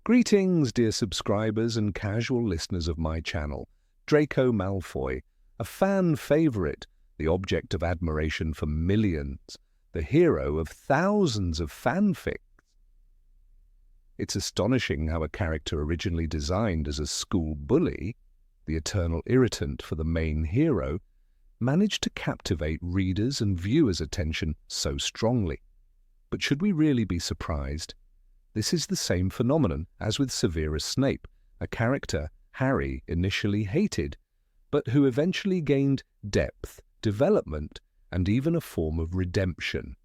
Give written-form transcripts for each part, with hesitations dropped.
Greetings, dear subscribers and casual listeners of my channel. Draco Malfoy, a fan favourite, the object of admiration for millions, the hero of thousands of fanfics. It's astonishing how a character originally designed as a school bully, the eternal irritant for the main hero, managed to captivate readers' and viewers' attention so strongly. But should we really be surprised? This is the same phenomenon as with Severus Snape, a character Harry initially hated, but who eventually gained depth, development, and even a form of redemption.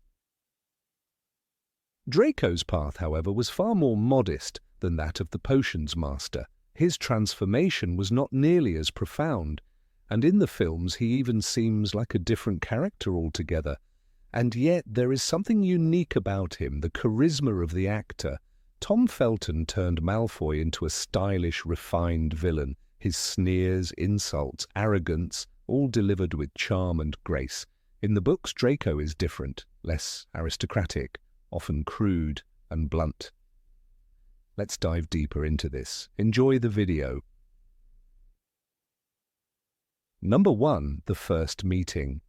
Draco's path, however, was far more modest than that of the Potions Master. His transformation was not nearly as profound, and in the films he even seems like a different character altogether. And yet there is something unique about him, the charisma of the actor. Tom Felton turned Malfoy into a stylish, refined villain, his sneers, insults, arrogance, all delivered with charm and grace. In the books, Draco is different, less aristocratic, often crude and blunt. Let's dive deeper into this. Enjoy the video. Number 1. The first meeting.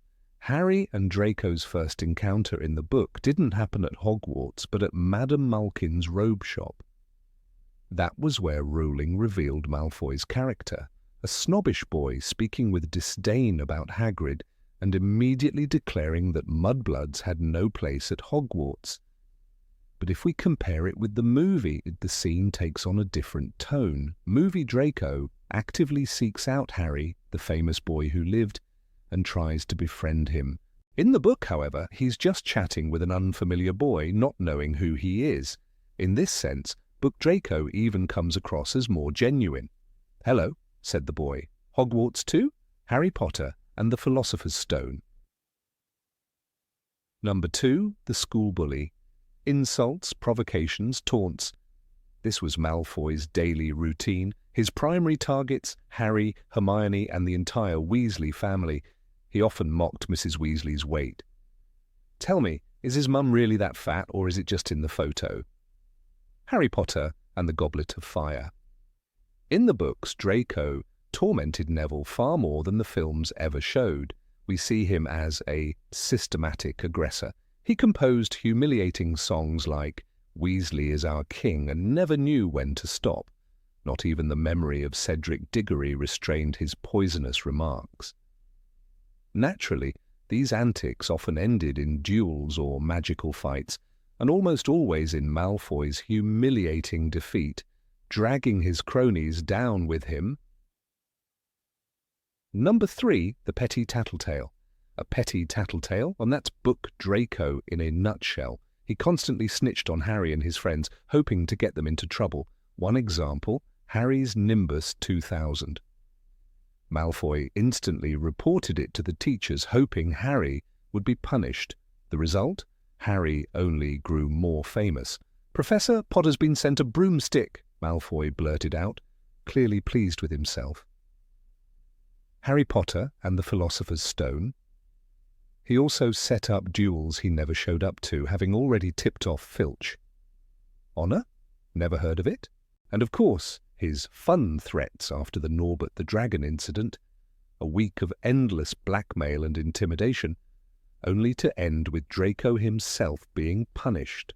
Harry and Draco's first encounter in the book didn't happen at Hogwarts, but at Madame Malkin's robe shop. That was where Rowling revealed Malfoy's character, a snobbish boy speaking with disdain about Hagrid and immediately declaring that mudbloods had no place at Hogwarts. But if we compare it with the movie, the scene takes on a different tone. Movie Draco actively seeks out Harry, the famous boy who lived, and tries to befriend him. In the book, however, he's just chatting with an unfamiliar boy, not knowing who he is. In this sense, book Draco even comes across as more genuine. "Hello," said the boy. "Hogwarts too? Harry Potter and the Philosopher's Stone." Number 2. The school bully. Insults, provocations, taunts. This was Malfoy's daily routine. His primary targets, Harry, Hermione, and the entire Weasley family. He often mocked Mrs. Weasley's weight. "Tell me, is his mum really that fat, or is it just in the photo?" Harry Potter and the Goblet of Fire. In the books, Draco tormented Neville far more than the films ever showed. We see him as a systematic aggressor. He composed humiliating songs like "Weasley is our king" and never knew when to stop. Not even the memory of Cedric Diggory restrained his poisonous remarks. Naturally, these antics often ended in duels or magical fights, and almost always in Malfoy's humiliating defeat, dragging his cronies down with him. Number 3. The petty tattletale. A petty tattletale, and that's book Draco in a nutshell. He constantly snitched on Harry and his friends, hoping to get them into trouble. One example, Harry's Nimbus 2000. Malfoy instantly reported it to the teachers, hoping Harry would be punished. The result? Harry only grew more famous. "Professor, Potter's been sent a broomstick," Malfoy blurted out, clearly pleased with himself. Harry Potter and the Philosopher's Stone. He also set up duels he never showed up to, having already tipped off Filch. Honour? Never heard of it. And of course, his fun threats after the Norbert the Dragon incident, a week of endless blackmail and intimidation, only to end with Draco himself being punished.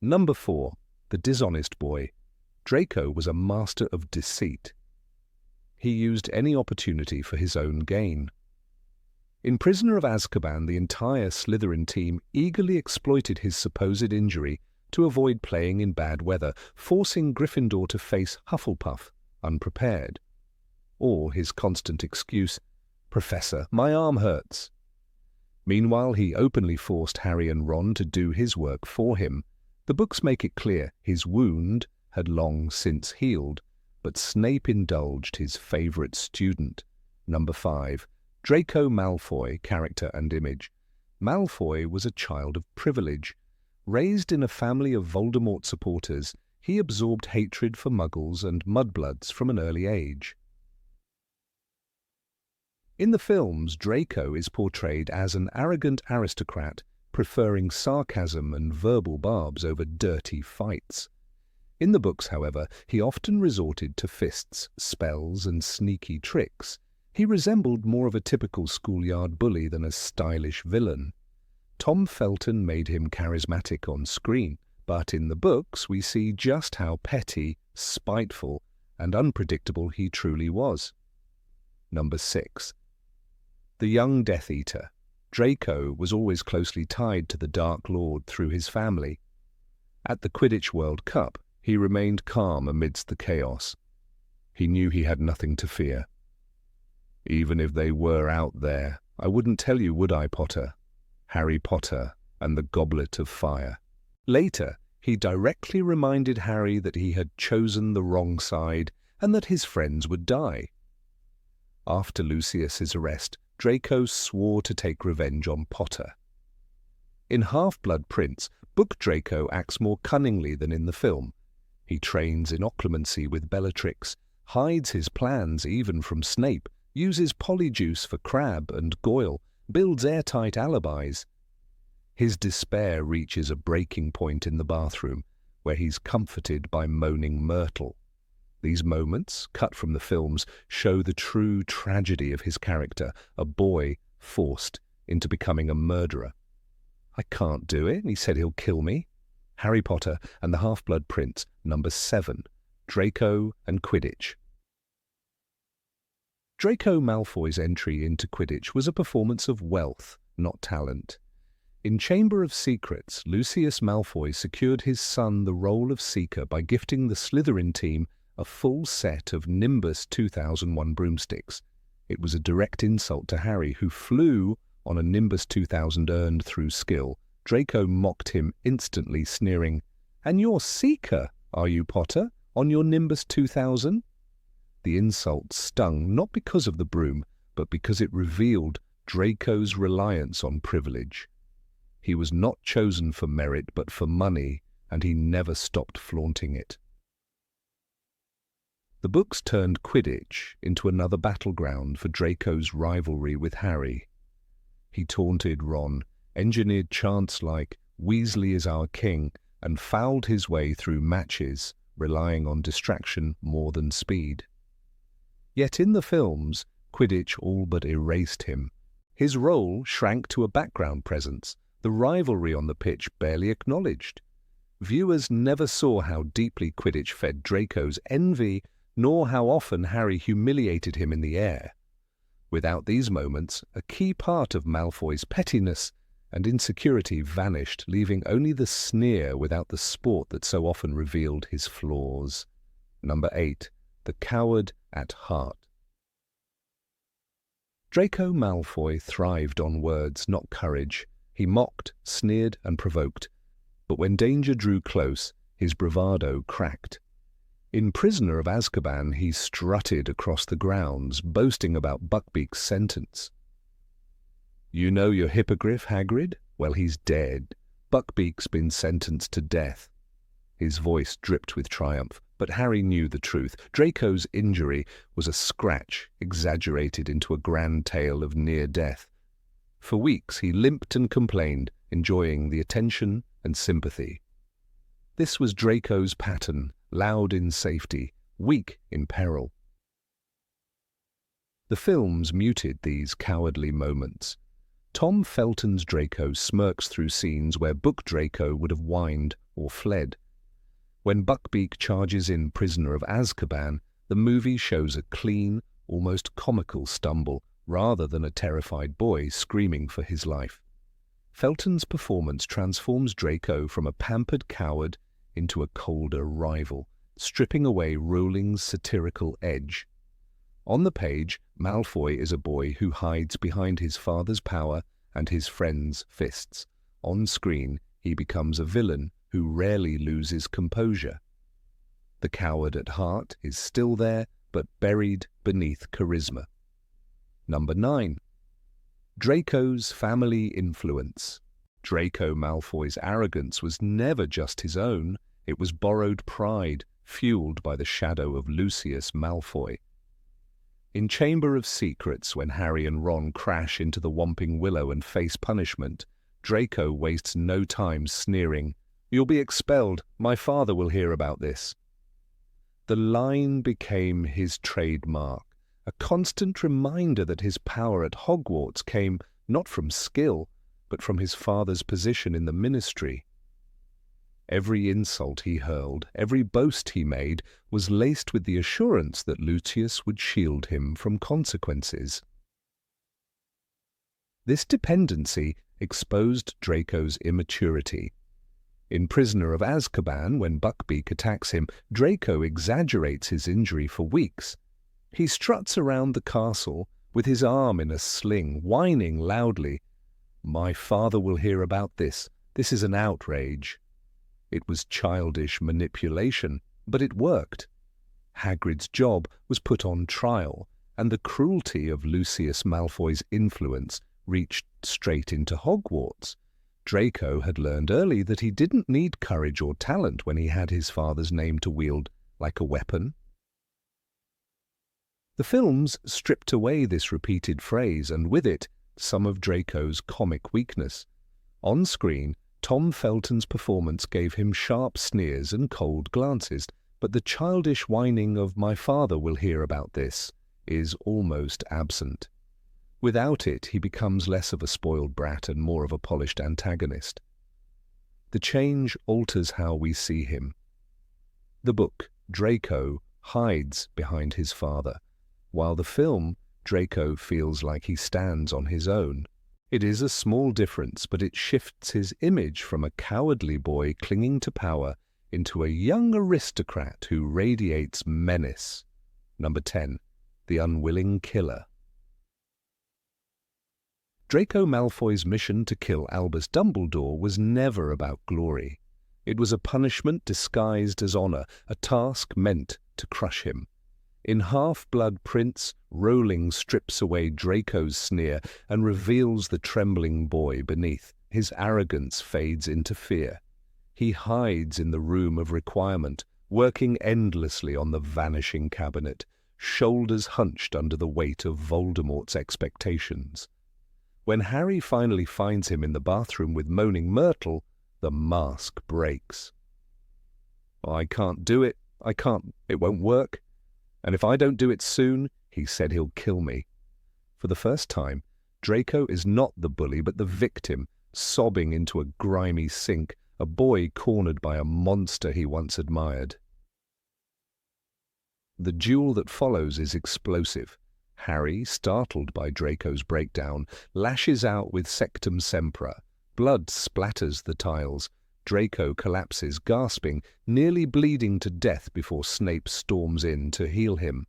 Number 4. The dishonest boy. Draco was a master of deceit. He used any opportunity for his own gain. In Prisoner of Azkaban, the entire Slytherin team eagerly exploited his supposed injury to avoid playing in bad weather, forcing Gryffindor to face Hufflepuff, unprepared. Or his constant excuse, "Professor, my arm hurts." Meanwhile, he openly forced Harry and Ron to do his work for him. The books make it clear his wound had long since healed, but Snape indulged his favourite student. Number 5. Draco Malfoy, character and image. Malfoy was a child of privilege. Raised in a family of Voldemort supporters, he absorbed hatred for Muggles and mudbloods from an early age. In the films, Draco is portrayed as an arrogant aristocrat, preferring sarcasm and verbal barbs over dirty fights. In the books, however, he often resorted to fists, spells, and sneaky tricks. He resembled more of a typical schoolyard bully than a stylish villain. Tom Felton made him charismatic on screen, but in the books we see just how petty, spiteful, and unpredictable he truly was. Number 6. The young Death Eater. Draco was always closely tied to the Dark Lord through his family. At the Quidditch World Cup, he remained calm amidst the chaos. He knew he had nothing to fear. "Even if they were out there, I wouldn't tell you, would I, Potter? Harry Potter and the Goblet of Fire." Later, he directly reminded Harry that he had chosen the wrong side and that his friends would die. After Lucius's arrest, Draco swore to take revenge on Potter. In Half-Blood Prince, Book Draco acts more cunningly than in the film. He trains in occlumency with Bellatrix, hides his plans even from Snape, uses Polyjuice for Crabbe and Goyle, builds airtight alibis. His despair reaches a breaking point in the bathroom, where he's comforted by moaning Myrtle. These moments, cut from the films, show the true tragedy of his character, a boy forced into becoming a murderer. "I can't do it. He said he'll kill me." Harry Potter and the Half-Blood Prince, number 7, Draco and Quidditch. Draco Malfoy's entry into Quidditch was a performance of wealth, not talent. In Chamber of Secrets, Lucius Malfoy secured his son the role of Seeker by gifting the Slytherin team a full set of Nimbus 2001 broomsticks. It was a direct insult to Harry, who flew on a Nimbus 2000 earned through skill. Draco mocked him instantly, sneering, "And you're Seeker, are you, Potter, on your Nimbus 2000? The insult stung not because of the broom, but because it revealed Draco's reliance on privilege. He was not chosen for merit but for money, and he never stopped flaunting it. The books turned Quidditch into another battleground for Draco's rivalry with Harry. He taunted Ron, engineered chants like "Weasley is our king," and fouled his way through matches, relying on distraction more than speed. Yet in the films, Quidditch all but erased him. His role shrank to a background presence, the rivalry on the pitch barely acknowledged. Viewers never saw how deeply Quidditch fed Draco's envy, nor how often Harry humiliated him in the air. Without these moments, a key part of Malfoy's pettiness and insecurity vanished, leaving only the sneer without the sport that so often revealed his flaws. Number 8. The Coward at Heart. Draco Malfoy thrived on words, not courage. He mocked, sneered, and provoked. But when danger drew close, his bravado cracked. In Prisoner of Azkaban, he strutted across the grounds, boasting about Buckbeak's sentence. "You know your hippogriff, Hagrid? Well, he's dead. Buckbeak's been sentenced to death." His voice dripped with triumph, but Harry knew the truth. Draco's injury was a scratch exaggerated into a grand tale of near death. For weeks he limped and complained, enjoying the attention and sympathy. This was Draco's pattern, loud in safety, weak in peril. The films muted these cowardly moments. Tom Felton's Draco smirks through scenes where Book Draco would have whined or fled. When Buckbeak charges in Prisoner of Azkaban, the movie shows a clean, almost comical stumble, rather than a terrified boy screaming for his life. Felton's performance transforms Draco from a pampered coward into a colder rival, stripping away Rowling's satirical edge. On the page, Malfoy is a boy who hides behind his father's power and his friends' fists. On screen, he becomes a villain who rarely loses composure. The coward at heart is still there, but buried beneath charisma. Number 9. Draco's family influence. Draco Malfoy's arrogance was never just his own. It was borrowed pride, fueled by the shadow of Lucius Malfoy. In Chamber of Secrets, when Harry and Ron crash into the Whomping Willow and face punishment, Draco wastes no time sneering, You'll be expelled. My father will hear about this." The line became his trademark, a constant reminder that his power at Hogwarts came not from skill, but from his father's position in the ministry. Every insult he hurled, every boast he made, was laced with the assurance that Lucius would shield him from consequences. This dependency exposed Draco's immaturity. In Prisoner of Azkaban, when Buckbeak attacks him, Draco exaggerates his injury for weeks. He struts around the castle with his arm in a sling, whining loudly, "My father will hear about this. This is an outrage." It was childish manipulation, but it worked. Hagrid's job was put on trial, and the cruelty of Lucius Malfoy's influence reached straight into Hogwarts. Draco had learned early that he didn't need courage or talent when he had his father's name to wield like a weapon. The films stripped away this repeated phrase, and with it, some of Draco's comic weakness. On screen, Tom Felton's performance gave him sharp sneers and cold glances, but the childish whining of "my father will hear about this" is almost absent. Without it, he becomes less of a spoiled brat and more of a polished antagonist. The change alters how we see him. The book, Draco, hides behind his father, while the film, Draco feels like he stands on his own. It is a small difference, but it shifts his image from a cowardly boy clinging to power into a young aristocrat who radiates menace. Number 10. The Unwilling Killer. Draco Malfoy's mission to kill Albus Dumbledore was never about glory. It was a punishment disguised as honor, a task meant to crush him. In Half-Blood Prince, Rowling strips away Draco's sneer and reveals the trembling boy beneath. His arrogance fades into fear. He hides in the room of requirement, working endlessly on the vanishing cabinet, shoulders hunched under the weight of Voldemort's expectations. When Harry finally finds him in the bathroom with Moaning Myrtle, the mask breaks. "I can't do it. It won't work. And if I don't do it soon, he said he'll kill me." For the first time, Draco is not the bully but the victim, sobbing into a grimy sink, a boy cornered by a monster he once admired. The duel that follows is explosive. Harry, startled by Draco's breakdown, lashes out with Sectum Sempra. Blood splatters the tiles. Draco collapses, gasping, nearly bleeding to death before Snape storms in to heal him.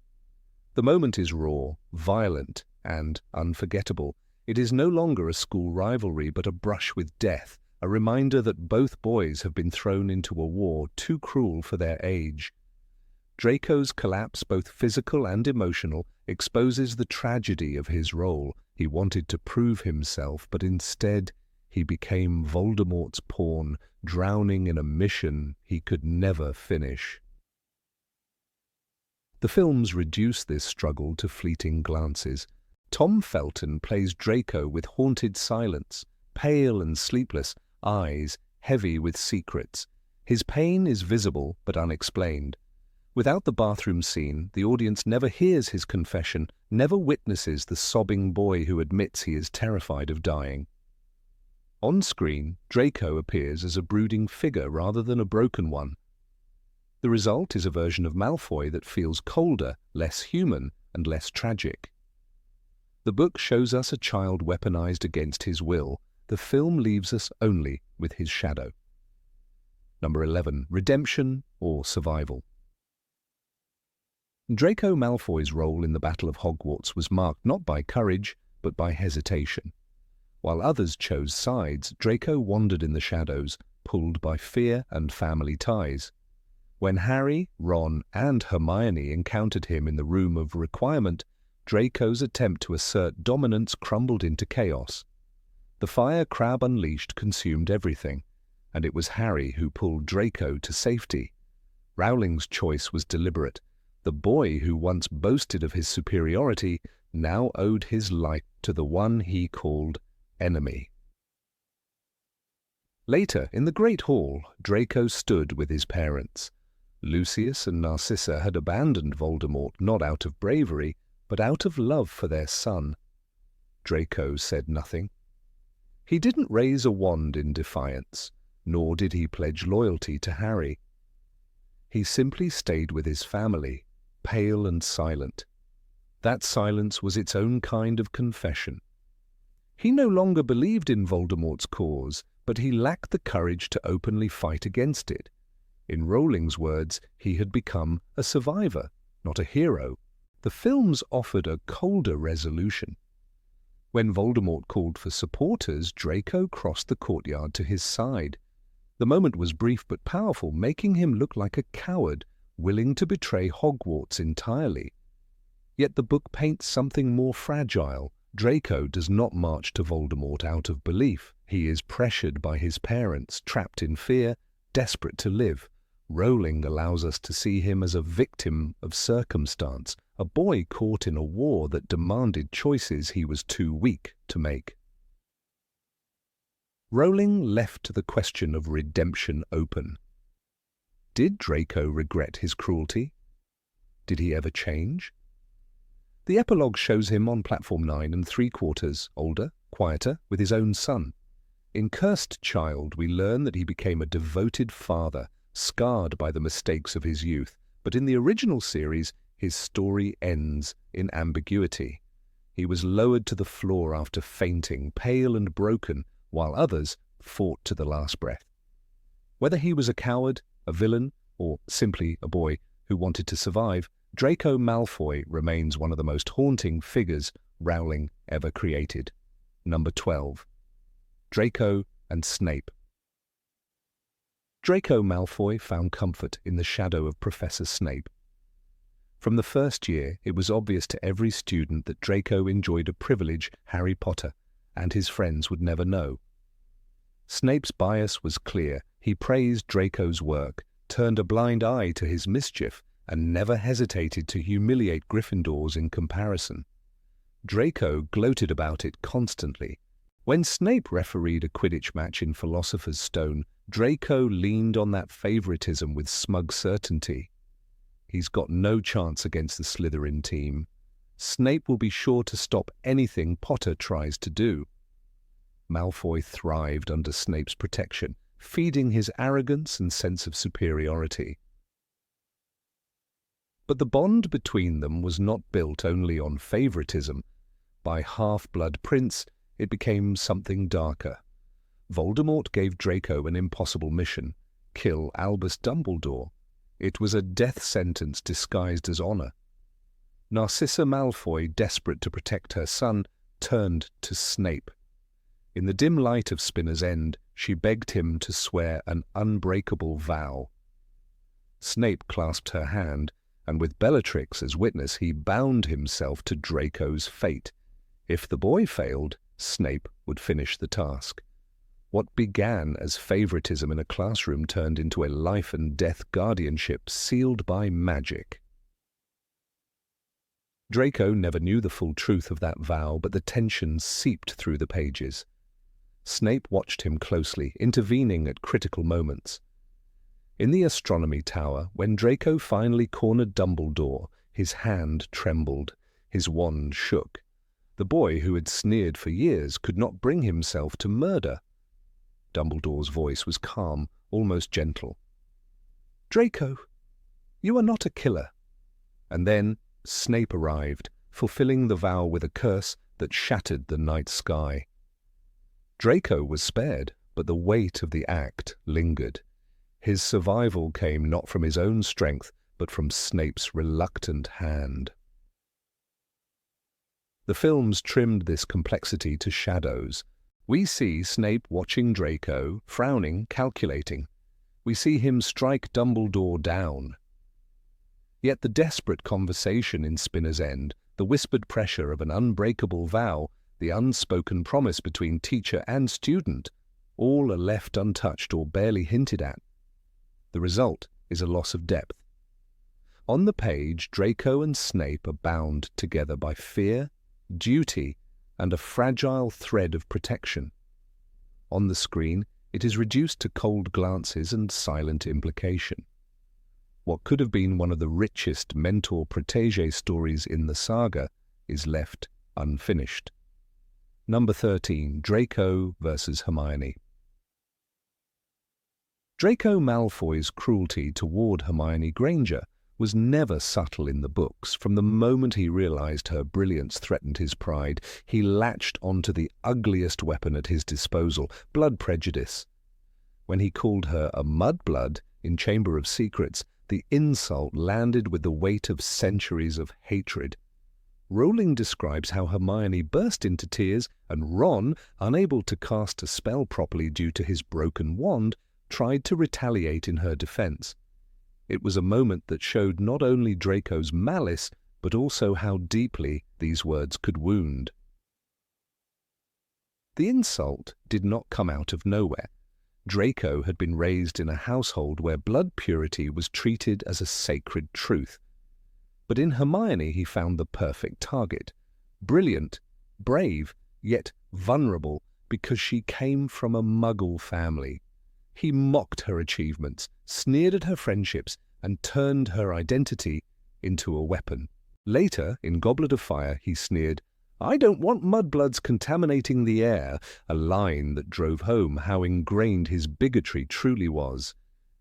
The moment is raw, violent, and unforgettable. It is no longer a school rivalry, but a brush with death, a reminder that both boys have been thrown into a war too cruel for their age. Draco's collapse, both physical and emotional, exposes the tragedy of his role. He wanted to prove himself, but instead he became Voldemort's pawn, drowning in a mission he could never finish. The films reduce this struggle to fleeting glances. Tom Felton plays Draco with haunted silence, pale and sleepless, eyes heavy with secrets. His pain is visible but unexplained. Without the bathroom scene, the audience never hears his confession, never witnesses the sobbing boy who admits he is terrified of dying. On screen, Draco appears as a brooding figure rather than a broken one. The result is a version of Malfoy that feels colder, less human, and less tragic. The book shows us a child weaponized against his will. The film leaves us only with his shadow. Number 11. Redemption or Survival. Draco Malfoy's role in the Battle of Hogwarts was marked not by courage, but by hesitation. While others chose sides, Draco wandered in the shadows, pulled by fear and family ties. When Harry, Ron, and Hermione encountered him in the room of requirement, Draco's attempt to assert dominance crumbled into chaos. The fire crab unleashed consumed everything, and it was Harry who pulled Draco to safety. Rowling's choice was deliberate. The boy who once boasted of his superiority now owed his life to the one he called enemy. Later, in the Great Hall, Draco stood with his parents. Lucius and Narcissa had abandoned Voldemort not out of bravery, but out of love for their son. Draco said nothing. He didn't raise a wand in defiance, nor did he pledge loyalty to Harry. He simply stayed with his family, pale and silent. That silence was its own kind of confession. He no longer believed in Voldemort's cause, but he lacked the courage to openly fight against it. In Rowling's words, he had become a survivor, not a hero. The films offered a colder resolution. When Voldemort called for supporters, Draco crossed the courtyard to his side. The moment was brief but powerful, making him look like a coward, willing to betray Hogwarts entirely. Yet the book paints something more fragile. Draco does not march to Voldemort out of belief. He is pressured by his parents, trapped in fear, desperate to live. Rowling allows us to see him as a victim of circumstance, a boy caught in a war that demanded choices he was too weak to make. Rowling left the question of redemption open. Did Draco regret his cruelty? Did he ever change? The epilogue shows him on platform 9 3/4, older, quieter, with his own son. In Cursed Child, we learn that he became a devoted father, scarred by the mistakes of his youth, but in the original series, his story ends in ambiguity. He was lowered to the floor after fainting, pale and broken, while others fought to the last breath. Whether he was a coward, a villain, or simply a boy who wanted to survive, Draco Malfoy remains one of the most haunting figures Rowling ever created. Number 12. Draco and Snape. Draco Malfoy found comfort in the shadow of Professor Snape. From the first year, it was obvious to every student that Draco enjoyed a privilege Harry Potter and his friends would never know. Snape's bias was clear. He praised Draco's work, turned a blind eye to his mischief, and never hesitated to humiliate Gryffindors in comparison. Draco gloated about it constantly. When Snape refereed a Quidditch match in Philosopher's Stone, Draco leaned on that favoritism with smug certainty. He's got no chance against the Slytherin team. Snape will be sure to stop anything Potter tries to do. Malfoy thrived under Snape's protection, feeding his arrogance and sense of superiority. But the bond between them was not built only on favoritism. By Half-Blood Prince, it became something darker. Voldemort gave Draco an impossible mission: kill Albus Dumbledore. It was a death sentence disguised as honor. Narcissa Malfoy, desperate to protect her son, turned to Snape. In the dim light of Spinner's End, she begged him to swear an unbreakable vow. Snape clasped her hand, and with Bellatrix as witness, he bound himself to Draco's fate. If the boy failed, Snape would finish the task. What began as favoritism in a classroom turned into a life-and-death guardianship sealed by magic. Draco never knew the full truth of that vow, but the tension seeped through the pages. Snape watched him closely, intervening at critical moments. In the astronomy tower, when Draco finally cornered Dumbledore, his hand trembled, his wand shook. The boy who had sneered for years could not bring himself to murder. Dumbledore's voice was calm, almost gentle. "Draco, you are not a killer." And then Snape arrived, fulfilling the vow with a curse that shattered the night sky. Draco was spared, but the weight of the act lingered. His survival came not from his own strength, but from Snape's reluctant hand. The films trimmed this complexity to shadows. We see Snape watching Draco, frowning, calculating. We see him strike Dumbledore down. Yet the desperate conversation in Spinner's End, the whispered pressure of an unbreakable vow, the unspoken promise between teacher and student, all are left untouched or barely hinted at. The result is a loss of depth. On the page, Draco and Snape are bound together by fear, duty, and a fragile thread of protection. On the screen, It is reduced to cold glances and silent implication. What could have been one of the richest mentor-protégé stories in the saga is left unfinished. Number 13. Draco versus Hermione. Draco Malfoy's cruelty toward Hermione Granger was never subtle in the books. From the moment he realized her brilliance threatened his pride, he latched onto the ugliest weapon at his disposal, blood prejudice. When he called her a mudblood in Chamber of Secrets, the insult landed with the weight of centuries of hatred. Rowling describes how Hermione burst into tears and Ron, unable to cast a spell properly due to his broken wand, tried to retaliate in her defense. It was a moment that showed not only Draco's malice, but also how deeply these words could wound. The insult did not come out of nowhere. Draco had been raised in a household where blood purity was treated as a sacred truth. But in Hermione he found the perfect target. Brilliant, brave, yet vulnerable because she came from a Muggle family. He mocked her achievements, sneered at her friendships, and turned her identity into a weapon. Later, in Goblet of Fire, he sneered, "I don't want mudbloods contaminating the air," a line that drove home how ingrained his bigotry truly was.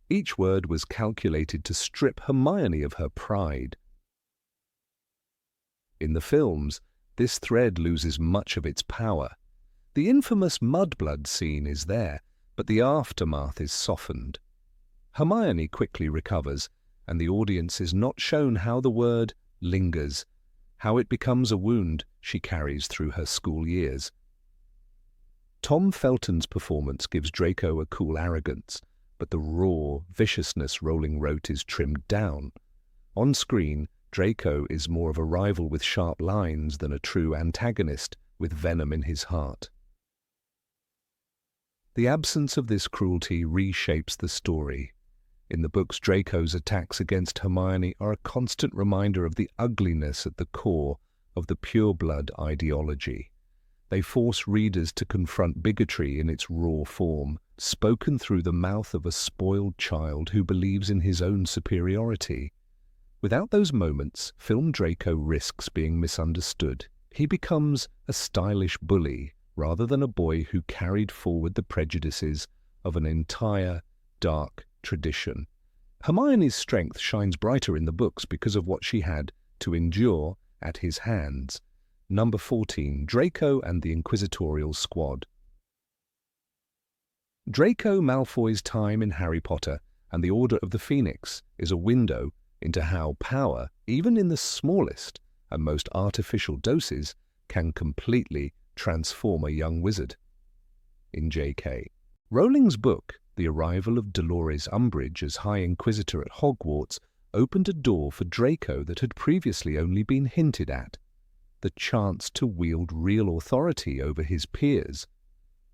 Each word was calculated to strip Hermione of her pride. In the films, this thread loses much of its power. The infamous mudblood scene is there, but the aftermath is softened. Hermione quickly recovers, and the audience is not shown how the word lingers, how it becomes a wound she carries through her school years. Tom Felton's performance gives Draco a cool arrogance, but the raw viciousness Rowling wrote is trimmed down. On screen, Draco is more of a rival with sharp lines than a true antagonist with venom in his heart. The absence of this cruelty reshapes the story. In the books, Draco's attacks against Hermione are a constant reminder of the ugliness at the core of the pureblood ideology. They force readers to confront bigotry in its raw form, spoken through the mouth of a spoiled child who believes in his own superiority. Without those moments, film Draco risks being misunderstood. He becomes a stylish bully rather than a boy who carried forward the prejudices of an entire dark tradition. Hermione's strength shines brighter in the books because of what she had to endure at his hands. Number 14. Draco and the Inquisitorial Squad. Draco Malfoy's time in Harry Potter and the Order of the Phoenix is a window into how power, even in the smallest and most artificial doses, can completely transform a young wizard. In J.K. Rowling's book, The Arrival of Dolores Umbridge as High Inquisitor at Hogwarts, opened a door for Draco that had previously only been hinted at, the chance to wield real authority over his peers.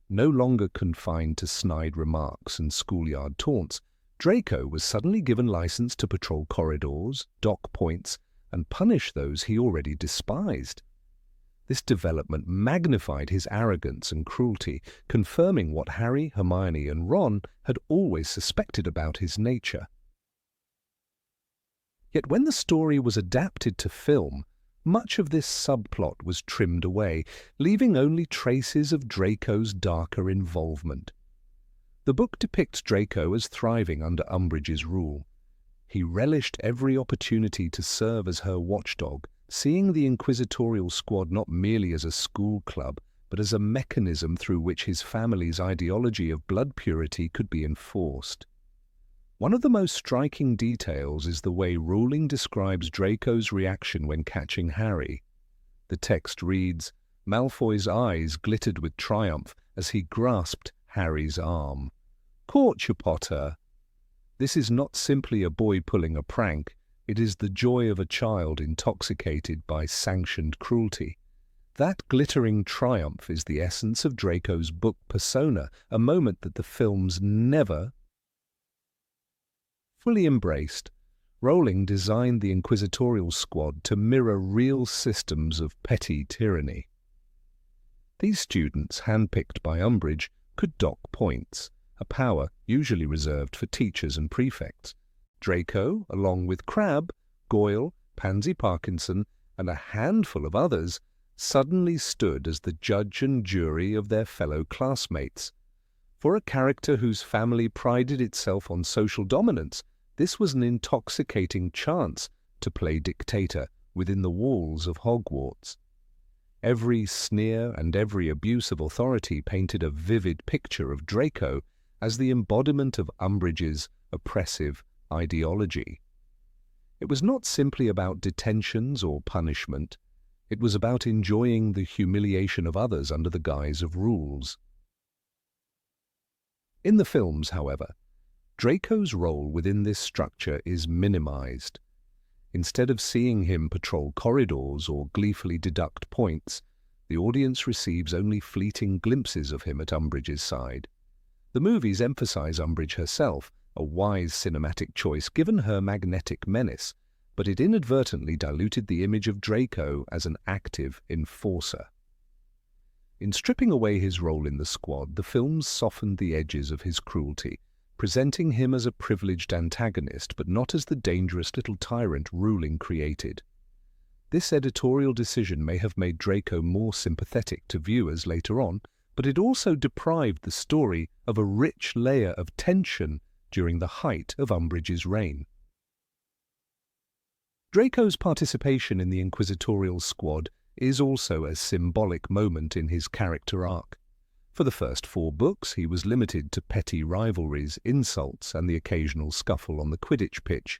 No longer confined to snide remarks and schoolyard taunts, Draco was suddenly given license to patrol corridors, dock points, and punish those he already despised. This development magnified his arrogance and cruelty, confirming what Harry, Hermione, and Ron had always suspected about his nature. Yet when the story was adapted to film, much of this subplot was trimmed away, leaving only traces of Draco's darker involvement. The book depicts Draco as thriving under Umbridge's rule. He relished every opportunity to serve as her watchdog, seeing the Inquisitorial Squad not merely as a school club, but as a mechanism through which his family's ideology of blood purity could be enforced. One of the most striking details is the way Rowling describes Draco's reaction when catching Harry. The text reads, "Malfoy's eyes glittered with triumph as he grasped Harry's arm. 'Caught you, Potter!' This is not simply a boy pulling a prank, it is the joy of a child intoxicated by sanctioned cruelty. That glittering triumph is the essence of Draco's book persona, a moment that the films never fully embraced. Rowling designed the Inquisitorial Squad to mirror real systems of petty tyranny. These students, handpicked by Umbridge, could dock points, a power usually reserved for teachers and prefects. Draco, along with Crabbe, Goyle, Pansy Parkinson, and a handful of others, suddenly stood as the judge and jury of their fellow classmates. For a character whose family prided itself on social dominance, this was an intoxicating chance to play dictator within the walls of Hogwarts. Every sneer and every abuse of authority painted a vivid picture of Draco as the embodiment of Umbridge's oppressive ideology. It was not simply about detentions or punishment. It was about enjoying the humiliation of others under the guise of rules. In the films, however, Draco's role within this structure is minimized. Instead of seeing him patrol corridors or gleefully deduct points, the audience receives only fleeting glimpses of him at Umbridge's side. The movies emphasize Umbridge herself, a wise cinematic choice given her magnetic menace, but it inadvertently diluted the image of Draco as an active enforcer. In stripping away his role in the squad, the films softened the edges of his cruelty, presenting him as a privileged antagonist, but not as the dangerous little tyrant ruling created. This editorial decision may have made Draco more sympathetic to viewers later on, but it also deprived the story of a rich layer of tension during the height of Umbridge's reign. Draco's participation in the inquisitorial squad is also a symbolic moment in his character arc. For the first 4 books, he was limited to petty rivalries, insults, and the occasional scuffle on the Quidditch pitch.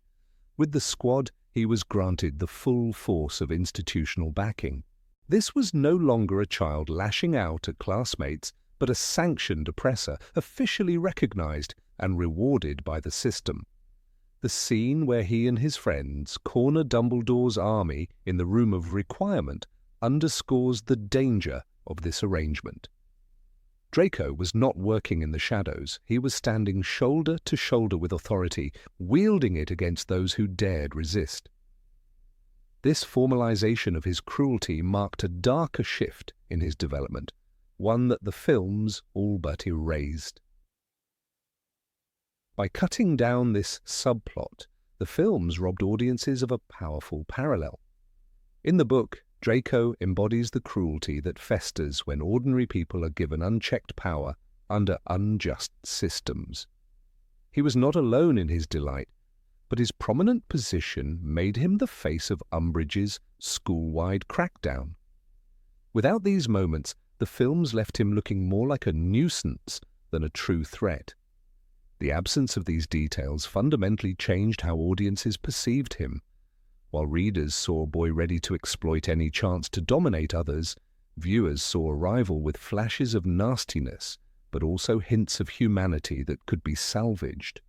With the squad, he was granted the full force of institutional backing. This was no longer a child lashing out at classmates, but a sanctioned oppressor, officially recognized and rewarded by the system. The scene where he and his friends corner Dumbledore's army in the Room of Requirement underscores the danger of this arrangement. Draco was not working in the shadows. He was standing shoulder to shoulder with authority, wielding it against those who dared resist. This formalization of his cruelty marked a darker shift in his development, one that the films all but erased. By cutting down this subplot, the films robbed audiences of a powerful parallel. In the book, Draco embodies the cruelty that festers when ordinary people are given unchecked power under unjust systems. He was not alone in his delight, but his prominent position made him the face of Umbridge's school-wide crackdown. Without these moments, the films left him looking more like a nuisance than a true threat. The absence of these details fundamentally changed how audiences perceived him. While readers saw a boy ready to exploit any chance to dominate others, viewers saw a rival with flashes of nastiness, but also hints of humanity that could be salvaged.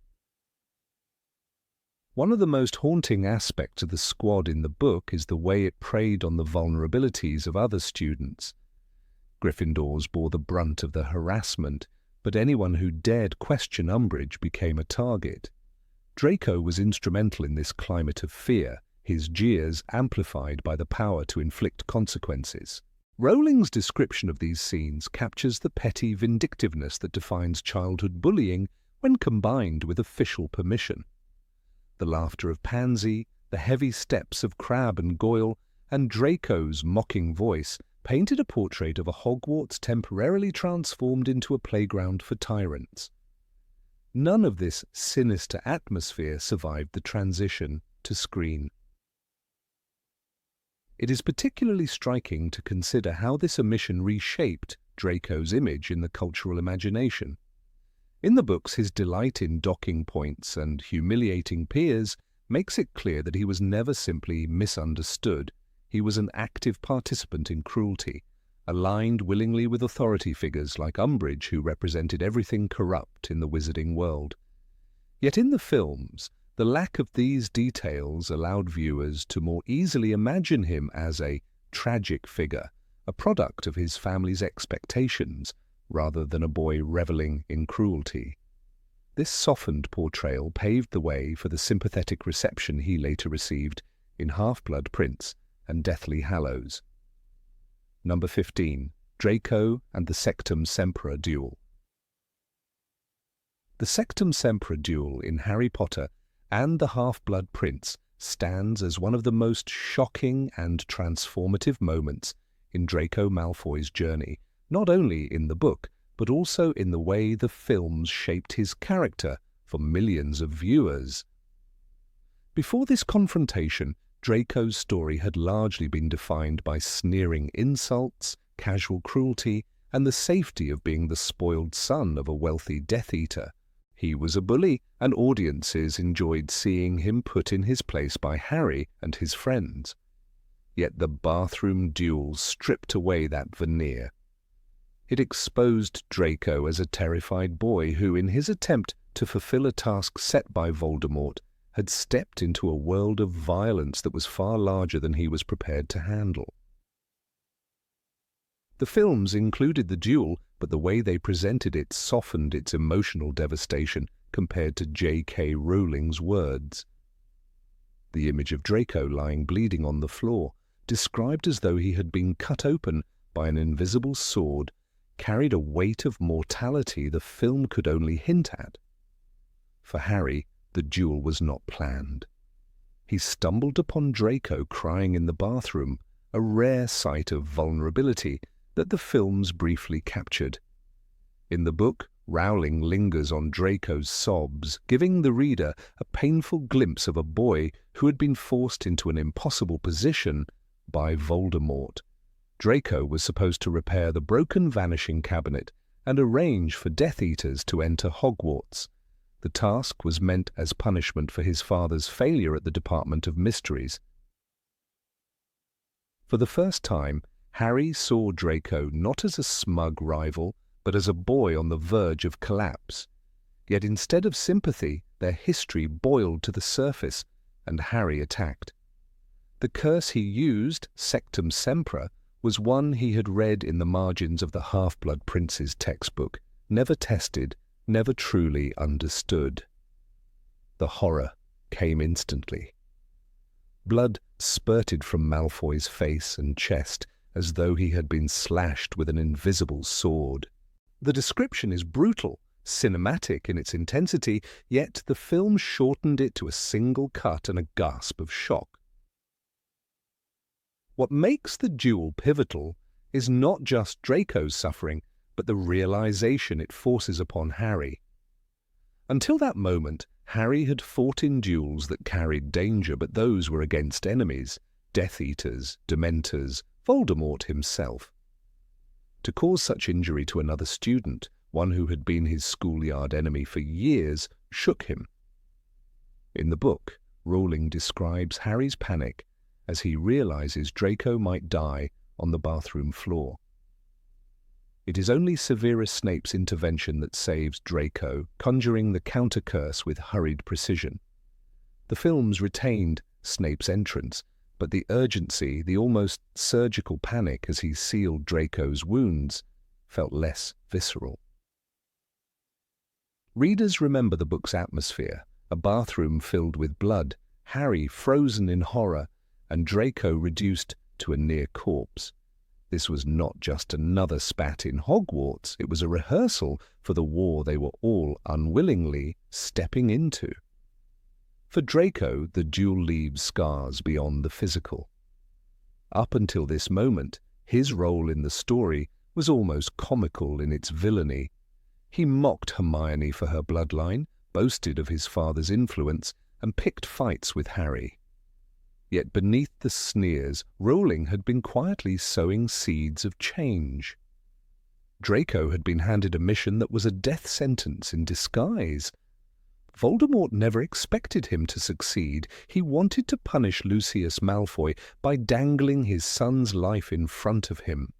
One of the most haunting aspects of the squad in the book is the way it preyed on the vulnerabilities of other students. Gryffindors bore the brunt of the harassment, but anyone who dared question Umbridge became a target. Draco was instrumental in this climate of fear, his jeers amplified by the power to inflict consequences. Rowling's description of these scenes captures the petty vindictiveness that defines childhood bullying when combined with official permission. The laughter of Pansy, the heavy steps of Crabbe and Goyle, and Draco's mocking voice painted a portrait of a Hogwarts temporarily transformed into a playground for tyrants. None of this sinister atmosphere survived the transition to screen. It is particularly striking to consider how this omission reshaped Draco's image in the cultural imagination. In the books, his delight in docking points and humiliating peers makes it clear that he was never simply misunderstood. He was an active participant in cruelty, aligned willingly with authority figures like Umbridge, who represented everything corrupt in the wizarding world. Yet in the films, the lack of these details allowed viewers to more easily imagine him as a tragic figure, a product of his family's expectations, rather than a boy reveling in cruelty. This softened portrayal paved the way for the sympathetic reception he later received in Half-Blood Prince and Deathly Hallows. Number 15. Draco and the Sectum Sempra Duel. The Sectum Sempra duel in Harry Potter and the Half-Blood Prince stands as one of the most shocking and transformative moments in Draco Malfoy's journey, not only in the book, but also in the way the films shaped his character for millions of viewers. Before this confrontation, Draco's story had largely been defined by sneering insults, casual cruelty, and the safety of being the spoiled son of a wealthy Death Eater. He was a bully, and audiences enjoyed seeing him put in his place by Harry and his friends. Yet the bathroom duel stripped away that veneer. It exposed Draco as a terrified boy who, in his attempt to fulfill a task set by Voldemort, had stepped into a world of violence that was far larger than he was prepared to handle. The films included the duel, but the way they presented it softened its emotional devastation compared to J.K. Rowling's words. The image of Draco lying bleeding on the floor, described as though he had been cut open by an invisible sword, carried a weight of mortality the film could only hint at. For Harry, the duel was not planned. He stumbled upon Draco crying in the bathroom, a rare sight of vulnerability that the films briefly captured. In the book, Rowling lingers on Draco's sobs, giving the reader a painful glimpse of a boy who had been forced into an impossible position by Voldemort. Draco was supposed to repair the broken vanishing cabinet and arrange for Death Eaters to enter Hogwarts. The task was meant as punishment for his father's failure at the Department of Mysteries. For the first time, Harry saw Draco not as a smug rival, but as a boy on the verge of collapse. Yet instead of sympathy, their history boiled to the surface, and Harry attacked. The curse he used, Sectum Sempra, was one he had read in the margins of the Half-Blood Prince's textbook, never tested, never truly understood. The horror came instantly. Blood spurted from Malfoy's face and chest, as though he had been slashed with an invisible sword. The description is brutal, cinematic in its intensity, yet the film shortened it to a single cut and a gasp of shock. What makes the duel pivotal is not just Draco's suffering, but the realization it forces upon Harry. Until that moment, Harry had fought in duels that carried danger, but those were against enemies, Death Eaters, Dementors, Voldemort himself. To cause such injury to another student, one who had been his schoolyard enemy for years, shook him. In the book, Rowling describes Harry's panic as he realizes Draco might die on the bathroom floor. It is only Severus Snape's intervention that saves Draco, conjuring the counter-curse with hurried precision. The films retained Snape's entrance, but the urgency, the almost surgical panic as he sealed Draco's wounds, felt less visceral. Readers remember the book's atmosphere, a bathroom filled with blood, Harry frozen in horror, and Draco reduced to a near corpse. This was not just another spat in Hogwarts, it was a rehearsal for the war they were all unwillingly stepping into. For Draco, the duel leaves scars beyond the physical. Up until this moment, his role in the story was almost comical in its villainy. He mocked Hermione for her bloodline, boasted of his father's influence, and picked fights with Harry. Yet beneath the sneers, Rowling had been quietly sowing seeds of change. Draco had been handed a mission that was a death sentence in disguise. Voldemort never expected him to succeed. He wanted to punish Lucius Malfoy by dangling his son's life in front of him.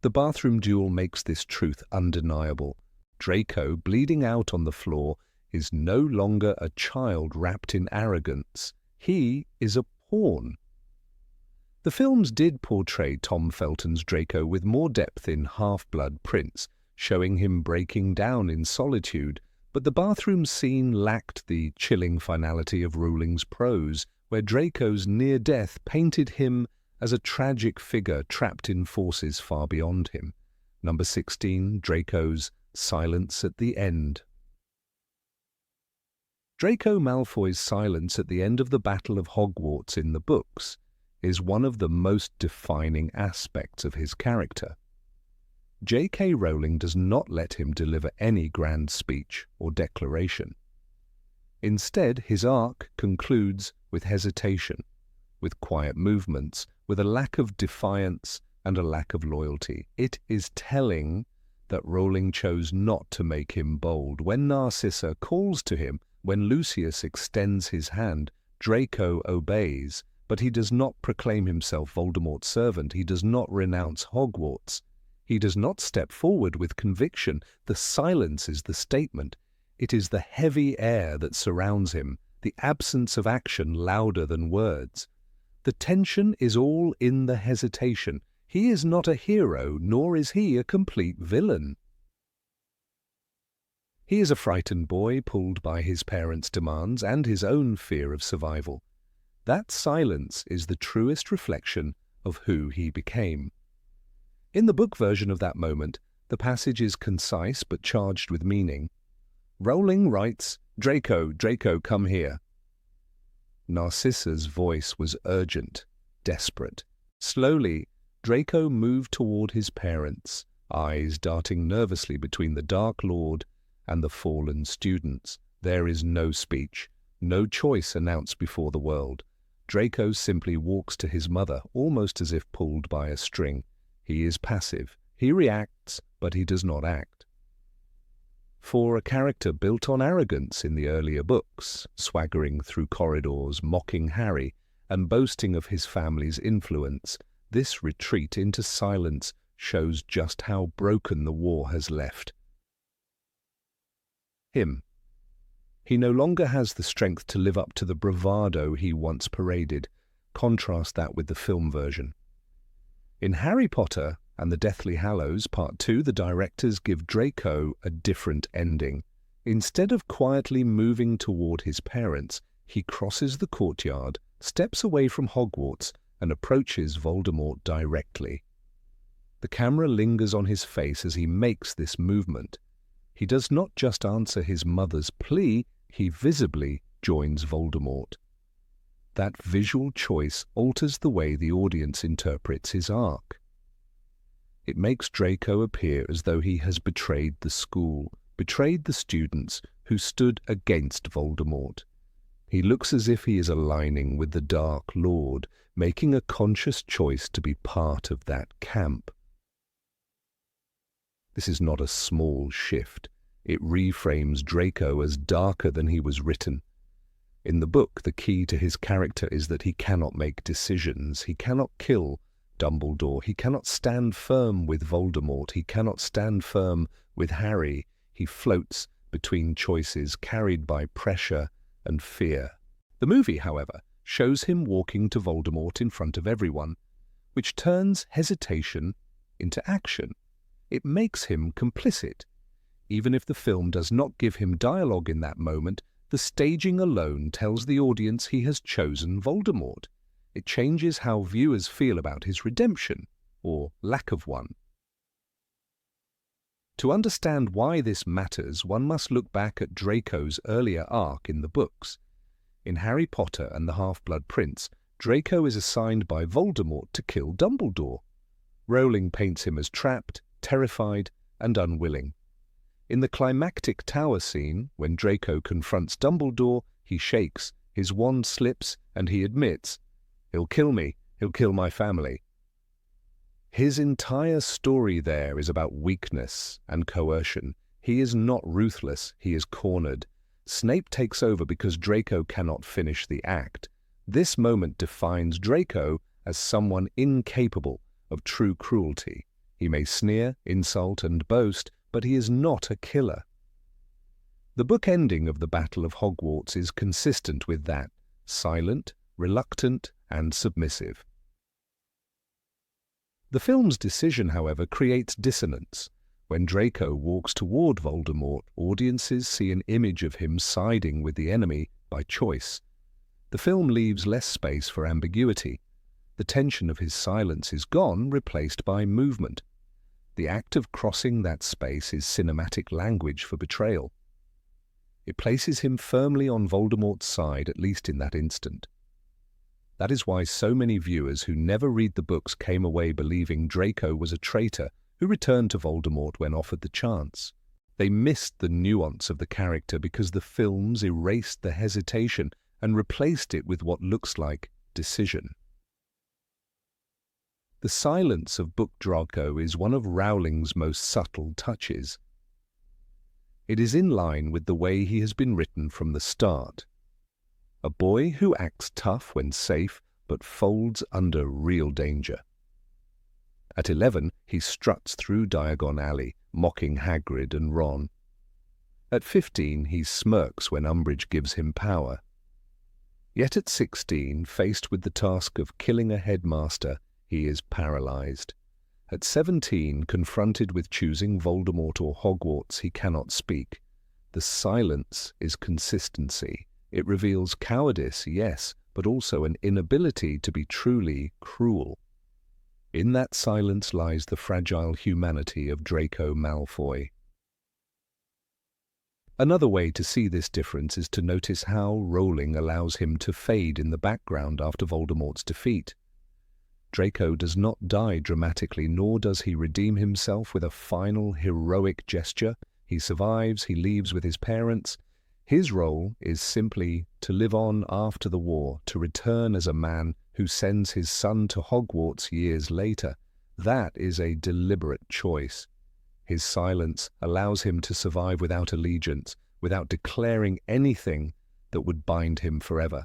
The bathroom duel makes this truth undeniable. Draco, bleeding out on the floor, is no longer a child wrapped in arrogance. He is a pawn. The films did portray Tom Felton's Draco with more depth in Half-Blood Prince, showing him breaking down in solitude, but the bathroom scene lacked the chilling finality of Rowling's prose, where Draco's near death painted him as a tragic figure trapped in forces far beyond him. Number 16, Draco's Silence at the End, Draco Malfoy's silence at the end of the Battle of Hogwarts in the books is one of the most defining aspects of his character. J.K. Rowling does not let him deliver any grand speech or declaration. Instead, his arc concludes with hesitation, with quiet movements, with a lack of defiance and a lack of loyalty. It is telling that Rowling chose not to make him bold. When Narcissa calls to him, when Lucius extends his hand, Draco obeys, but he does not proclaim himself Voldemort's servant. He does not renounce Hogwarts. He does not step forward with conviction. The silence is the statement. It is the heavy air that surrounds him, the absence of action louder than words. The tension is all in the hesitation. He is not a hero, nor is he a complete villain. He is a frightened boy pulled by his parents' demands and his own fear of survival. That silence is the truest reflection of who he became. In the book version of that moment, the passage is concise but charged with meaning. Rowling writes, "Draco, Draco, come here." Narcissa's voice was urgent, desperate. Slowly, Draco moved toward his parents, eyes darting nervously between the Dark Lord and the fallen students. There is no speech, no choice announced before the world. Draco simply walks to his mother, almost as if pulled by a string. He is passive. He reacts, but he does not act. For a character built on arrogance in the earlier books, swaggering through corridors, mocking Harry, and boasting of his family's influence, this retreat into silence shows just how broken the war has left him. He no longer has the strength to live up to the bravado he once paraded. Contrast that with the film version. In Harry Potter and the Deathly Hallows Part 2, the directors give Draco a different ending. Instead of quietly moving toward his parents, he crosses the courtyard, steps away from Hogwarts, and approaches Voldemort directly. The camera lingers on his face as he makes this movement. He does not just answer his mother's plea, he visibly joins Voldemort. That visual choice alters the way the audience interprets his arc. It makes Draco appear as though he has betrayed the school, betrayed the students who stood against Voldemort. He looks as if he is aligning with the Dark Lord, making a conscious choice to be part of that camp. This is not a small shift. It reframes Draco as darker than he was written. In the book, the key to his character is that he cannot make decisions. He cannot kill Dumbledore. He cannot stand firm with Voldemort. He cannot stand firm with Harry. He floats between choices carried by pressure and fear. The movie, however, shows him walking to Voldemort in front of everyone, which turns hesitation into action. It makes him complicit. Even if the film does not give him dialogue in that moment, the staging alone tells the audience he has chosen Voldemort. It changes how viewers feel about his redemption, or lack of one. To understand why this matters, one must look back at Draco's earlier arc in the books. In Harry Potter and the Half-Blood Prince, Draco is assigned by Voldemort to kill Dumbledore. Rowling paints him as trapped, terrified, and unwilling. In the climactic tower scene, when Draco confronts Dumbledore, he shakes, his wand slips, and he admits, "He'll kill me, he'll kill my family." His entire story there is about weakness and coercion. He is not ruthless, he is cornered. Snape takes over because Draco cannot finish the act. This moment defines Draco as someone incapable of true cruelty. He may sneer, insult, and boast, but he is not a killer. The book ending of the Battle of Hogwarts is consistent with that, silent, reluctant, and submissive. The film's decision, however, creates dissonance. When Draco walks toward Voldemort, audiences see an image of him siding with the enemy by choice. The film leaves less space for ambiguity. The tension of his silence is gone, replaced by movement. The act of crossing that space is cinematic language for betrayal. It places him firmly on Voldemort's side, at least in that instant. That is why so many viewers who never read the books came away believing Draco was a traitor who returned to Voldemort when offered the chance. They missed the nuance of the character because the films erased the hesitation and replaced it with what looks like decision. The silence of Book Draco is one of Rowling's most subtle touches. It is in line with the way he has been written from the start. A boy who acts tough when safe, but folds under real danger. At 11, he struts through Diagon Alley, mocking Hagrid and Ron. At 15, he smirks when Umbridge gives him power. Yet at 16, faced with the task of killing a headmaster, he is paralyzed. At 17, confronted with choosing Voldemort or Hogwarts, he cannot speak. The silence is consistency. It reveals cowardice, yes, but also an inability to be truly cruel. In that silence lies the fragile humanity of Draco Malfoy. Another way to see this difference is to notice how Rowling allows him to fade in the background after Voldemort's defeat. Draco does not die dramatically, nor does he redeem himself with a final heroic gesture. He survives, he leaves with his parents. His role is simply to live on after the war, to return as a man who sends his son to Hogwarts years later. That is a deliberate choice. His silence allows him to survive without allegiance, without declaring anything that would bind him forever.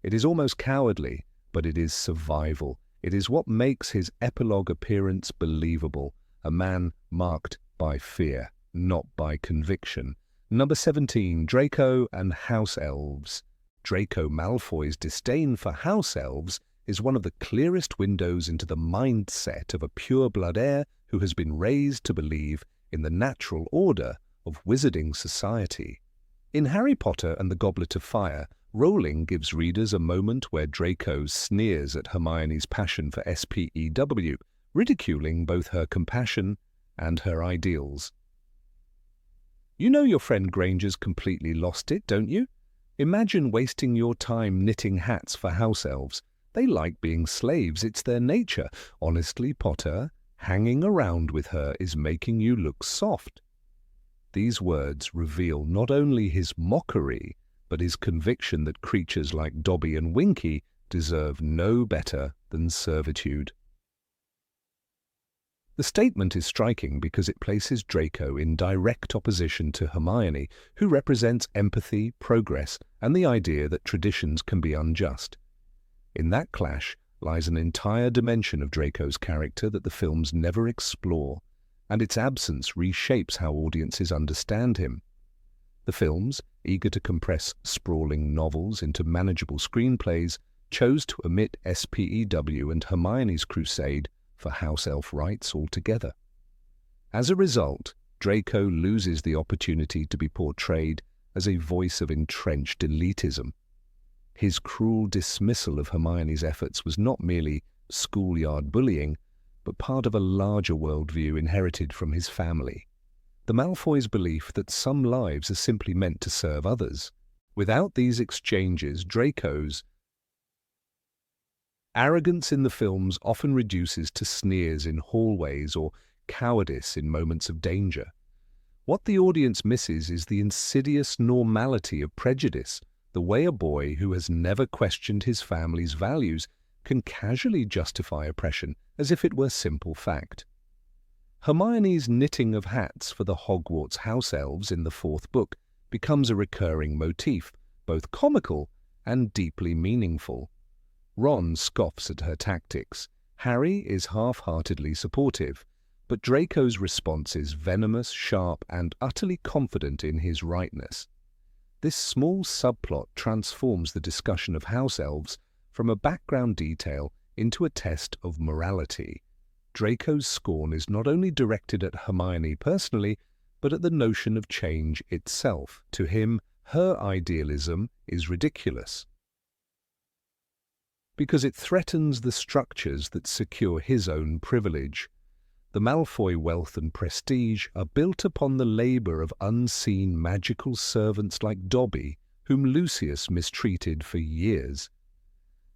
It is almost cowardly, but it is survival. It is what makes his epilogue appearance believable, a man marked by fear, not by conviction. Number 17, Draco and House Elves. Draco Malfoy's disdain for house elves is one of the clearest windows into the mindset of a pure-blood heir who has been raised to believe in the natural order of wizarding society. In Harry Potter and the Goblet of Fire, Rowling gives readers a moment where Draco sneers at Hermione's passion for spellbinding, ridiculing both her compassion and her ideals. You know your friend Granger's completely lost it, don't you? Imagine wasting your time knitting hats for house elves. They like being slaves, it's their nature. Honestly, Potter, hanging around with her is making you look soft. These words reveal not only his mockery, but his conviction that creatures like Dobby and Winky deserve no better than servitude. The statement is striking because it places Draco in direct opposition to Hermione, who represents empathy, progress, and the idea that traditions can be unjust. In that clash lies an entire dimension of Draco's character that the films never explore, and its absence reshapes how audiences understand him. The films, eager to compress sprawling novels into manageable screenplays, chose to omit spellbinding and Hermione's crusade for house elf rights altogether. As a result, Draco loses the opportunity to be portrayed as a voice of entrenched elitism. His cruel dismissal of Hermione's efforts was not merely schoolyard bullying, but part of a larger worldview inherited from his family. The Malfoys' belief that some lives are simply meant to serve others. Without these exchanges, Draco's arrogance in the films often reduces to sneers in hallways or cowardice in moments of danger. What the audience misses is the insidious normality of prejudice, the way a boy who has never questioned his family's values can casually justify oppression as if it were simple fact. Hermione's knitting of hats for the Hogwarts house elves in the fourth book becomes a recurring motif, both comical and deeply meaningful. Ron scoffs at her tactics. Harry is half-heartedly supportive, but Draco's response is venomous, sharp, and utterly confident in his rightness. This small subplot transforms the discussion of house elves from a background detail into a test of morality. Draco's scorn is not only directed at Hermione personally, but at the notion of change itself. To him, her idealism is ridiculous, because it threatens the structures that secure his own privilege. The Malfoy wealth and prestige are built upon the labour of unseen magical servants like Dobby, whom Lucius mistreated for years.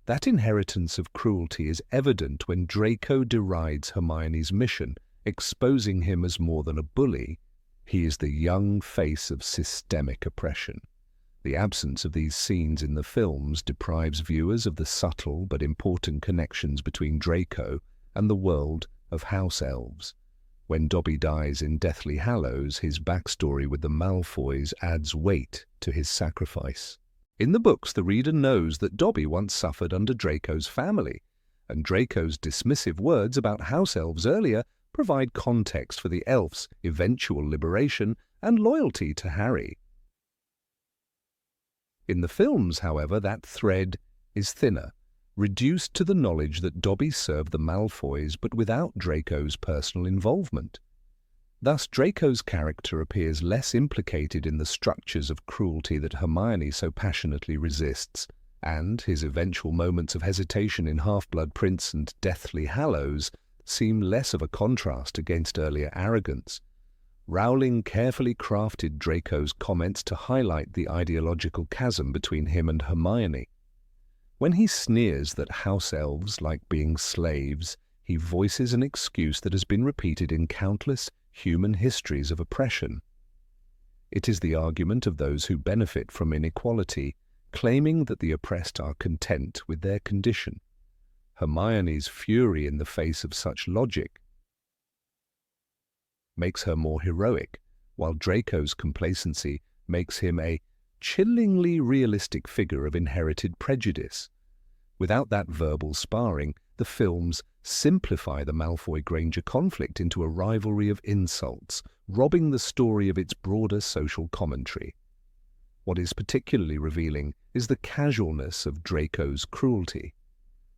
That inheritance of cruelty is evident when Draco derides Hermione's mission, exposing him as more than a bully. He is the young face of systemic oppression. The absence of these scenes in the films deprives viewers of the subtle but important connections between Draco and the world of house elves. When Dobby dies in Deathly Hallows, his backstory with the Malfoys adds weight to his sacrifice. In the books, the reader knows that Dobby once suffered under Draco's family, and Draco's dismissive words about house elves earlier provide context for the elf's eventual liberation and loyalty to Harry. In the films, however, that thread is thinner, reduced to the knowledge that Dobby served the Malfoys but without Draco's personal involvement. Thus, Draco's character appears less implicated in the structures of cruelty that Hermione so passionately resists, and his eventual moments of hesitation in Half-Blood Prince and Deathly Hallows seem less of a contrast against earlier arrogance. Rowling carefully crafted Draco's comments to highlight the ideological chasm between him and Hermione. When he sneers that house elves like being slaves, he voices an excuse that has been repeated in countless human histories of oppression. It is the argument of those who benefit from inequality, claiming that the oppressed are content with their condition. Hermione's fury in the face of such logic makes her more heroic, while Draco's complacency makes him a chillingly realistic figure of inherited prejudice. Without that verbal sparring, the films simplify the Malfoy-Granger conflict into a rivalry of insults, robbing the story of its broader social commentary. What is particularly revealing is the casualness of Draco's cruelty.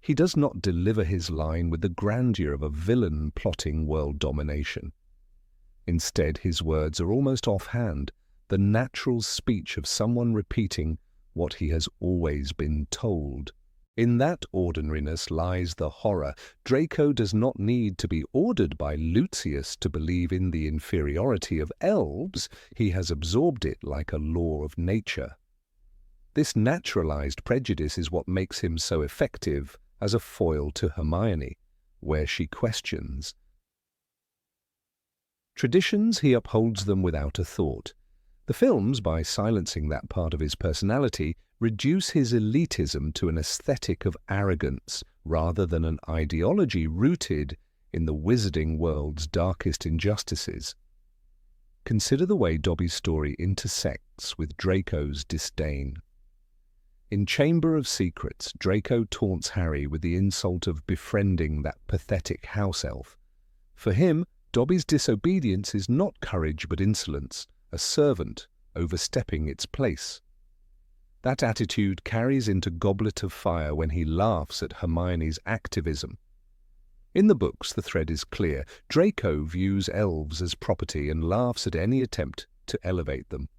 He does not deliver his line with the grandeur of a villain plotting world domination. Instead, his words are almost offhand, the natural speech of someone repeating what he has always been told. In that ordinariness lies the horror. Draco does not need to be ordered by Lucius to believe in the inferiority of elves. He has absorbed it like a law of nature. This naturalized prejudice is what makes him so effective as a foil to Hermione, where she questions traditions. He upholds them without a thought. The films, by silencing that part of his personality, reduce his elitism to an aesthetic of arrogance rather than an ideology rooted in the wizarding world's darkest injustices. Consider the way Dobby's story intersects with Draco's disdain. In Chamber of Secrets, Draco taunts Harry with the insult of befriending that pathetic house elf. For him, Dobby's disobedience is not courage but insolence, a servant overstepping its place. That attitude carries into Goblet of Fire when he laughs at Hermione's activism. In the books, the thread is clear. Draco views elves as property and laughs at any attempt to elevate them.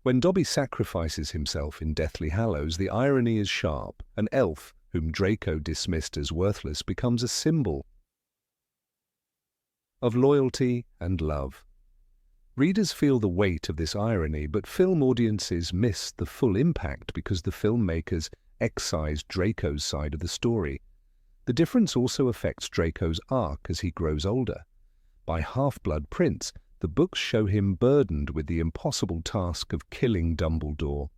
When Dobby sacrifices himself in Deathly Hallows, the irony is sharp. An elf, whom Draco dismissed as worthless, becomes a symbol of loyalty and love. Readers feel the weight of this irony, but film audiences miss the full impact because the filmmakers excise Draco's side of the story. The difference also affects Draco's arc as he grows older. By Half-Blood Prince, the books show him burdened with the impossible task of killing Dumbledore.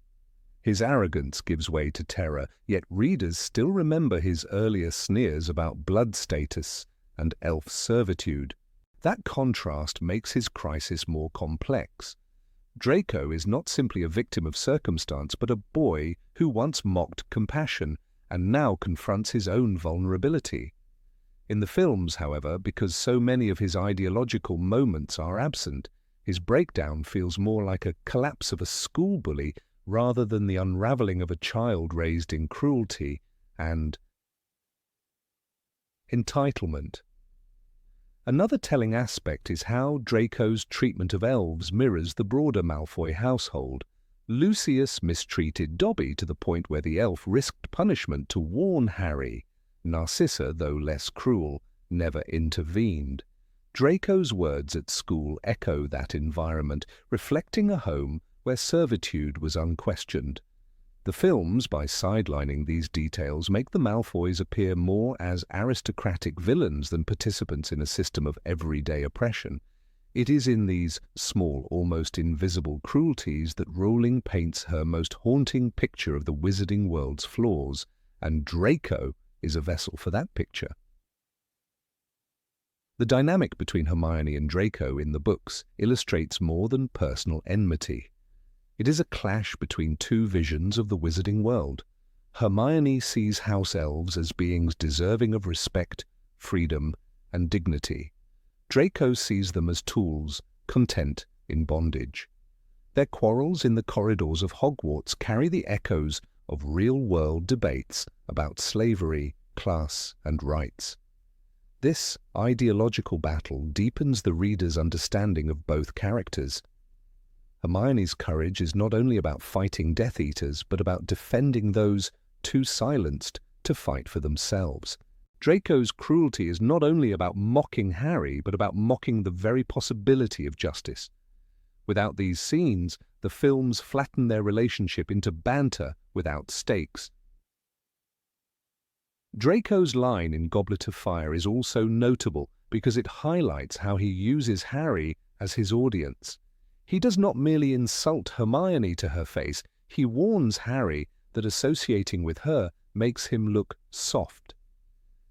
His arrogance gives way to terror, yet readers still remember his earlier sneers about blood status and elf servitude. That contrast makes his crisis more complex. Draco is not simply a victim of circumstance, but a boy who once mocked compassion and now confronts his own vulnerability. In the films, however, because so many of his ideological moments are absent, his breakdown feels more like a collapse of a school bully rather than the unraveling of a child raised in cruelty and entitlement. Another telling aspect is how Draco's treatment of elves mirrors the broader Malfoy household. Lucius mistreated Dobby to the point where the elf risked punishment to warn Harry. Narcissa, though less cruel, never intervened. Draco's words at school echo that environment, reflecting a home where servitude was unquestioned. The films, by sidelining these details, make the Malfoys appear more as aristocratic villains than participants in a system of everyday oppression. It is in these small, almost invisible cruelties that Rowling paints her most haunting picture of the wizarding world's flaws, and Draco is a vessel for that picture. The dynamic between Hermione and Draco in the books illustrates more than personal enmity. It is a clash between two visions of the wizarding world. Hermione sees house elves as beings deserving of respect, freedom, and dignity. Draco sees them as tools, content in bondage. Their quarrels in the corridors of Hogwarts carry the echoes of real-world debates about slavery, class, and rights. This ideological battle deepens the reader's understanding of both characters. Hermione's courage is not only about fighting Death Eaters, but about defending those too silenced to fight for themselves. Draco's cruelty is not only about mocking Harry, but about mocking the very possibility of justice. Without these scenes, the films flatten their relationship into banter without stakes. Draco's line in Goblet of Fire is also notable because it highlights how he uses Harry as his audience. He does not merely insult Hermione to her face, he warns Harry that associating with her makes him look soft.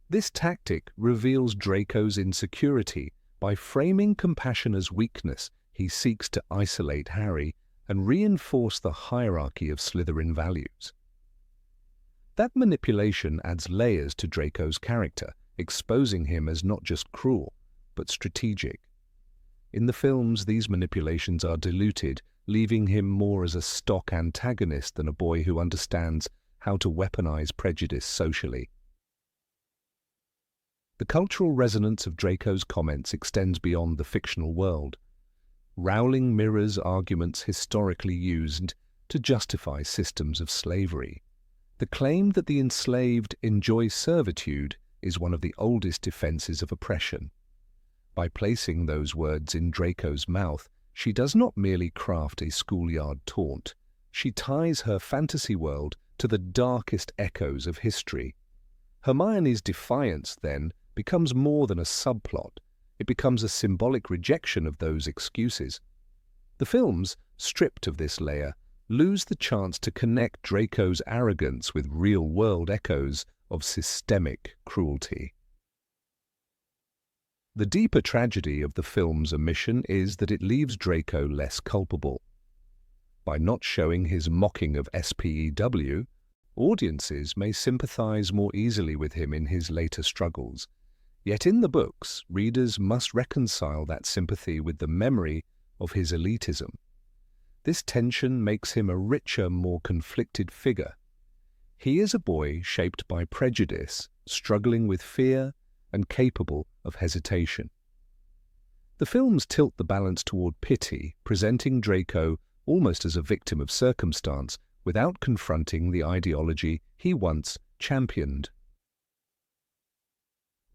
This tactic reveals Draco's insecurity. By framing compassion as weakness, he seeks to isolate Harry and reinforce the hierarchy of Slytherin values. That manipulation adds layers to Draco's character, exposing him as not just cruel, but strategic. In the films, these manipulations are diluted, leaving him more as a stock antagonist than a boy who understands how to weaponize prejudice socially. The cultural resonance of Draco's comments extends beyond the fictional world. Rowling mirrors arguments historically used to justify systems of slavery. The claim that the enslaved enjoy servitude is one of the oldest defenses of oppression. By placing those words in Draco's mouth, she does not merely craft a schoolyard taunt. She ties her fantasy world to the darkest echoes of history. Hermione's defiance, then, becomes more than a subplot. It becomes a symbolic rejection of those excuses. The films, stripped of this layer, lose the chance to connect Draco's arrogance with real-world echoes of systemic cruelty. The deeper tragedy of the film's omission is that it leaves Draco less culpable. By not showing his mocking of SPEW, audiences may sympathize more easily with him in his later struggles. Yet in the books, readers must reconcile that sympathy with the memory of his elitism. This tension makes him a richer, more conflicted figure. He is a boy shaped by prejudice, struggling with fear, and capable of hesitation. The films tilt the balance toward pity, presenting Draco almost as a victim of circumstance without confronting the ideology he once championed.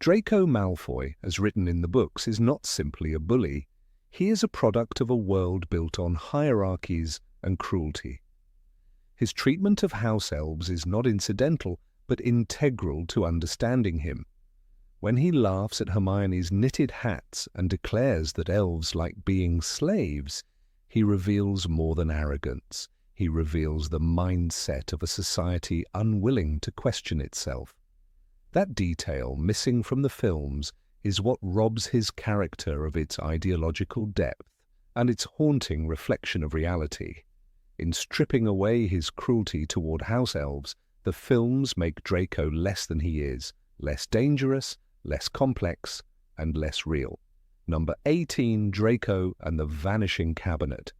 Draco Malfoy, as written in the books, is not simply a bully. He is a product of a world built on hierarchies and cruelty. His treatment of house elves is not incidental, but integral to understanding him. When he laughs at Hermione's knitted hats and declares that elves like being slaves, he reveals more than arrogance. He reveals the mindset of a society unwilling to question itself. That detail, missing from the films, is what robs his character of its ideological depth and its haunting reflection of reality. In stripping away his cruelty toward house elves, the films make Draco less than he is, less dangerous, less complex, and less real. Number 18, Draco and the Vanishing Cabinet.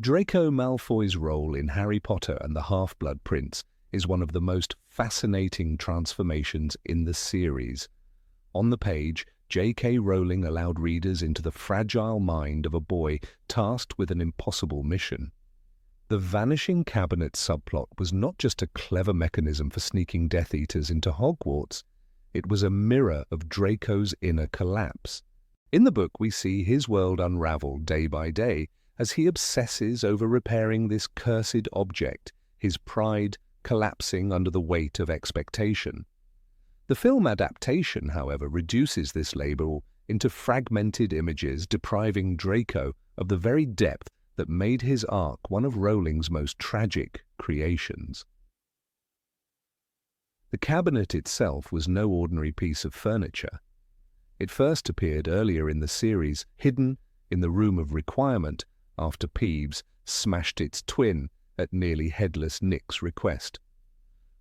Draco Malfoy's role in Harry Potter and the Half-Blood Prince is one of the most fascinating transformations in the series. On the page, J.K. Rowling allowed readers into the fragile mind of a boy tasked with an impossible mission. The Vanishing Cabinet subplot was not just a clever mechanism for sneaking Death Eaters into Hogwarts. It was a mirror of Draco's inner collapse. In the book, we see his world unravel day by day as he obsesses over repairing this cursed object, his pride collapsing under the weight of expectation. The film adaptation, however, reduces this labor into fragmented images, depriving Draco of the very depth that made his arc one of Rowling's most tragic creations. The cabinet itself was no ordinary piece of furniture. It first appeared earlier in the series, hidden in the Room of Requirement, after Peeves smashed its twin at nearly headless Nick's request.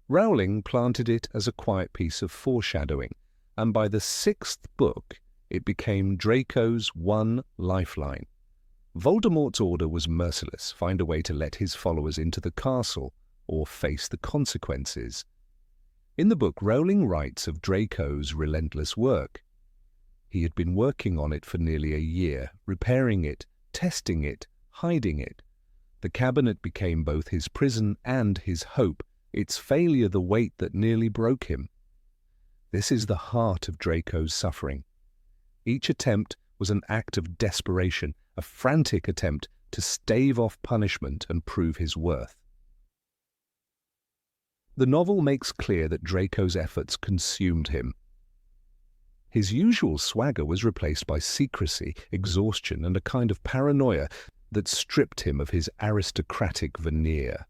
Rowling planted it as a quiet piece of foreshadowing, and by the 6th book, it became Draco's one lifeline. Voldemort's order was merciless: find a way to let his followers into the castle or face the consequences. In the book, Rowling writes of Draco's relentless work. He had been working on it for nearly a year, repairing it, testing it, hiding it. The cabinet became both his prison and his hope, its failure the weight that nearly broke him. This is the heart of Draco's suffering. Each attempt was an act of desperation, a frantic attempt to stave off punishment and prove his worth. The novel makes clear that Draco's efforts consumed him. His usual swagger was replaced by secrecy, exhaustion, and a kind of paranoia that stripped him of his aristocratic veneer.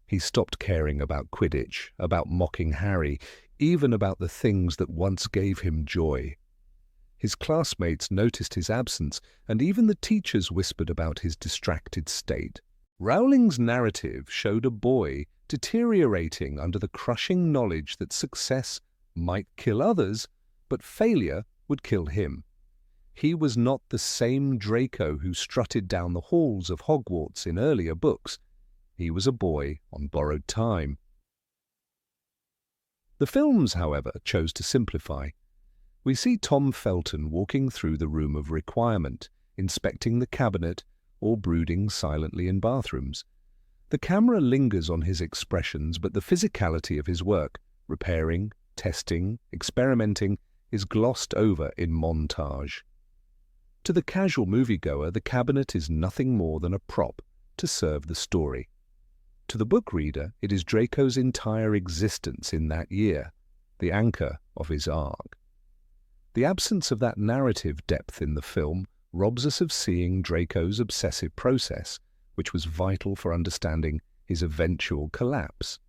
He stopped caring about Quidditch, about mocking Harry, even about the things that once gave him joy. His classmates noticed his absence, and even the teachers whispered about his distracted state. Rowling's narrative showed a boy deteriorating under the crushing knowledge that success might kill others, but failure would kill him. He was not the same Draco who strutted down the halls of Hogwarts in earlier books. He was a boy on borrowed time. The films, however, chose to simplify. We see Tom Felton walking through the Room of Requirement, inspecting the cabinet, or brooding silently in bathrooms. The camera lingers on his expressions, but the physicality of his work, repairing, testing, experimenting, is glossed over in montage. To the casual moviegoer, the cabinet is nothing more than a prop to serve the story. To the book reader, it is Draco's entire existence in that year, the anchor of his arc. The absence of that narrative depth in the film robs us of seeing Draco's obsessive process, which was vital for understanding his eventual collapse.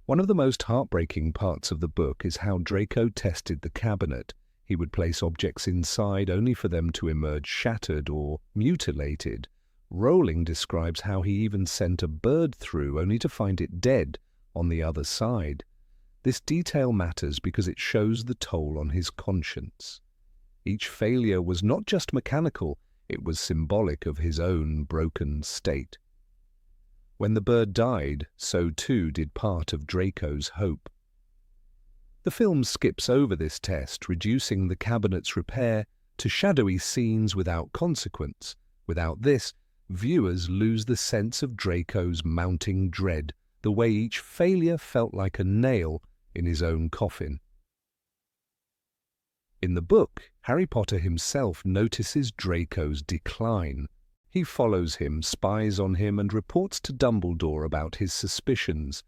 One of the most heartbreaking parts of the book is how Draco tested the cabinet. He would place objects inside only for them to emerge shattered or mutilated. Rowling describes how he even sent a bird through only to find it dead on the other side. This detail matters because it shows the toll on his conscience. Each failure was not just mechanical, it was symbolic of his own broken state. When the bird died, so too did part of Draco's hope. The film skips over this test, reducing the cabinet's repair to shadowy scenes without consequence. Without this, viewers lose the sense of Draco's mounting dread, the way each failure felt like a nail in his own coffin. In the book, Harry Potter himself notices Draco's decline. He follows him, spies on him, and reports to Dumbledore about his suspicions.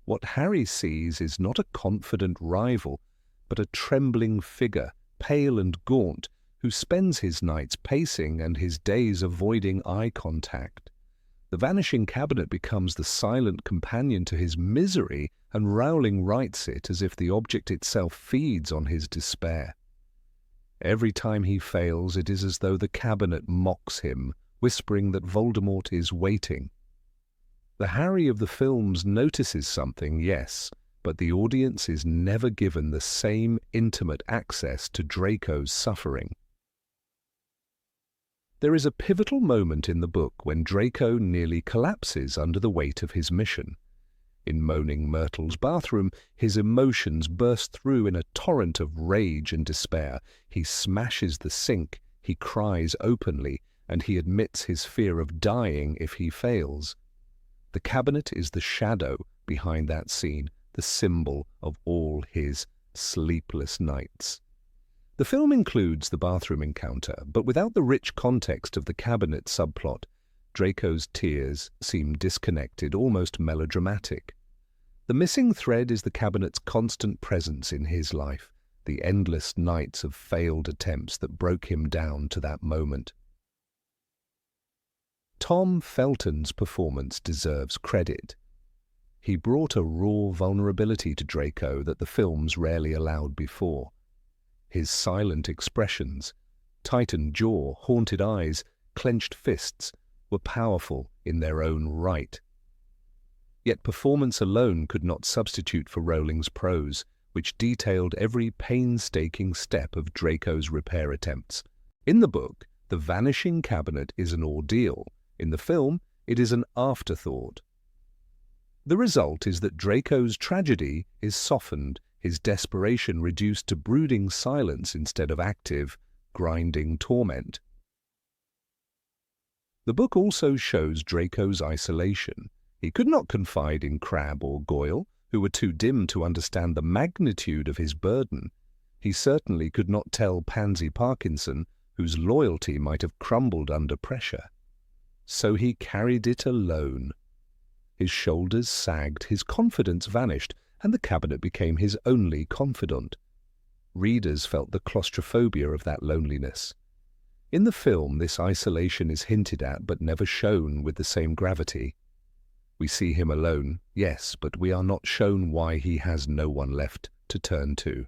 What Harry sees is not a confident rival, but a trembling figure, pale and gaunt, who spends his nights pacing and his days avoiding eye contact. The vanishing cabinet becomes the silent companion to his misery, and Rowling writes it as if the object itself feeds on his despair. Every time he fails, it is as though the cabinet mocks him, whispering that Voldemort is waiting. The Harry of the films notices something, yes, but the audience is never given the same intimate access to Draco's suffering. There is a pivotal moment in the book when Draco nearly collapses under the weight of his mission. In Moaning Myrtle's bathroom, his emotions burst through in a torrent of rage and despair. He smashes the sink, he cries openly, and he admits his fear of dying if he fails. The cabinet is the shadow behind that scene, the symbol of all his sleepless nights. The film includes the bathroom encounter, but without the rich context of the cabinet subplot, Draco's tears seem disconnected, almost melodramatic. The missing thread is the cabinet's constant presence in his life, the endless nights of failed attempts that broke him down to that moment. Tom Felton's performance deserves credit. He brought a raw vulnerability to Draco that the films rarely allowed before. His silent expressions, tightened jaw, haunted eyes, clenched fists, were powerful in their own right. Yet performance alone could not substitute for Rowling's prose, which detailed every painstaking step of Draco's repair attempts. In the book, the vanishing cabinet is an ordeal. In the film, it is an afterthought. The result is that Draco's tragedy is softened, his desperation reduced to brooding silence instead of active, grinding torment. The book also shows Draco's isolation. He could not confide in Crabbe or Goyle, who were too dim to understand the magnitude of his burden. He certainly could not tell Pansy Parkinson, whose loyalty might have crumbled under pressure. So he carried it alone. His shoulders sagged, his confidence vanished, and the cabinet became his only confidant. Readers felt the claustrophobia of that loneliness. In the film, this isolation is hinted at but never shown with the same gravity. We see him alone, yes, but we are not shown why he has no one left to turn to.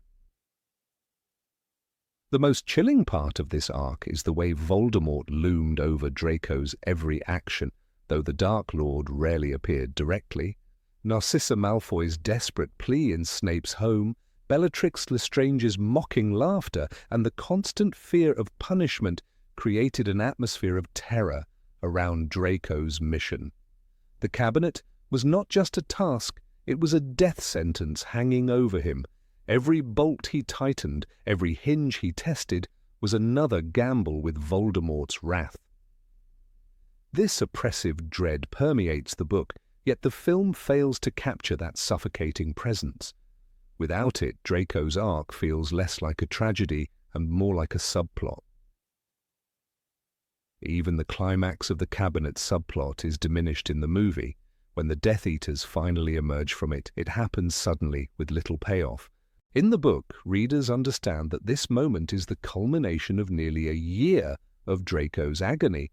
The most chilling part of this arc is the way Voldemort loomed over Draco's every action, though the Dark Lord rarely appeared directly. Narcissa Malfoy's desperate plea in Snape's home, Bellatrix Lestrange's mocking laughter, and the constant fear of punishment created an atmosphere of terror around Draco's mission. The cabinet was not just a task, it was a death sentence hanging over him. Every bolt he tightened, every hinge he tested, was another gamble with Voldemort's wrath. This oppressive dread permeates the book, yet the film fails to capture that suffocating presence. Without it, Draco's arc feels less like a tragedy and more like a subplot. Even the climax of the cabinet subplot is diminished in the movie. When the Death Eaters finally emerge from it, it happens suddenly with little payoff. In the book, readers understand that this moment is the culmination of nearly a year of Draco's agony.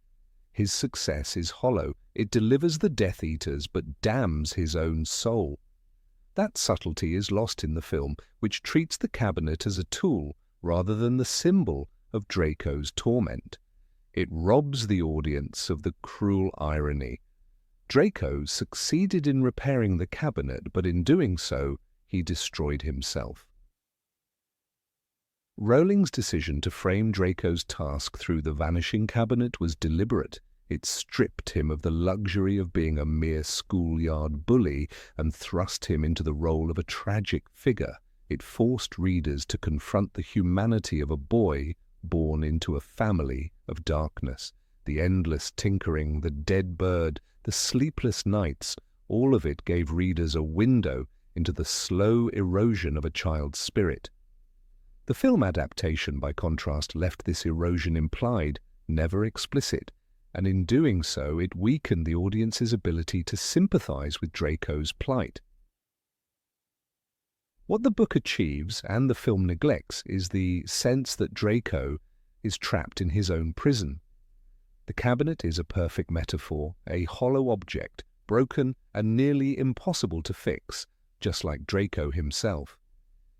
His success is hollow. It delivers the Death Eaters but damns his own soul. That subtlety is lost in the film, which treats the cabinet as a tool rather than the symbol of Draco's torment. It robs the audience of the cruel irony. Draco succeeded in repairing the cabinet, but in doing so, he destroyed himself. Rowling's decision to frame Draco's task through the vanishing cabinet was deliberate. It stripped him of the luxury of being a mere schoolyard bully and thrust him into the role of a tragic figure. It forced readers to confront the humanity of a boy born into a family of darkness. The endless tinkering, the dead bird, the sleepless nights, all of it gave readers a window into the slow erosion of a child's spirit. The film adaptation, by contrast, left this erosion implied, never explicit, and in doing so it weakened the audience's ability to sympathize with Draco's plight. What the book achieves, and the film neglects, is the sense that Draco is trapped in his own prison. The cabinet is a perfect metaphor, a hollow object, broken and nearly impossible to fix, just like Draco himself.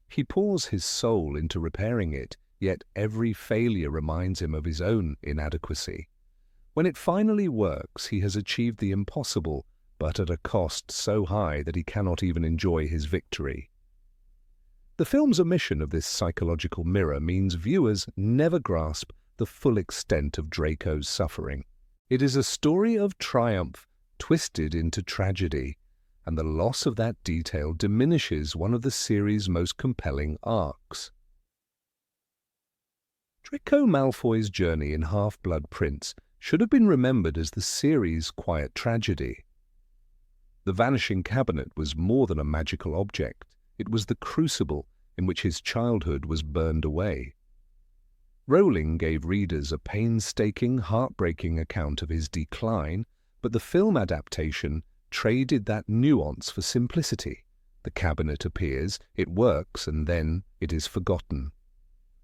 He pours his soul into repairing it, yet every failure reminds him of his own inadequacy. When it finally works, he has achieved the impossible, but at a cost so high that he cannot even enjoy his victory. The film's omission of this psychological mirror means viewers never grasp the full extent of Draco's suffering. It is a story of triumph twisted into tragedy, and the loss of that detail diminishes one of the series' most compelling arcs. Draco Malfoy's journey in Half-Blood Prince should have been remembered as the series' quiet tragedy. The vanishing cabinet was more than a magical object. It was the crucible in which his childhood was burned away. Rowling gave readers a painstaking, heartbreaking account of his decline, but the film adaptation traded that nuance for simplicity. The cabinet appears, it works, and then it is forgotten.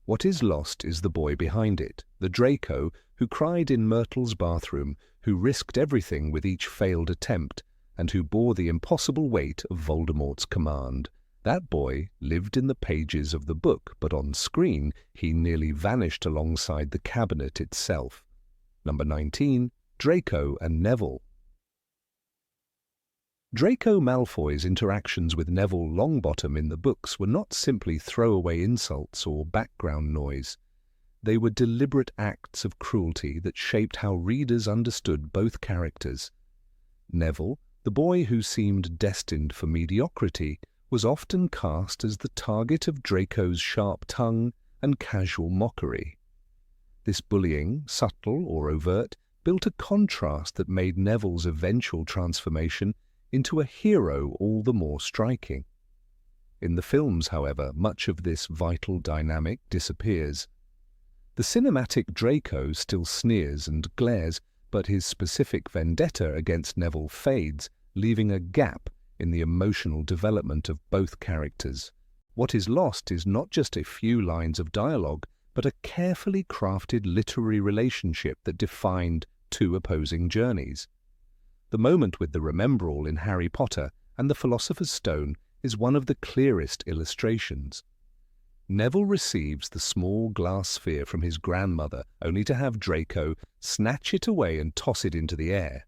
What is lost is the boy behind it, the Draco who cried in Myrtle's bathroom, who risked everything with each failed attempt, and who bore the impossible weight of Voldemort's command. That boy lived in the pages of the book, but on screen he nearly vanished alongside the cabinet itself. Number 19. Draco and Neville. Draco Malfoy's interactions with Neville Longbottom in the books were not simply throwaway insults or background noise. They were deliberate acts of cruelty that shaped how readers understood both characters. Neville, the boy who seemed destined for mediocrity, was often cast as the target of Draco's sharp tongue and casual mockery. This bullying, subtle or overt, built a contrast that made Neville's eventual transformation into a hero all the more striking. In the films, however, much of this vital dynamic disappears. The cinematic Draco still sneers and glares, but his specific vendetta against Neville fades, leaving a gap in the emotional development of both characters. What is lost is not just a few lines of dialogue, but a carefully crafted literary relationship that defined two opposing journeys. The moment with the Remembrall in Harry Potter and the Philosopher's Stone is one of the clearest illustrations. Neville receives the small glass sphere from his grandmother, only to have Draco snatch it away and toss it into the air.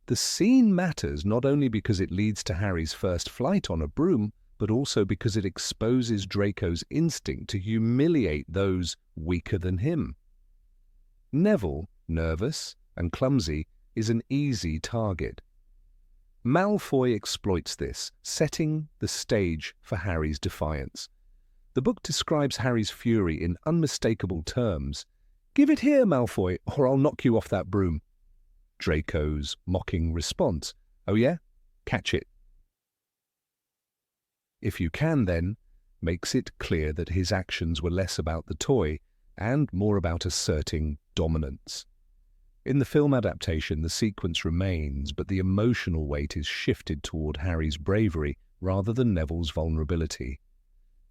The scene matters not only because it leads to Harry's first flight on a broom, but also because it exposes Draco's instinct to humiliate those weaker than him. Neville, nervous and clumsy, is an easy target. Malfoy exploits this, setting the stage for Harry's defiance. The book describes Harry's fury in unmistakable terms. "Give it here, Malfoy, or I'll knock you off that broom." Draco's mocking response, "Oh yeah? Catch it." "If you can, then," makes it clear that his actions were less about the toy and more about asserting dominance. In the film adaptation, the sequence remains, but the emotional weight is shifted toward Harry's bravery rather than Neville's vulnerability.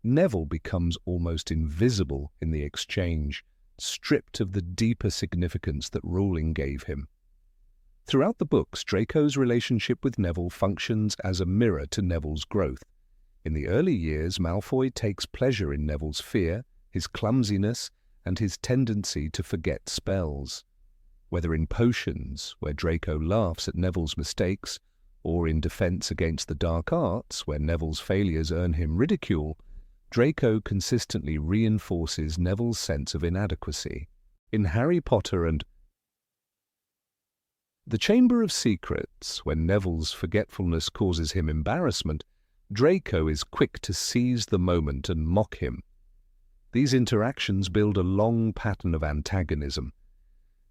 Neville becomes almost invisible in the exchange, stripped of the deeper significance that Rowling gave him. Throughout the books, Draco's relationship with Neville functions as a mirror to Neville's growth. In the early years, Malfoy takes pleasure in Neville's fear, his clumsiness, and his tendency to forget spells. Whether in Potions, where Draco laughs at Neville's mistakes, or in Defense Against the Dark Arts, where Neville's failures earn him ridicule, Draco consistently reinforces Neville's sense of inadequacy. In Harry Potter and The Chamber of Secrets, when Neville's forgetfulness causes him embarrassment, Draco is quick to seize the moment and mock him. These interactions build a long pattern of antagonism.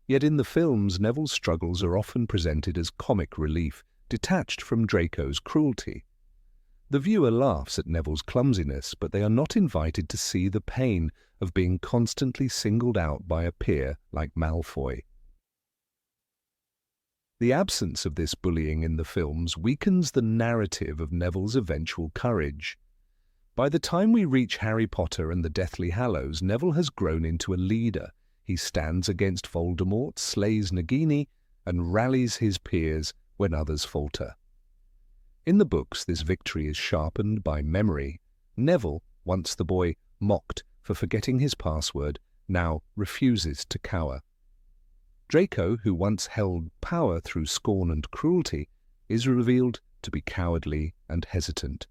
Yet in the films, Neville's struggles are often presented as comic relief, detached from Draco's cruelty. The viewer laughs at Neville's clumsiness, but they are not invited to see the pain of being constantly singled out by a peer like Malfoy. The absence of this bullying in the films weakens the narrative of Neville's eventual courage. By the time we reach Harry Potter and the Deathly Hallows, Neville has grown into a leader. He stands against Voldemort, slays Nagini, and rallies his peers when others falter. In the books, this victory is sharpened by memory. Neville, once the boy mocked for forgetting his password, now refuses to cower. Draco, who once held power through scorn and cruelty, is revealed to be cowardly and hesitant.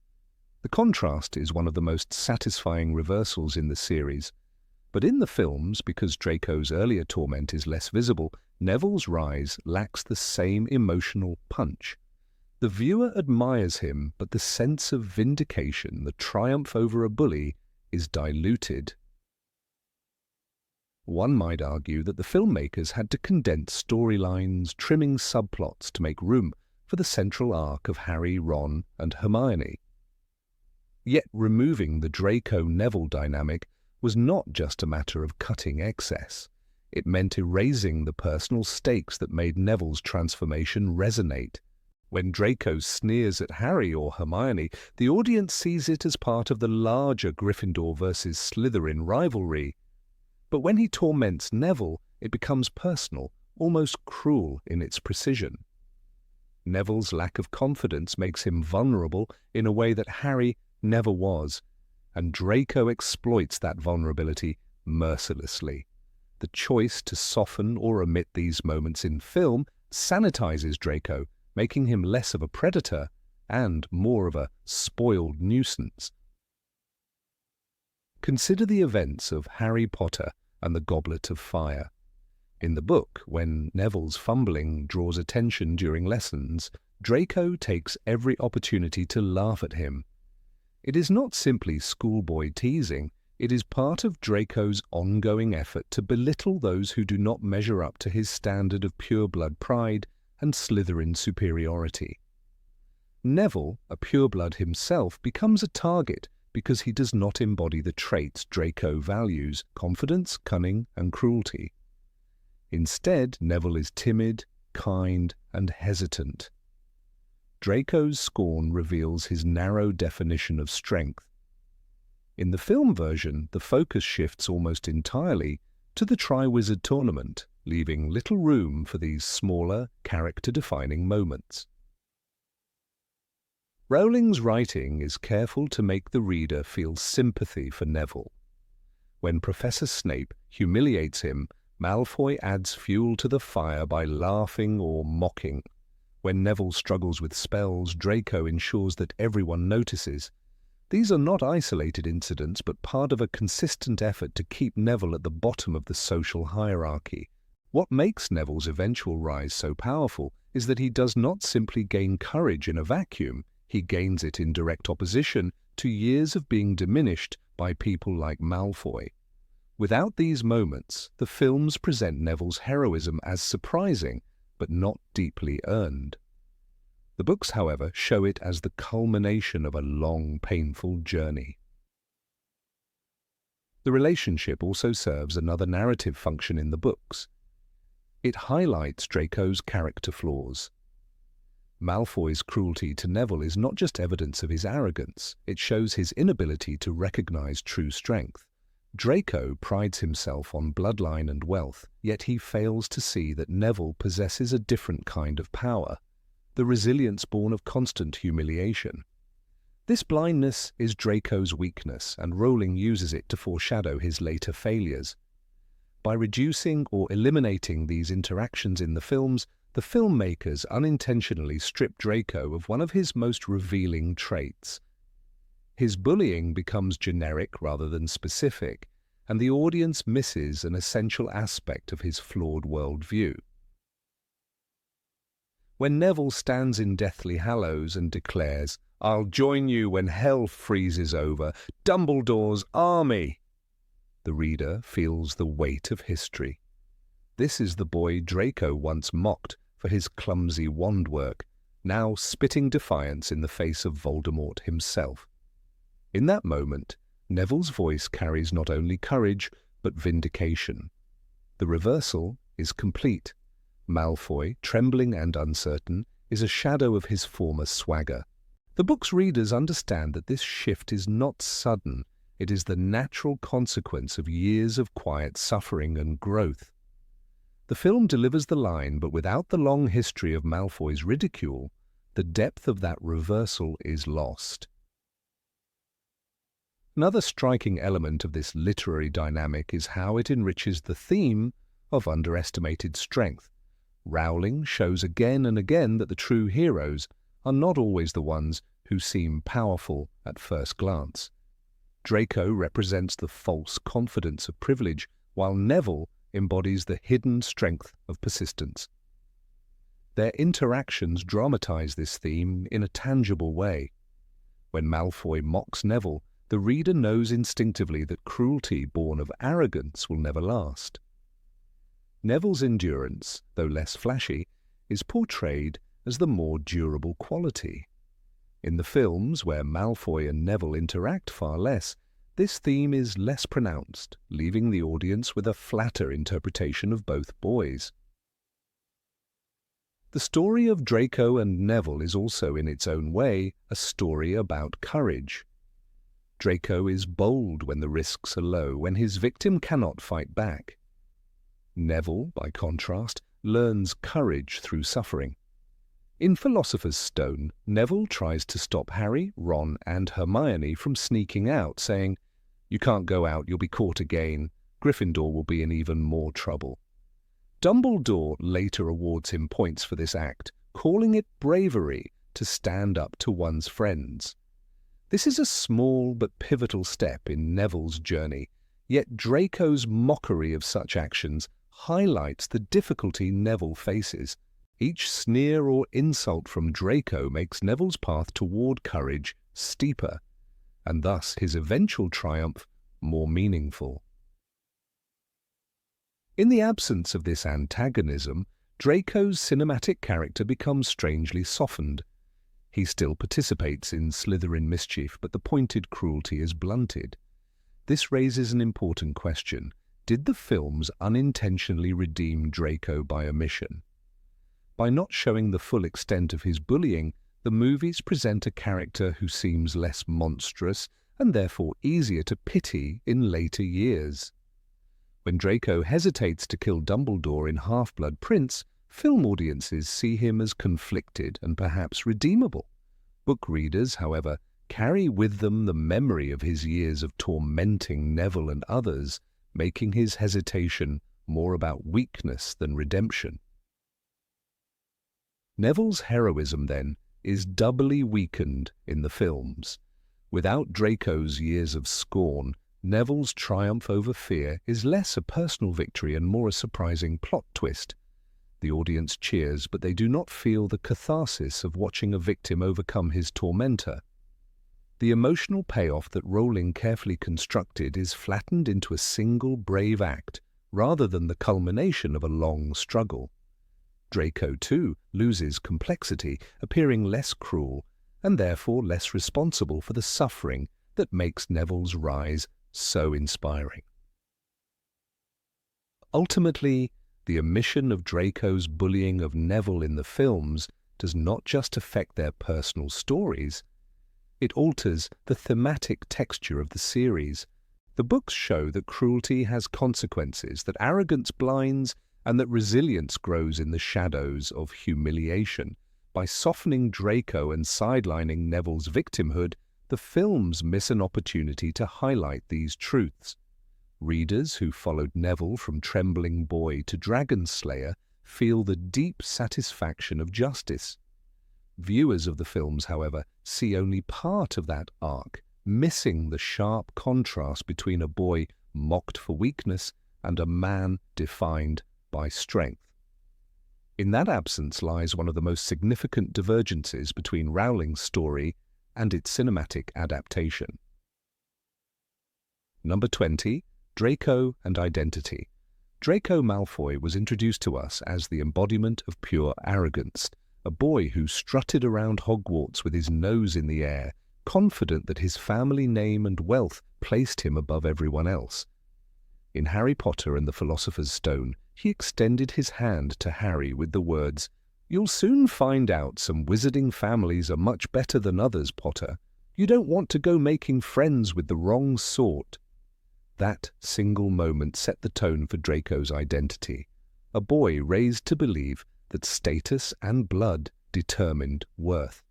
The contrast is one of the most satisfying reversals in the series. But in the films, because Draco's earlier torment is less visible, Neville's rise lacks the same emotional punch. The viewer admires him, but the sense of vindication, the triumph over a bully, is diluted. One might argue that the filmmakers had to condense storylines, trimming subplots to make room for the central arc of Harry, Ron, and Hermione. Yet removing the Draco-Neville dynamic was not just a matter of cutting excess. It meant erasing the personal stakes that made Neville's transformation resonate. When Draco sneers at Harry or Hermione, the audience sees it as part of the larger Gryffindor versus Slytherin rivalry. But when he torments Neville, it becomes personal, almost cruel in its precision. Neville's lack of confidence makes him vulnerable in a way that Harry never was, and Draco exploits that vulnerability mercilessly. The choice to soften or omit these moments in film sanitizes Draco, making him less of a predator and more of a spoiled nuisance. Consider the events of Harry Potter and the Goblet of Fire. In the book, when Neville's fumbling draws attention during lessons, Draco takes every opportunity to laugh at him. It is not simply schoolboy teasing, it is part of Draco's ongoing effort to belittle those who do not measure up to his standard of pureblood pride and Slytherin superiority. Neville, a pureblood himself, becomes a target because he does not embody the traits Draco values: confidence, cunning, and cruelty. Instead, Neville is timid, kind, and hesitant. Draco's scorn reveals his narrow definition of strength. In the film version, the focus shifts almost entirely to the Triwizard Tournament, leaving little room for these smaller, character-defining moments. Rowling's writing is careful to make the reader feel sympathy for Neville. When Professor Snape humiliates him, Malfoy adds fuel to the fire by laughing or mocking. When Neville struggles with spells, Draco ensures that everyone notices. These are not isolated incidents, but part of a consistent effort to keep Neville at the bottom of the social hierarchy. What makes Neville's eventual rise so powerful is that he does not simply gain courage in a vacuum, he gains it in direct opposition to years of being diminished by people like Malfoy. Without these moments, the films present Neville's heroism as surprising, but not deeply earned. The books, however, show it as the culmination of a long, painful journey. The relationship also serves another narrative function in the books. It highlights Draco's character flaws. Malfoy's cruelty to Neville is not just evidence of his arrogance, it shows his inability to recognize true strength. Draco prides himself on bloodline and wealth, yet he fails to see that Neville possesses a different kind of power, the resilience born of constant humiliation. This blindness is Draco's weakness, and Rowling uses it to foreshadow his later failures. By reducing or eliminating these interactions in the films, the filmmakers unintentionally strip Draco of one of his most revealing traits. His bullying becomes generic rather than specific, and the audience misses an essential aspect of his flawed worldview. When Neville stands in Deathly Hallows and declares, "I'll join you when hell freezes over, Dumbledore's army," the reader feels the weight of history. This is the boy Draco once mocked for his clumsy wand work, now spitting defiance in the face of Voldemort himself. In that moment, Neville's voice carries not only courage, but vindication. The reversal is complete. Malfoy, trembling and uncertain, is a shadow of his former swagger. The book's readers understand that this shift is not sudden, it is the natural consequence of years of quiet suffering and growth. The film delivers the line, but without the long history of Malfoy's ridicule, the depth of that reversal is lost. Another striking element of this literary dynamic is how it enriches the theme of underestimated strength. Rowling shows again and again that the true heroes are not always the ones who seem powerful at first glance. Draco represents the false confidence of privilege, while Neville embodies the hidden strength of persistence. Their interactions dramatize this theme in a tangible way. When Malfoy mocks Neville, the reader knows instinctively that cruelty born of arrogance will never last. Neville's endurance, though less flashy, is portrayed as the more durable quality. In the films, where Malfoy and Neville interact far less, this theme is less pronounced, leaving the audience with a flatter interpretation of both boys. The story of Draco and Neville is also, in its own way, a story about courage. Draco is bold when the risks are low, when his victim cannot fight back. Neville, by contrast, learns courage through suffering. In Philosopher's Stone, Neville tries to stop Harry, Ron, and Hermione from sneaking out, saying, "You can't go out, you'll be caught again. Gryffindor will be in even more trouble." Dumbledore later awards him points for this act, calling it bravery to stand up to one's friends. This is a small but pivotal step in Neville's journey, yet Draco's mockery of such actions highlights the difficulty Neville faces. Each sneer or insult from Draco makes Neville's path toward courage steeper, and thus his eventual triumph more meaningful. In the absence of this antagonism, Draco's cinematic character becomes strangely softened. He still participates in Slytherin mischief, but the pointed cruelty is blunted. This raises an important question. Did the films unintentionally redeem Draco by omission? By not showing the full extent of his bullying, the movies present a character who seems less monstrous and therefore easier to pity in later years. When Draco hesitates to kill Dumbledore in Half-Blood Prince, film audiences see him as conflicted and perhaps redeemable. Book readers, however, carry with them the memory of his years of tormenting Neville and others, making his hesitation more about weakness than redemption. Neville's heroism, then, is doubly weakened in the films. Without Draco's years of scorn, Neville's triumph over fear is less a personal victory and more a surprising plot twist. The audience cheers, but they do not feel the catharsis of watching a victim overcome his tormentor. The emotional payoff that Rowling carefully constructed is flattened into a single brave act, rather than the culmination of a long struggle. Draco, too, loses complexity, appearing less cruel, and therefore less responsible for the suffering that makes Neville's rise so inspiring. Ultimately, the omission of Draco's bullying of Neville in the films does not just affect their personal stories, it alters the thematic texture of the series. The books show that cruelty has consequences, that arrogance blinds, and that resilience grows in the shadows of humiliation. By softening Draco and sidelining Neville's victimhood, the films miss an opportunity to highlight these truths. Readers who followed Neville from trembling boy to dragon slayer feel the deep satisfaction of justice. Viewers of the films, however, see only part of that arc, missing the sharp contrast between a boy mocked for weakness and a man defined by strength. In that absence lies one of the most significant divergences between Rowling's story and its cinematic adaptation. Number 20. Draco and Identity. Draco Malfoy was introduced to us as the embodiment of pure arrogance, a boy who strutted around Hogwarts with his nose in the air, confident that his family name and wealth placed him above everyone else. In Harry Potter and the Philosopher's Stone, he extended his hand to Harry with the words, "You'll soon find out some wizarding families are much better than others, Potter. You don't want to go making friends with the wrong sort." That single moment set the tone for Draco's identity, a boy raised to believe that status and blood determined worth.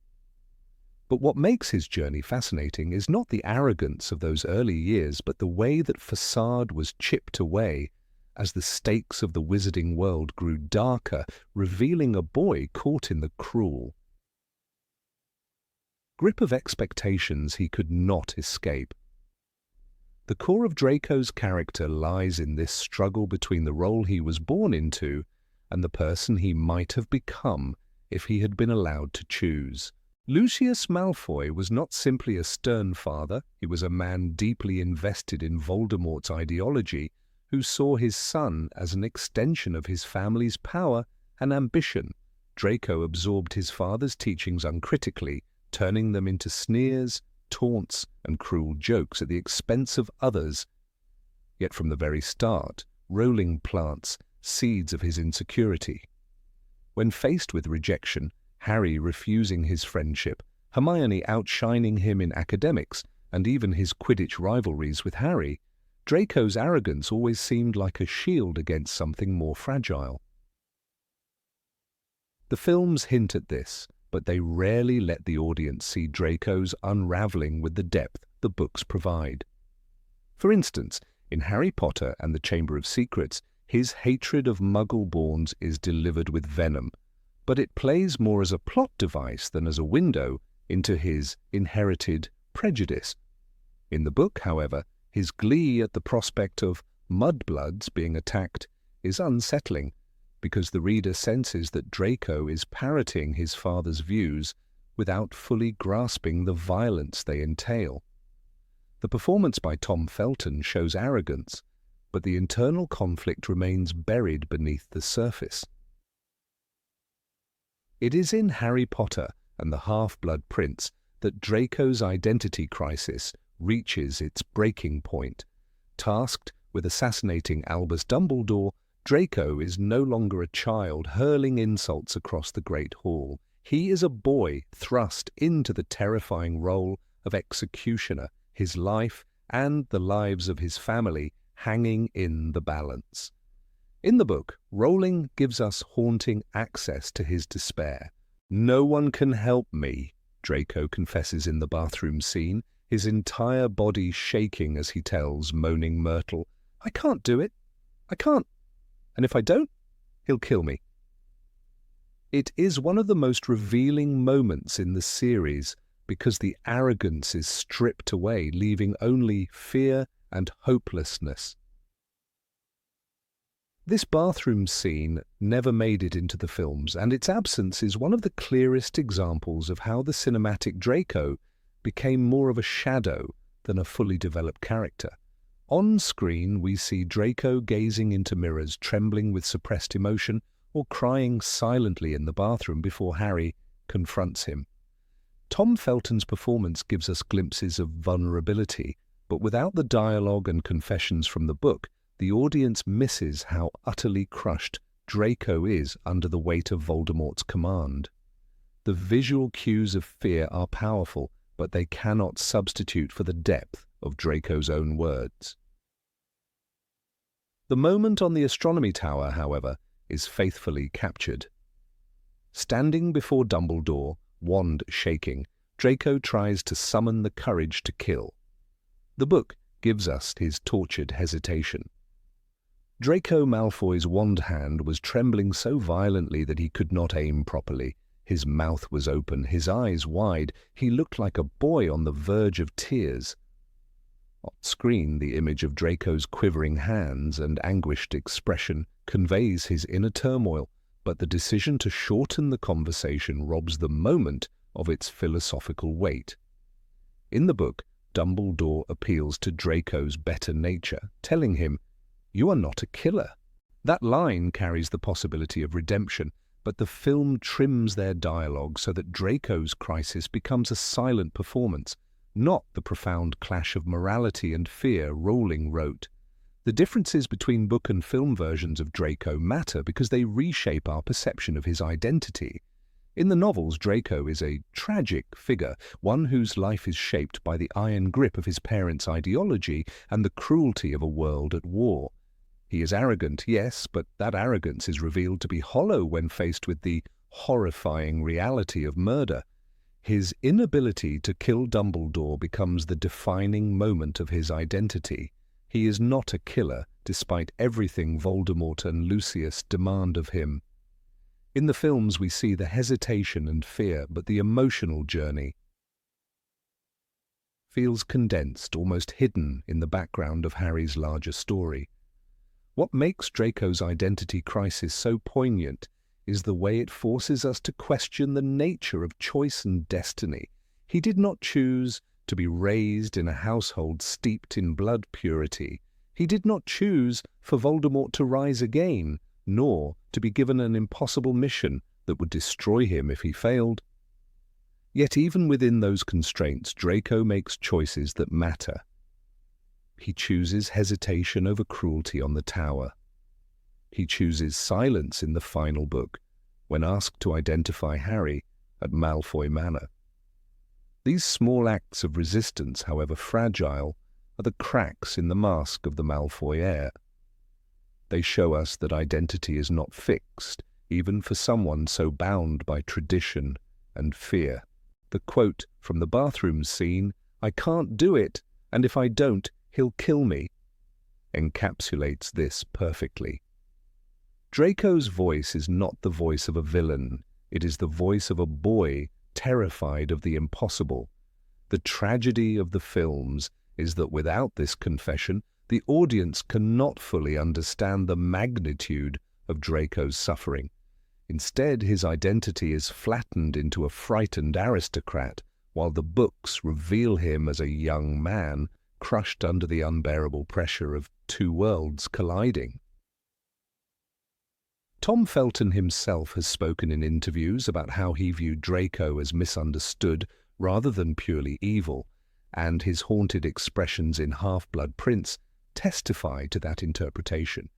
But what makes his journey fascinating is not the arrogance of those early years, but the way that facade was chipped away as the stakes of the wizarding world grew darker, revealing a boy caught in the cruel grip of expectations he could not escape. The core of Draco's character lies in this struggle between the role he was born into and the person he might have become if he had been allowed to choose. Lucius Malfoy was not simply a stern father, he was a man deeply invested in Voldemort's ideology, who saw his son as an extension of his family's power and ambition, Draco absorbed his father's teachings uncritically, turning them into sneers, taunts, and cruel jokes at the expense of others. Yet from the very start, Rowling plants seeds of his insecurity. When faced with rejection, Harry refusing his friendship, Hermione outshining him in academics, and even his Quidditch rivalries with Harry, Draco's arrogance always seemed like a shield against something more fragile. The films hint at this, but they rarely let the audience see Draco's unraveling with the depth the books provide. For instance, in Harry Potter and the Chamber of Secrets, his hatred of Muggle-borns is delivered with venom, but it plays more as a plot device than as a window into his inherited prejudice. In the book, however, his glee at the prospect of mudbloods being attacked is unsettling, because the reader senses that Draco is parroting his father's views without fully grasping the violence they entail. The performance by Tom Felton shows arrogance, but the internal conflict remains buried beneath the surface. It is in Harry Potter and the Half-Blood Prince that Draco's identity crisis reaches its breaking point. Tasked with assassinating Albus Dumbledore, Draco is no longer a child hurling insults across the Great Hall. He is a boy thrust into the terrifying role of executioner, his life and the lives of his family hanging in the balance. In the book, Rowling gives us haunting access to his despair. "No one can help me," Draco confesses in the bathroom scene, his entire body shaking as he tells moaning Myrtle, "I can't do it. I can't. And if I don't, he'll kill me." It is one of the most revealing moments in the series because the arrogance is stripped away, leaving only fear and hopelessness. This bathroom scene never made it into the films, and its absence is one of the clearest examples of how the cinematic Draco became more of a shadow than a fully developed character. On screen, we see Draco gazing into mirrors, trembling with suppressed emotion, or crying silently in the bathroom before Harry confronts him. Tom Felton's performance gives us glimpses of vulnerability, but without the dialogue and confessions from the book, the audience misses how utterly crushed Draco is under the weight of Voldemort's command. The visual cues of fear are powerful, but they cannot substitute for the depth of Draco's own words. The moment on the astronomy tower, however, is faithfully captured. Standing before Dumbledore, wand shaking, Draco tries to summon the courage to kill. The book gives us his tortured hesitation. Draco Malfoy's wand hand was trembling so violently that he could not aim properly. His mouth was open, his eyes wide. He looked like a boy on the verge of tears. On screen, the image of Draco's quivering hands and anguished expression conveys his inner turmoil, but the decision to shorten the conversation robs the moment of its philosophical weight. In the book, Dumbledore appeals to Draco's better nature, telling him, "You are not a killer." That line carries the possibility of redemption, but the film trims their dialogue so that Draco's crisis becomes a silent performance, not the profound clash of morality and fear Rowling wrote. The differences between book and film versions of Draco matter because they reshape our perception of his identity. In the novels, Draco is a tragic figure, one whose life is shaped by the iron grip of his parents' ideology and the cruelty of a world at war. He is arrogant, yes, but that arrogance is revealed to be hollow when faced with the horrifying reality of murder. His inability to kill Dumbledore becomes the defining moment of his identity. He is not a killer, despite everything Voldemort and Lucius demand of him. In the films, we see the hesitation and fear, but the emotional journey feels condensed, almost hidden in the background of Harry's larger story. What makes Draco's identity crisis so poignant is the way it forces us to question the nature of choice and destiny. He did not choose to be raised in a household steeped in blood purity. He did not choose for Voldemort to rise again, nor to be given an impossible mission that would destroy him if he failed. Yet even within those constraints, Draco makes choices that matter. He chooses hesitation over cruelty on the tower. He chooses silence in the final book, when asked to identify Harry at Malfoy Manor. These small acts of resistance, however fragile, are the cracks in the mask of the Malfoy heir. They show us that identity is not fixed, even for someone so bound by tradition and fear. The quote from the bathroom scene, "I can't do it, and if I don't, he'll kill me," encapsulates this perfectly. Draco's voice is not the voice of a villain. It is the voice of a boy terrified of the impossible. The tragedy of the films is that without this confession, the audience cannot fully understand the magnitude of Draco's suffering. Instead, his identity is flattened into a frightened aristocrat, while the books reveal him as a young man crushed under the unbearable pressure of two worlds colliding. Tom Felton himself has spoken in interviews about how he viewed Draco as misunderstood rather than purely evil, and his haunted expressions in Half-Blood Prince testify to that interpretation.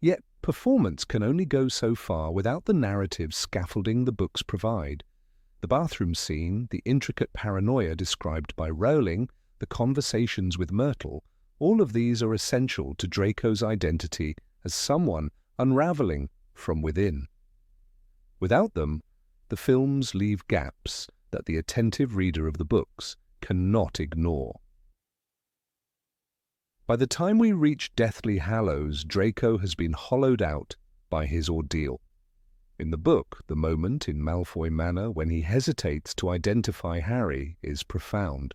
Yet, performance can only go so far without the narrative scaffolding the books provide. The bathroom scene, the intricate paranoia described by Rowling, the conversations with Myrtle, all of these are essential to Draco's identity as someone unraveling from within. Without them, the films leave gaps that the attentive reader of the books cannot ignore. By the time we reach Deathly Hallows, Draco has been hollowed out by his ordeal. In the book, the moment in Malfoy Manor when he hesitates to identify Harry is profound.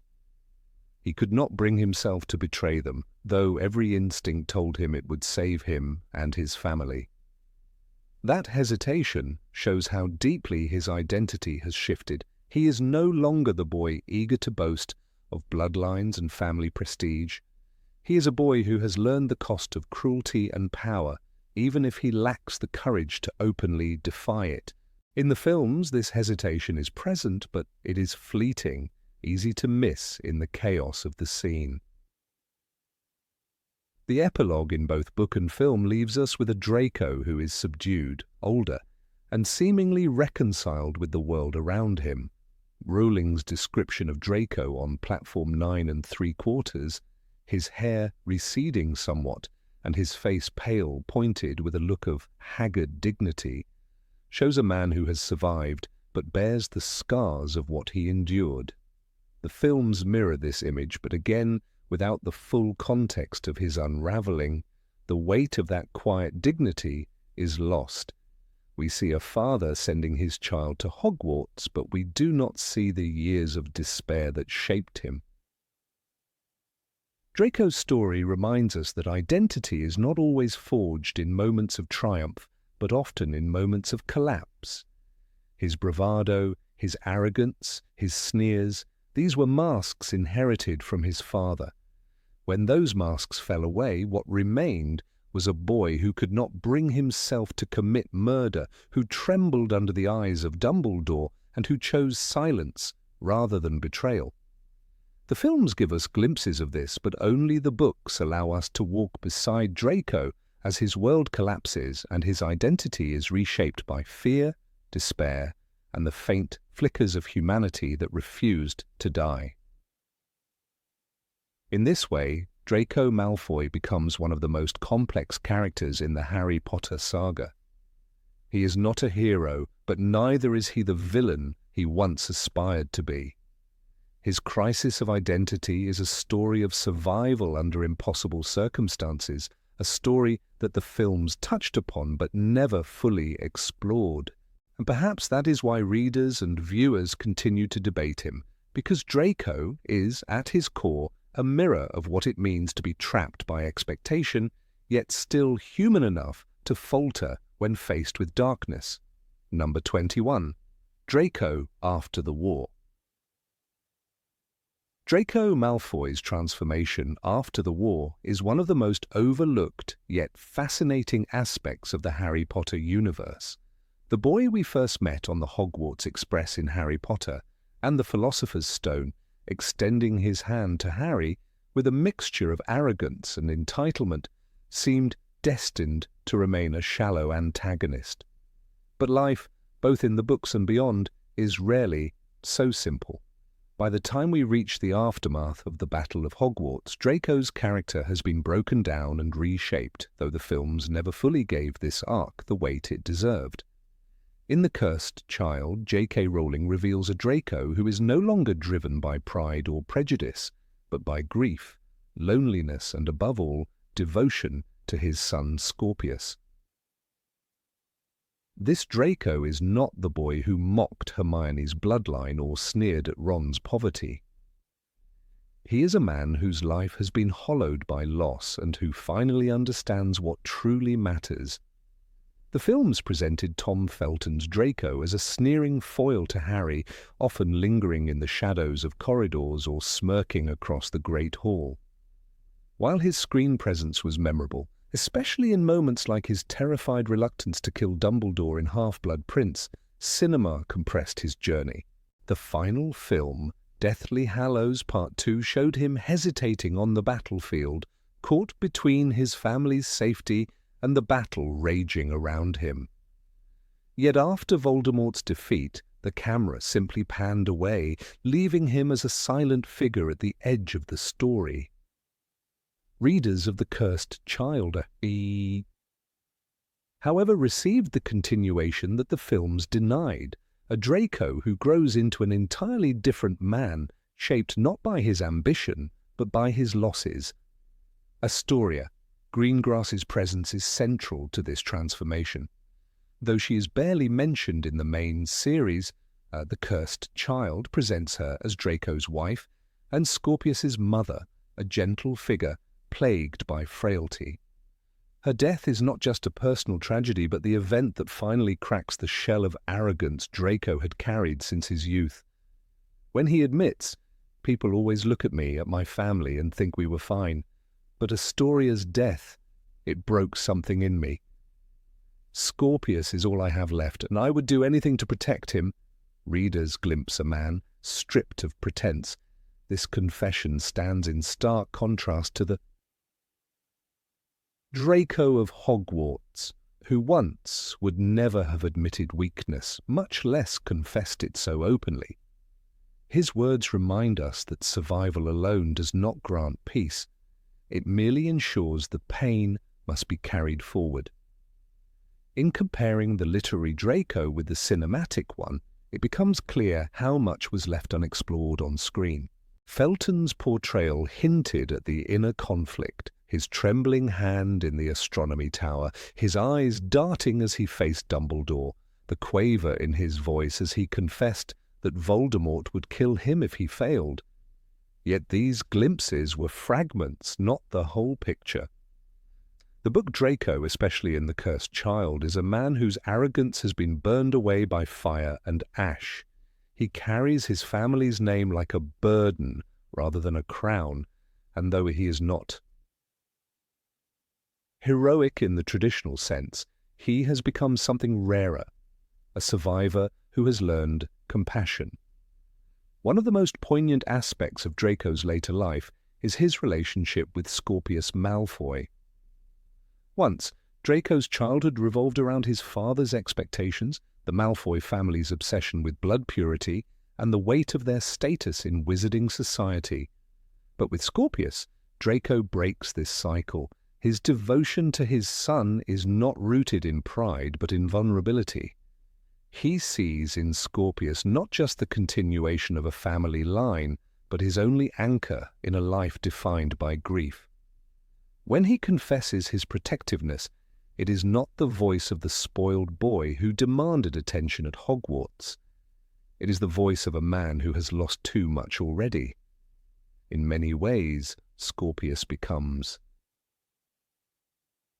He could not bring himself to betray them, though every instinct told him it would save him and his family. That hesitation shows how deeply his identity has shifted. He is no longer the boy eager to boast of bloodlines and family prestige. He is a boy who has learned the cost of cruelty and power, even if he lacks the courage to openly defy it. In the films, this hesitation is present, but it is fleeting, easy to miss in the chaos of the scene. The epilogue in both book and film leaves us with a Draco who is subdued, older, and seemingly reconciled with the world around him. Rowling's description of Draco on platform 9 3/4, his hair receding somewhat and his face pale, pointed with a look of haggard dignity, shows a man who has survived but bears the scars of what he endured. The films mirror this image, but again, without the full context of his unraveling, the weight of that quiet dignity is lost. We see a father sending his child to Hogwarts, but we do not see the years of despair that shaped him. Draco's story reminds us that identity is not always forged in moments of triumph, but often in moments of collapse. His bravado, his arrogance, his sneers, these were masks inherited from his father. When those masks fell away, what remained was a boy who could not bring himself to commit murder, who trembled under the eyes of Dumbledore, and who chose silence rather than betrayal. The films give us glimpses of this, but only the books allow us to walk beside Draco as his world collapses and his identity is reshaped by fear, despair, and the faint flickers of humanity that refused to die. In this way, Draco Malfoy becomes one of the most complex characters in the Harry Potter saga. He is not a hero, but neither is he the villain he once aspired to be. His crisis of identity is a story of survival under impossible circumstances, a story that the films touched upon but never fully explored. And perhaps that is why readers and viewers continue to debate him, because Draco is, at his core, a mirror of what it means to be trapped by expectation, yet still human enough to falter when faced with darkness. Number 21. Draco after the war. Draco Malfoy's transformation after the war is one of the most overlooked yet fascinating aspects of the Harry Potter universe. The boy we first met on the Hogwarts Express in Harry Potter, and the Philosopher's Stone, extending his hand to Harry with a mixture of arrogance and entitlement, seemed destined to remain a shallow antagonist. But life, both in the books and beyond, is rarely so simple. By the time we reach the aftermath of the Battle of Hogwarts, Draco's character has been broken down and reshaped, though the films never fully gave this arc the weight it deserved. In The Cursed Child, J.K. Rowling reveals a Draco who is no longer driven by pride or prejudice, but by grief, loneliness, and above all, devotion to his son Scorpius. This Draco is not the boy who mocked Hermione's bloodline or sneered at Ron's poverty. He is a man whose life has been hollowed by loss and who finally understands what truly matters. The films presented Tom Felton's Draco as a sneering foil to Harry, often lingering in the shadows of corridors or smirking across the Great Hall. While his screen presence was memorable, especially in moments like his terrified reluctance to kill Dumbledore in Half-Blood Prince, cinema compressed his journey. The final film, Deathly Hallows Part 2, showed him hesitating on the battlefield, caught between his family's safety and the battle raging around him. Yet after Voldemort's defeat, the camera simply panned away, leaving him as a silent figure at the edge of the story. Readers of The Cursed Child, however, received the continuation that the films denied, a Draco who grows into an entirely different man, shaped not by his ambition, but by his losses. Astoria, Greengrass's presence is central to this transformation. Though she is barely mentioned in the main series, The Cursed Child presents her as Draco's wife and Scorpius's mother, a gentle figure plagued by frailty. Her death is not just a personal tragedy, but the event that finally cracks the shell of arrogance Draco had carried since his youth. When he admits, "People always look at me, at my family, and think we were fine. But Astoria's death, it broke something in me. Scorpius is all I have left, and I would do anything to protect him." Readers glimpse a man stripped of pretense. This confession stands in stark contrast to the Draco of Hogwarts, who once would never have admitted weakness, much less confessed it so openly. His words remind us that survival alone does not grant peace. It merely ensures the pain must be carried forward. In comparing the literary Draco with the cinematic one, it becomes clear how much was left unexplored on screen. Felton's portrayal hinted at the inner conflict, his trembling hand in the astronomy tower, his eyes darting as he faced Dumbledore, the quaver in his voice as he confessed that Voldemort would kill him if he failed. Yet these glimpses were fragments, not the whole picture. The book Draco, especially in The Cursed Child, is a man whose arrogance has been burned away by fire and ash. He carries his family's name like a burden rather than a crown, and though he is not heroic in the traditional sense, he has become something rarer, a survivor who has learned compassion. One of the most poignant aspects of Draco's later life is his relationship with Scorpius Malfoy. Once, Draco's childhood revolved around his father's expectations, the Malfoy family's obsession with blood purity, and the weight of their status in wizarding society. But with Scorpius, Draco breaks this cycle. His devotion to his son is not rooted in pride, but in vulnerability. He sees in Scorpius not just the continuation of a family line, but his only anchor in a life defined by grief. When he confesses his protectiveness, it is not the voice of the spoiled boy who demanded attention at Hogwarts. It is the voice of a man who has lost too much already. In many ways, Scorpius becomes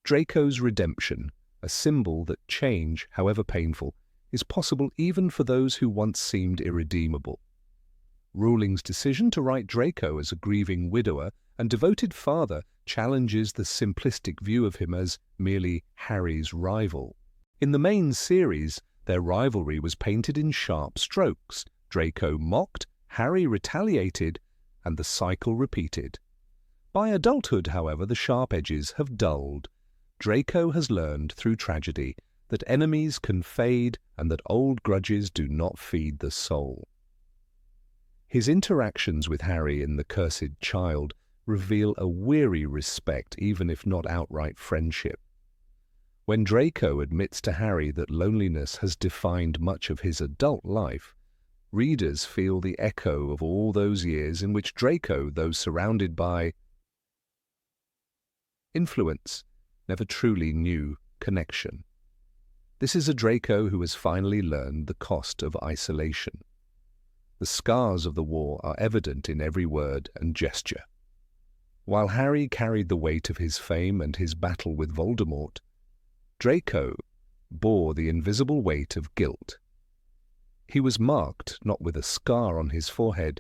Draco's redemption, a symbol that change, however painful, is possible even for those who once seemed irredeemable. Rowling's decision to write Draco as a grieving widower and devoted father challenges the simplistic view of him as merely Harry's rival. In the main series, Their rivalry was painted in sharp strokes. Draco mocked, Harry retaliated, and the cycle repeated. By adulthood, however, the sharp edges have dulled. Draco has learned through tragedy that enemies can fade and that old grudges do not feed the soul. His interactions with Harry in The Cursed Child reveal a weary respect, even if not outright friendship. When Draco admits to Harry that loneliness has defined much of his adult life, readers feel the echo of all those years in which Draco, though surrounded by influence, never truly knew connection. This is a Draco who has finally learned the cost of isolation. The scars of the war are evident in every word and gesture. While Harry carried the weight of his fame and his battle with Voldemort, Draco bore the invisible weight of guilt. He was marked not with a scar on his forehead,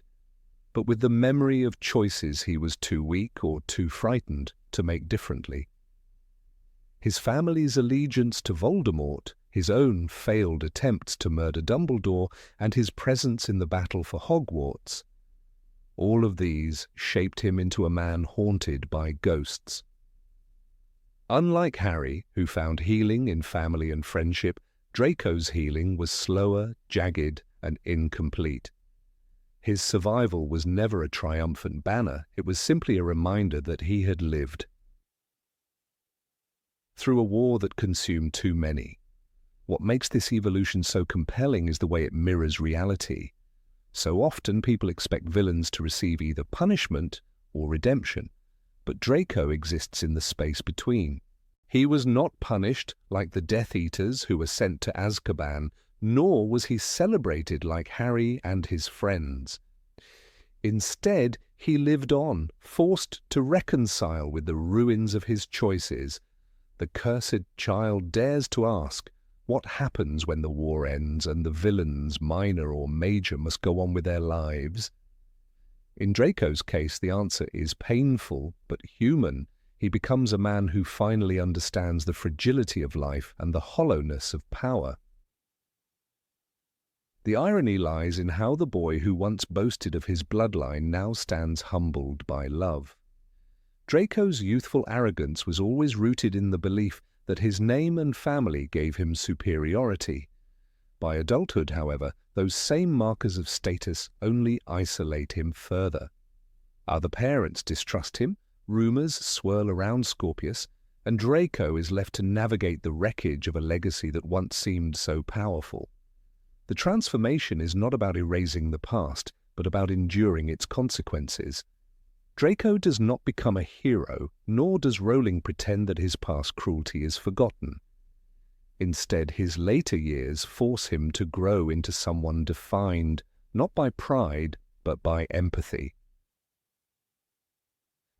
but with the memory of choices he was too weak or too frightened to make differently. His family's allegiance to Voldemort, his own failed attempts to murder Dumbledore, and his presence in the battle for Hogwarts, all of these shaped him into a man haunted by ghosts. Unlike Harry, who found healing in family and friendship, Draco's healing was slower, jagged, and incomplete. His survival was never a triumphant banner, it was simply a reminder that he had lived through a war that consumed too many. What makes this evolution so compelling is the way it mirrors reality. So often people expect villains to receive either punishment or redemption, but Draco exists in the space between. He was not punished like the Death Eaters who were sent to Azkaban, nor was he celebrated like Harry and his friends. Instead, he lived on, forced to reconcile with the ruins of his choices. The Cursed Child dares to ask, what happens when the war ends and the villains, minor or major, must go on with their lives? In Draco's case, the answer is painful but human. He becomes a man who finally understands the fragility of life and the hollowness of power. The irony lies in how the boy who once boasted of his bloodline now stands humbled by love. Draco's youthful arrogance was always rooted in the belief that his name and family gave him superiority. By adulthood, however, those same markers of status only isolate him further. Other parents distrust him, rumors swirl around Scorpius, and Draco is left to navigate the wreckage of a legacy that once seemed so powerful. The transformation is not about erasing the past, but about enduring its consequences. Draco does not become a hero, nor does Rowling pretend that his past cruelty is forgotten. Instead, his later years force him to grow into someone defined not by pride, but by empathy.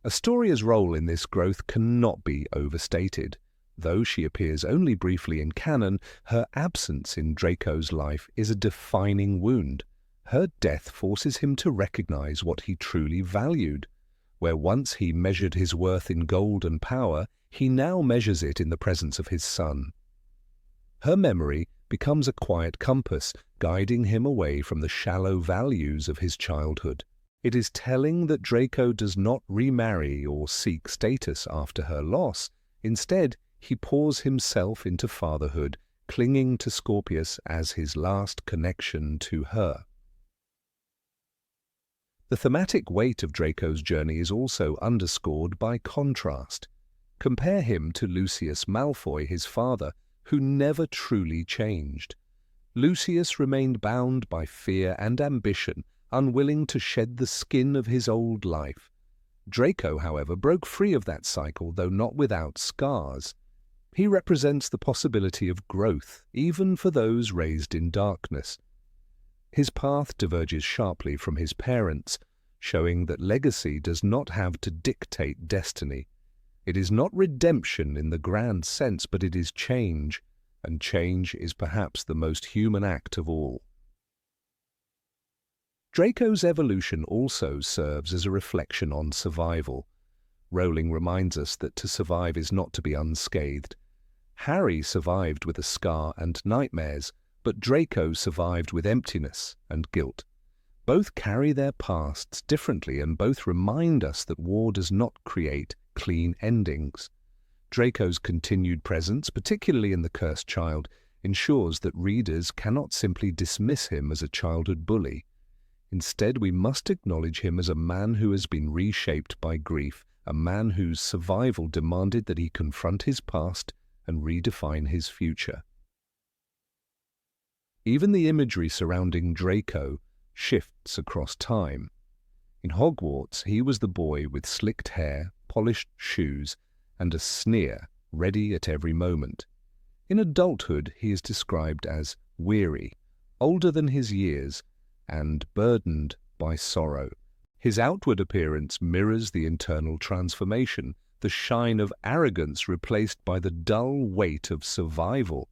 Astoria's role in this growth cannot be overstated. Though she appears only briefly in canon, her absence in Draco's life is a defining wound. Her death forces him to recognize what he truly valued. Where once he measured his worth in gold and power, he now measures it in the presence of his son. Her memory becomes a quiet compass, guiding him away from the shallow values of his childhood. It is telling that Draco does not remarry or seek status after her loss. Instead, he pours himself into fatherhood, clinging to Scorpius as his last connection to her. The thematic weight of Draco's journey is also underscored by contrast. Compare him to Lucius Malfoy, his father, who never truly changed. Lucius remained bound by fear and ambition, unwilling to shed the skin of his old life. Draco, however, broke free of that cycle, though not without scars. He represents the possibility of growth, even for those raised in darkness. His path diverges sharply from his parents', showing that legacy does not have to dictate destiny. It is not redemption in the grand sense, but it is change, and change is perhaps the most human act of all. Draco's evolution also serves as a reflection on survival. Rowling reminds us that to survive is not to be unscathed. Harry survived with a scar and nightmares, but Draco survived with emptiness and guilt. Both carry their pasts differently, and both remind us that war does not create clean endings. Draco's continued presence, particularly in The Cursed Child, ensures that readers cannot simply dismiss him as a childhood bully. Instead, we must acknowledge him as a man who has been reshaped by grief, a man whose survival demanded that he confront his past and redefine his future. Even the imagery surrounding Draco shifts across time. In Hogwarts, he was the boy with slicked hair, polished shoes, and a sneer ready at every moment. In adulthood, he is described as weary, older than his years, and burdened by sorrow. His outward appearance mirrors the internal transformation, the shine of arrogance replaced by the dull weight of survival.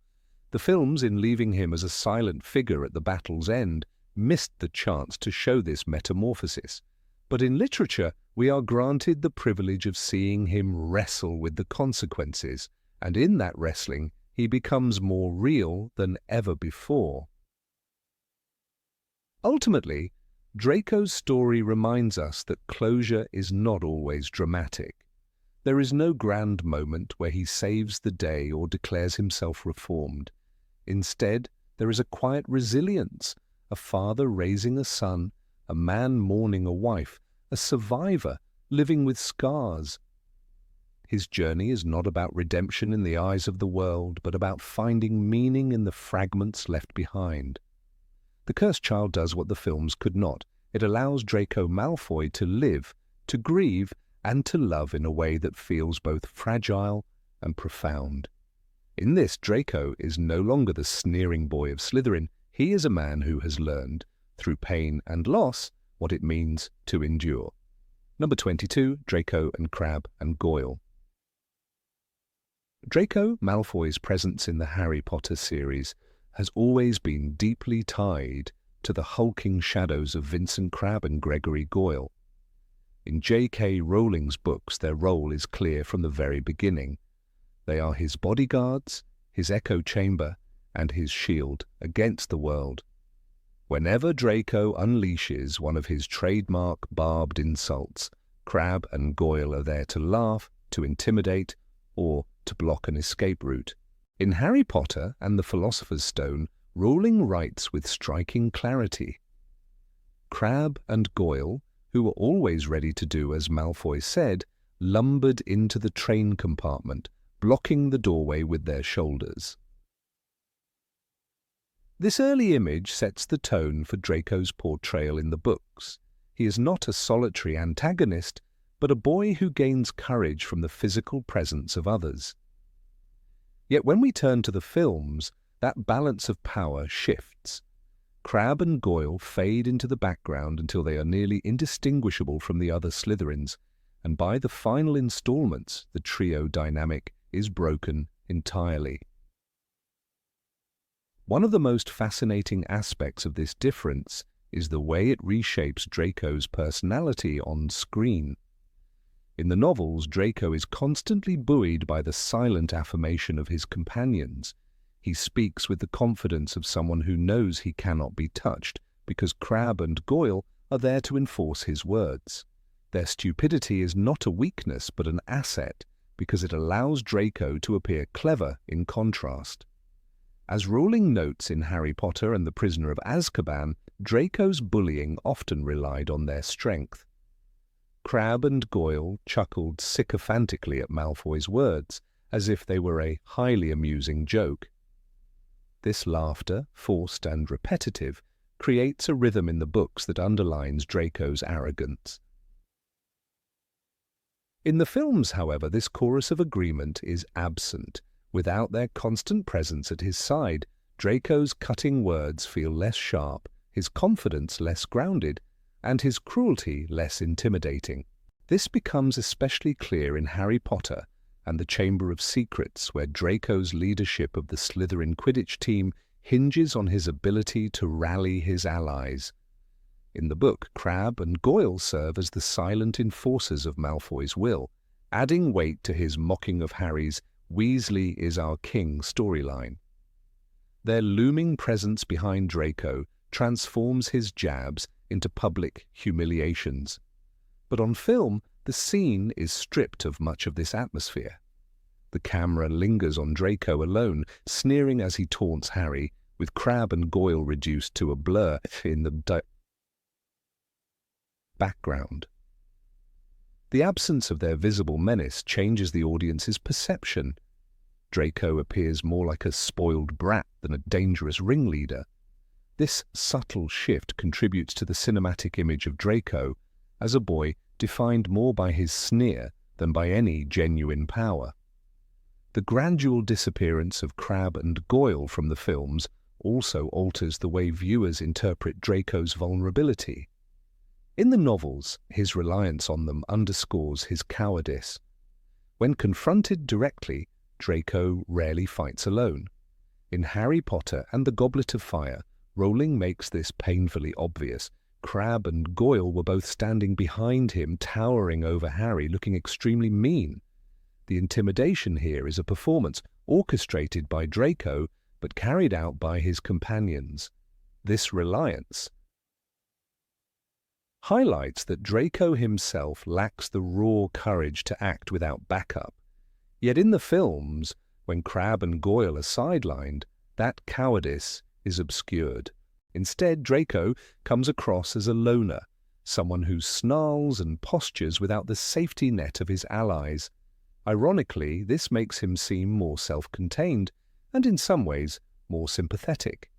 The films, in leaving him as a silent figure at the battle's end, missed the chance to show this metamorphosis. But in literature, we are granted the privilege of seeing him wrestle with the consequences, and in that wrestling, he becomes more real than ever before. Ultimately, Draco's story reminds us that closure is not always dramatic. There is no grand moment where he saves the day or declares himself reformed. Instead, there is a quiet resilience, a father raising a son, a man mourning a wife, a survivor living with scars. His journey is not about redemption in the eyes of the world, but about finding meaning in the fragments left behind. The Cursed Child does what the films could not. It allows Draco Malfoy to live, to grieve, and to love in a way that feels both fragile and profound. In this, Draco is no longer the sneering boy of Slytherin. He is a man who has learned, through pain and loss, what it means to endure. Number 22, Draco and Crabbe and Goyle. Draco Malfoy's presence in the Harry Potter series has always been deeply tied to the hulking shadows of Vincent Crabbe and Gregory Goyle. In J.K. Rowling's books, their role is clear from the very beginning. They are his bodyguards, his echo chamber, and his shield against the world. Whenever Draco unleashes one of his trademark barbed insults, Crabbe and Goyle are there to laugh, to intimidate, or to block an escape route. In Harry Potter and the Philosopher's Stone, Rowling writes with striking clarity. Crabbe and Goyle, who were always ready to do as Malfoy said, lumbered into the train compartment, blocking the doorway with their shoulders. This early image sets the tone for Draco's portrayal in the books. He is not a solitary antagonist, but a boy who gains courage from the physical presence of others. Yet when we turn to the films, that balance of power shifts. Crabbe and Goyle fade into the background until they are nearly indistinguishable from the other Slytherins, and by the final installments, the trio dynamic is broken entirely. One of the most fascinating aspects of this difference is the way it reshapes Draco's personality on screen. In the novels, Draco is constantly buoyed by the silent affirmation of his companions. He speaks with the confidence of someone who knows he cannot be touched, because Crabbe and Goyle are there to enforce his words. Their stupidity is not a weakness but an asset, because it allows Draco to appear clever in contrast. As Rowling notes in Harry Potter and the Prisoner of Azkaban, Draco's bullying often relied on their strength. Crabbe and Goyle chuckled sycophantically at Malfoy's words, as if they were a highly amusing joke. This laughter, forced and repetitive, creates a rhythm in the books that underlines Draco's arrogance. In the films, however, this chorus of agreement is absent. Without their constant presence at his side, Draco's cutting words feel less sharp, his confidence less grounded, and his cruelty less intimidating. This becomes especially clear in Harry Potter and the Chamber of Secrets, where Draco's leadership of the Slytherin Quidditch team hinges on his ability to rally his allies. In the book, Crabbe and Goyle serve as the silent enforcers of Malfoy's will, adding weight to his mocking of Harry's "Weasley is our king" storyline. Their looming presence behind Draco transforms his jabs into public humiliations. But on film, the scene is stripped of much of this atmosphere. The camera lingers on Draco alone, sneering as he taunts Harry, with Crabbe and Goyle reduced to a blur in the background. The absence of their visible menace changes the audience's perception. Draco appears more like a spoiled brat than a dangerous ringleader. This subtle shift contributes to the cinematic image of Draco as a boy defined more by his sneer than by any genuine power. The gradual disappearance of Crabbe and Goyle from the films also alters the way viewers interpret Draco's vulnerability. In the novels, his reliance on them underscores his cowardice. When confronted directly, Draco rarely fights alone. In Harry Potter and the Goblet of Fire, Rowling makes this painfully obvious. Crabbe and Goyle were both standing behind him, towering over Harry, looking extremely mean. The intimidation here is a performance orchestrated by Draco, but carried out by his companions. This reliance highlights that Draco himself lacks the raw courage to act without backup. Yet in the films, when Crabbe and Goyle are sidelined, that cowardice is obscured. Instead, Draco comes across as a loner, someone who snarls and postures without the safety net of his allies. Ironically, this makes him seem more self-contained and in some ways more sympathetic.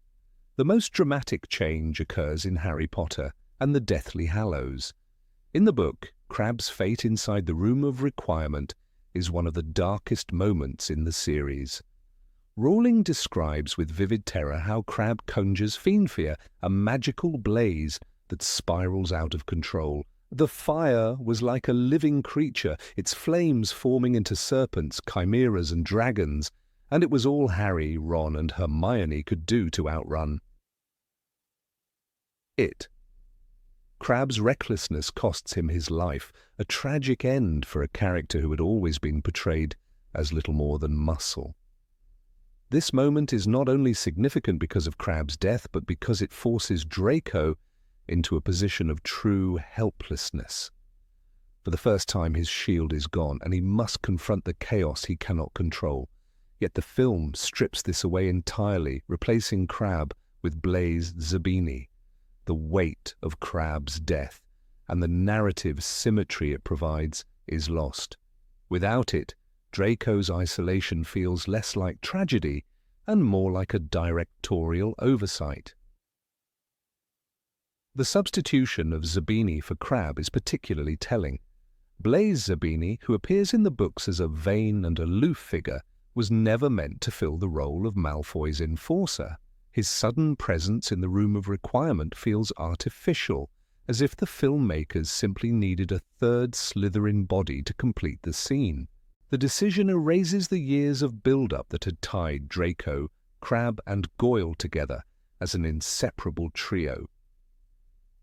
The most dramatic change occurs in Harry Potter and the Deathly Hallows. In the book, Crabbe's fate inside the Room of Requirement is one of the darkest moments in the series. Rowling describes with vivid terror how Crabbe conjures Fiendfear, a magical blaze that spirals out of control. The fire was like a living creature, its flames forming into serpents, chimeras and dragons, and it was all Harry, Ron and Hermione could do to outrun it. Crabbe's recklessness costs him his life, a tragic end for a character who had always been portrayed as little more than muscle. This moment is not only significant because of Crabbe's death, but because it forces Draco into a position of true helplessness. For the first time, his shield is gone, and he must confront the chaos he cannot control. Yet the film strips this away entirely, replacing Crabbe with Blaise Zabini. The weight of Crabbe's death and the narrative symmetry it provides is lost. Without it, Draco's isolation feels less like tragedy and more like a directorial oversight. The substitution of Zabini for Crabbe is particularly telling. Blaise Zabini, who appears in the books as a vain and aloof figure, was never meant to fill the role of Malfoy's enforcer. His sudden presence in the Room of Requirement feels artificial, as if the filmmakers simply needed a third Slytherin body to complete the scene. The decision erases the years of build-up that had tied Draco, Crabbe and Goyle together as an inseparable trio.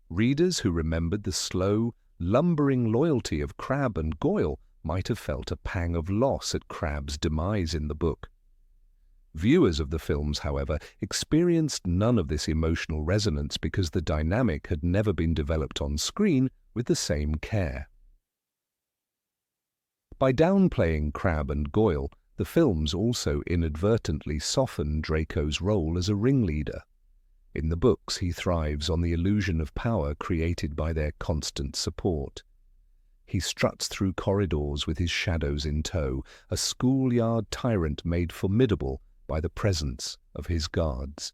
Readers who remembered the slow, lumbering loyalty of Crabbe and Goyle might have felt a pang of loss at Crabbe's demise in the book. Viewers of the films, however, experienced none of this emotional resonance because the dynamic had never been developed on screen with the same care. By downplaying Crabbe and Goyle, the films also inadvertently soften Draco's role as a ringleader. In the books, he thrives on the illusion of power created by their constant support. He struts through corridors with his shadows in tow, a schoolyard tyrant made formidable by the presence of his guards.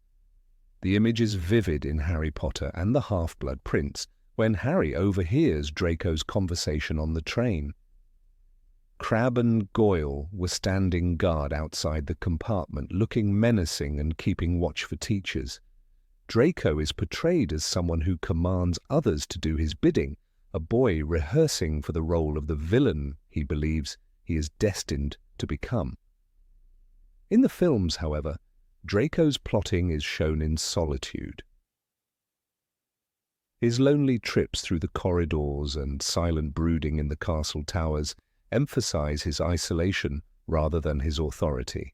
The image is vivid in Harry Potter and the Half-Blood Prince when Harry overhears Draco's conversation on the train. Crabbe and Goyle were standing guard outside the compartment, looking menacing and keeping watch for teachers. Draco is portrayed as someone who commands others to do his bidding, a boy rehearsing for the role of the villain he believes he is destined to become. In the films, however, Draco's plotting is shown in solitude. His lonely trips through the corridors and silent brooding in the castle towers emphasize his isolation rather than his authority.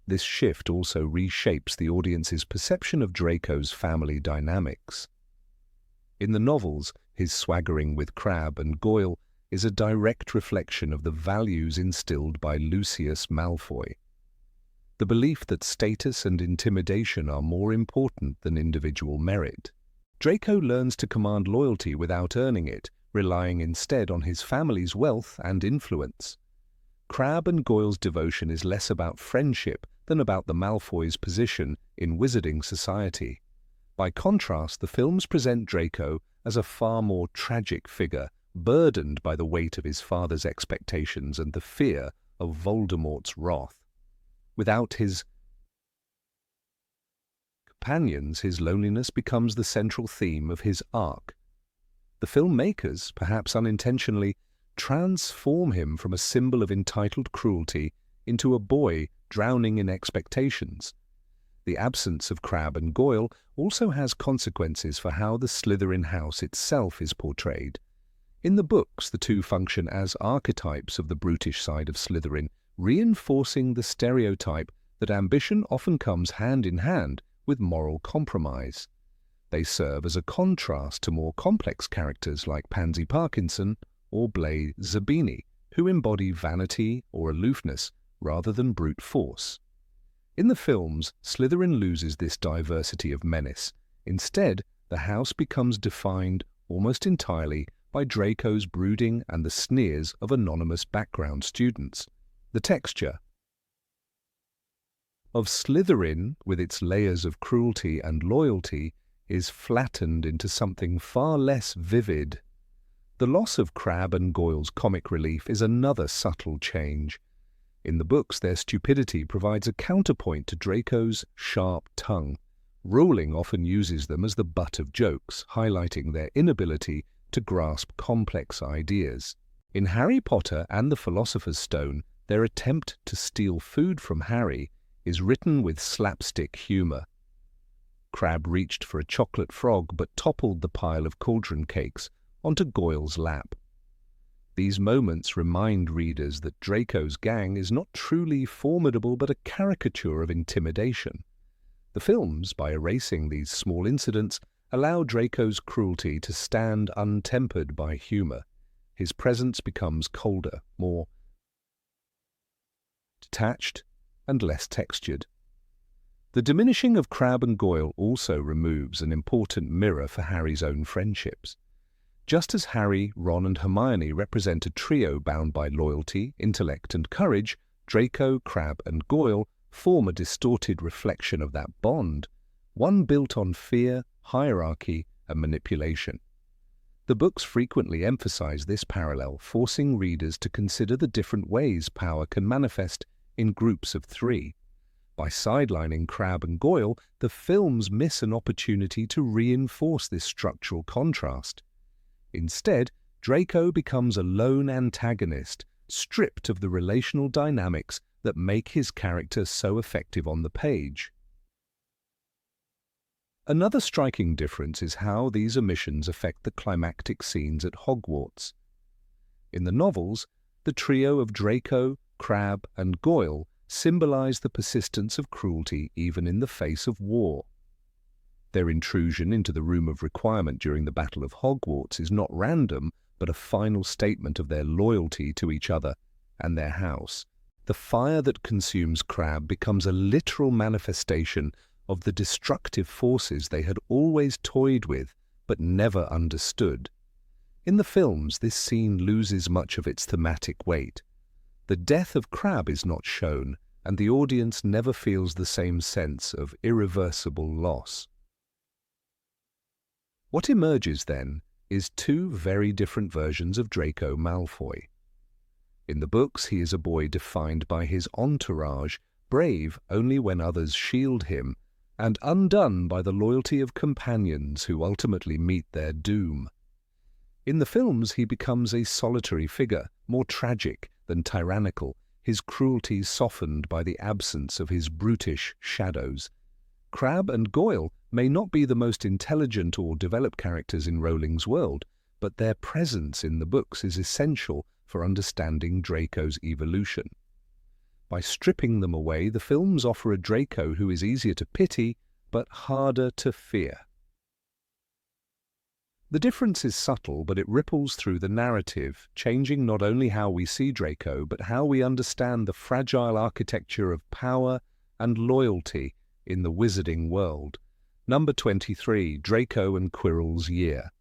This shift also reshapes the audience's perception of Draco's family dynamics. In the novels, his swaggering with Crabbe and Goyle is a direct reflection of the values instilled by Lucius Malfoy. The belief that status and intimidation are more important than individual merit. Draco learns to command loyalty without earning it, relying instead on his family's wealth and influence. Crabbe and Goyle's devotion is less about friendship than about the Malfoys' position in wizarding society. By contrast, the films present Draco as a far more tragic figure, burdened by the weight of his father's expectations and the fear of Voldemort's wrath. Without his companions, his loneliness becomes the central theme of his arc. The filmmakers, perhaps unintentionally, transform him from a symbol of entitled cruelty into a boy drowning in expectations. The absence of Crabbe and Goyle also has consequences for how the Slytherin house itself is portrayed. In the books, the two function as archetypes of the brutish side of Slytherin, reinforcing the stereotype that ambition often comes hand in hand with moral compromise. They serve as a contrast to more complex characters like Pansy Parkinson or Blaise Zabini, who embody vanity or aloofness rather than brute force. In the films, Slytherin loses this diversity of menace. Instead, the house becomes defined almost entirely by Draco's brooding and the sneers of anonymous background students. The texture of Slytherin, with its layers of cruelty and loyalty, is flattened into something far less vivid. The loss of Crabbe and Goyle's comic relief is another subtle change. In the books, their stupidity provides a counterpoint to Draco's sharp tongue. Rowling often uses them as the butt of jokes, highlighting their inability to grasp complex ideas. In Harry Potter and the Philosopher's Stone, their attempt to steal food from Harry is written with slapstick humor. Crabbe reached for a chocolate frog but toppled the pile of cauldron cakes onto Goyle's lap. These moments remind readers that Draco's gang is not truly formidable but a caricature of intimidation. The films, by erasing these small incidents, allow Draco's cruelty to stand untempered by humor. His presence becomes colder, more detached, and less textured. The diminishing of Crabbe and Goyle also removes an important mirror for Harry's own friendships. Just as Harry, Ron and Hermione represent a trio bound by loyalty, intellect and courage, Draco, Crabbe and Goyle form a distorted reflection of that bond, one built on fear, hierarchy and manipulation. The books frequently emphasize this parallel, forcing readers to consider the different ways power can manifest in groups of three. By sidelining Crabbe and Goyle, the films miss an opportunity to reinforce this structural contrast. Instead, Draco becomes a lone antagonist, stripped of the relational dynamics that make his character so effective on the page. Another striking difference is how these omissions affect the climactic scenes at Hogwarts. In the novels, the trio of Draco, Crabbe and Goyle symbolize the persistence of cruelty even in the face of war. Their intrusion into the Room of Requirement during the Battle of Hogwarts is not random, but a final statement of their loyalty to each other and their house. The fire that consumes Crabbe becomes a literal manifestation of the destructive forces they had always toyed with but never understood. In the films, this scene loses much of its thematic weight. The death of Crabbe is not shown, and the audience never feels the same sense of irreversible loss. What emerges, then, is two very different versions of Draco Malfoy. In the books, he is a boy defined by his entourage, brave only when others shield him, and undone by the loyalty of companions who ultimately meet their doom. In the films, he becomes a solitary figure, more tragic than tyrannical, his cruelty softened by the absence of his brutish shadows. Crabbe and Goyle may not be the most intelligent or developed characters in Rowling's world, but their presence in the books is essential for understanding Draco's evolution. By stripping them away, the films offer a Draco who is easier to pity, but harder to fear. The difference is subtle, but it ripples through the narrative, changing not only how we see Draco, but how we understand the fragile architecture of power and loyalty in the wizarding world. Number 23, Draco and Quirrell's Year.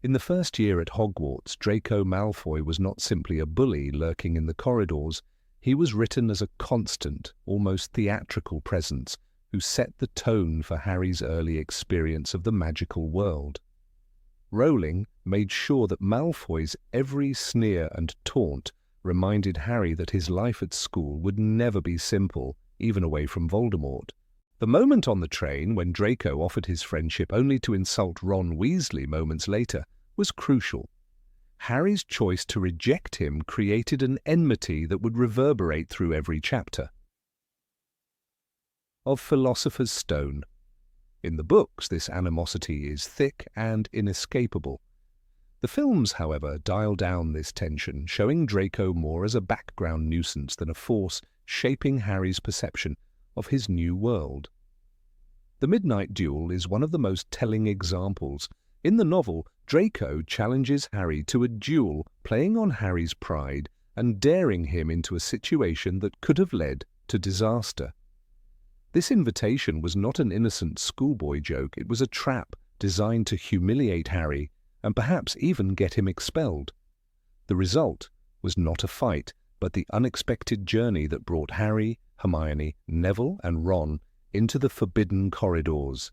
In the first year at Hogwarts, Draco Malfoy was not simply a bully lurking in the corridors. He was written as a constant, almost theatrical presence who set the tone for Harry's early experience of the magical world. Rowling made sure that Malfoy's every sneer and taunt reminded Harry that his life at school would never be simple, even away from Voldemort. The moment on the train when Draco offered his friendship only to insult Ron Weasley moments later was crucial. Harry's choice to reject him created an enmity that would reverberate through every chapter. Of Philosopher's Stone. In the books, this animosity is thick and inescapable. The films, however, dial down this tension, showing Draco more as a background nuisance than a force shaping Harry's perception of his new world. The midnight duel is one of the most telling examples. In the novel, Draco challenges Harry to a duel, playing on Harry's pride and daring him into a situation that could have led to disaster. This invitation was not an innocent schoolboy joke, it was a trap designed to humiliate Harry and perhaps even get him expelled. The result was not a fight, but the unexpected journey that brought Harry, Hermione, Neville and Ron into the forbidden corridors.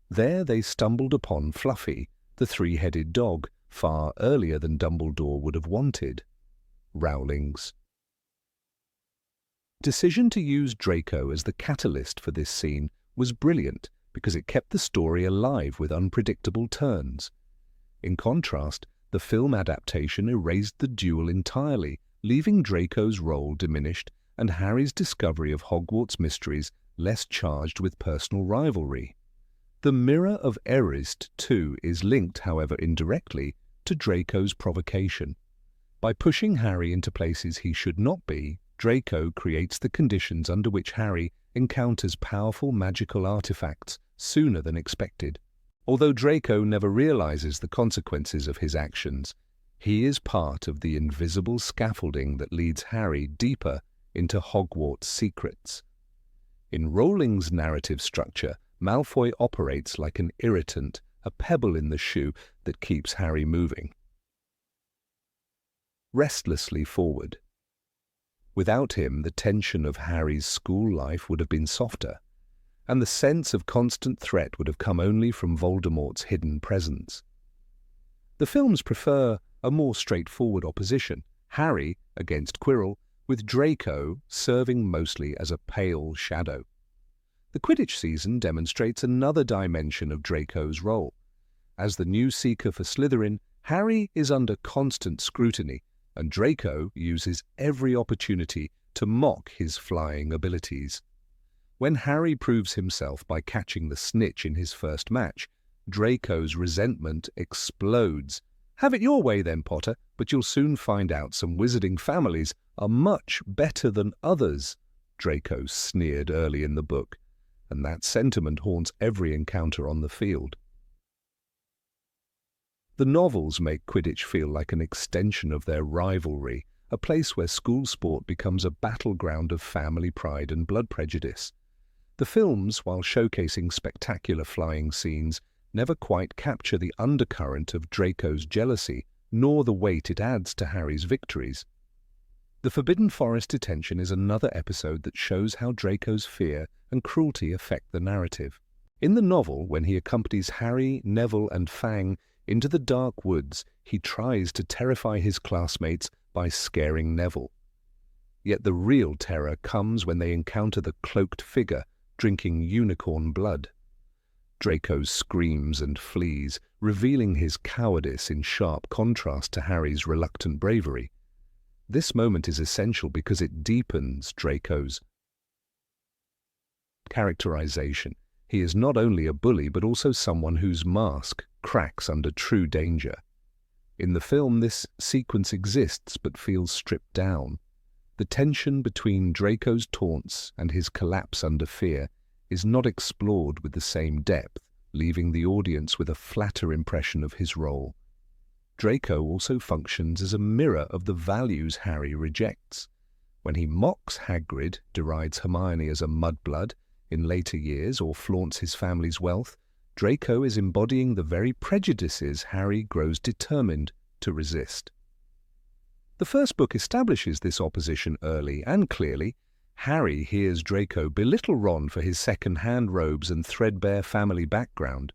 There they stumbled upon Fluffy, the three-headed dog, far earlier than Dumbledore would have wanted. Rowling's decision to use Draco as the catalyst for this scene was brilliant because it kept the story alive with unpredictable turns. In contrast, the film adaptation erased the duel entirely, leaving Draco's role diminished and Harry's discovery of Hogwarts mysteries less charged with personal rivalry. The Mirror of Erised, too, is linked, however indirectly, to Draco's provocation. By pushing Harry into places he should not be, Draco creates the conditions under which Harry encounters powerful magical artifacts sooner than expected. Although Draco never realizes the consequences of his actions, he is part of the invisible scaffolding that leads Harry deeper into Hogwarts' secrets. In Rowling's narrative structure, Malfoy operates like an irritant, a pebble in the shoe that keeps Harry moving restlessly forward. Without him, the tension of Harry's school life would have been softer, and the sense of constant threat would have come only from Voldemort's hidden presence. The films prefer a more straightforward opposition, Harry against Quirrell, with Draco serving mostly as a pale shadow. The Quidditch season demonstrates another dimension of Draco's role. As the new seeker for Slytherin, Harry is under constant scrutiny, and Draco uses every opportunity to mock his flying abilities. When Harry proves himself by catching the snitch in his first match, Draco's resentment explodes. "Have it your way then, Potter, but you'll soon find out some wizarding families are much better than others," Draco sneered early in the book, and that sentiment haunts every encounter on the field. The novels make Quidditch feel like an extension of their rivalry, a place where school sport becomes a battleground of family pride and blood prejudice. The films, while showcasing spectacular flying scenes, never quite capture the undercurrent of Draco's jealousy, nor the weight it adds to Harry's victories. The Forbidden Forest detention is another episode that shows how Draco's fear and cruelty affect the narrative. In the novel, when he accompanies Harry, Neville and Fang into the dark woods, he tries to terrify his classmates by scaring Neville. Yet the real terror comes when they encounter the cloaked figure drinking unicorn blood. Draco screams and flees, revealing his cowardice in sharp contrast to Harry's reluctant bravery. This moment is essential because it deepens Draco's characterization. He is not only a bully but also someone whose mask cracks under true danger. In the film, this sequence exists but feels stripped down. The tension between Draco's taunts and his collapse under fear is not explored with the same depth, leaving the audience with a flatter impression of his role. Draco also functions as a mirror of the values Harry rejects. When he mocks Hagrid, derides Hermione as a mudblood in later years, or flaunts his family's wealth, Draco is embodying the very prejudices Harry grows determined to resist. The first book establishes this opposition early and clearly. Harry hears Draco belittle Ron for his second-hand robes and threadbare family background,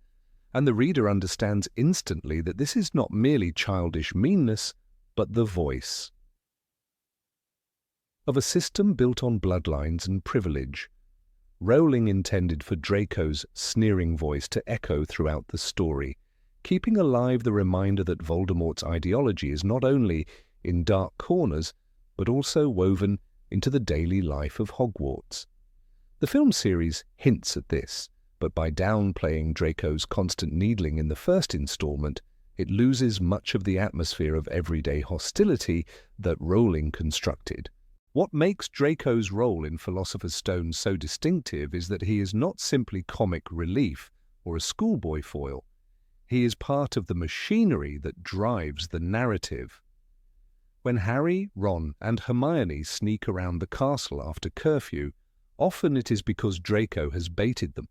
and the reader understands instantly that this is not merely childish meanness, but the voice of a system built on bloodlines and privilege. Rowling intended for Draco's sneering voice to echo throughout the story, keeping alive the reminder that Voldemort's ideology is not only in dark corners, but also woven into the daily life of Hogwarts. The film series hints at this, but by downplaying Draco's constant needling in the first installment, it loses much of the atmosphere of everyday hostility that Rowling constructed. What makes Draco's role in Philosopher's Stone so distinctive is that he is not simply comic relief or a schoolboy foil. He is part of the machinery that drives the narrative. When Harry, Ron, and Hermione sneak around the castle after curfew, often it is because Draco has baited them.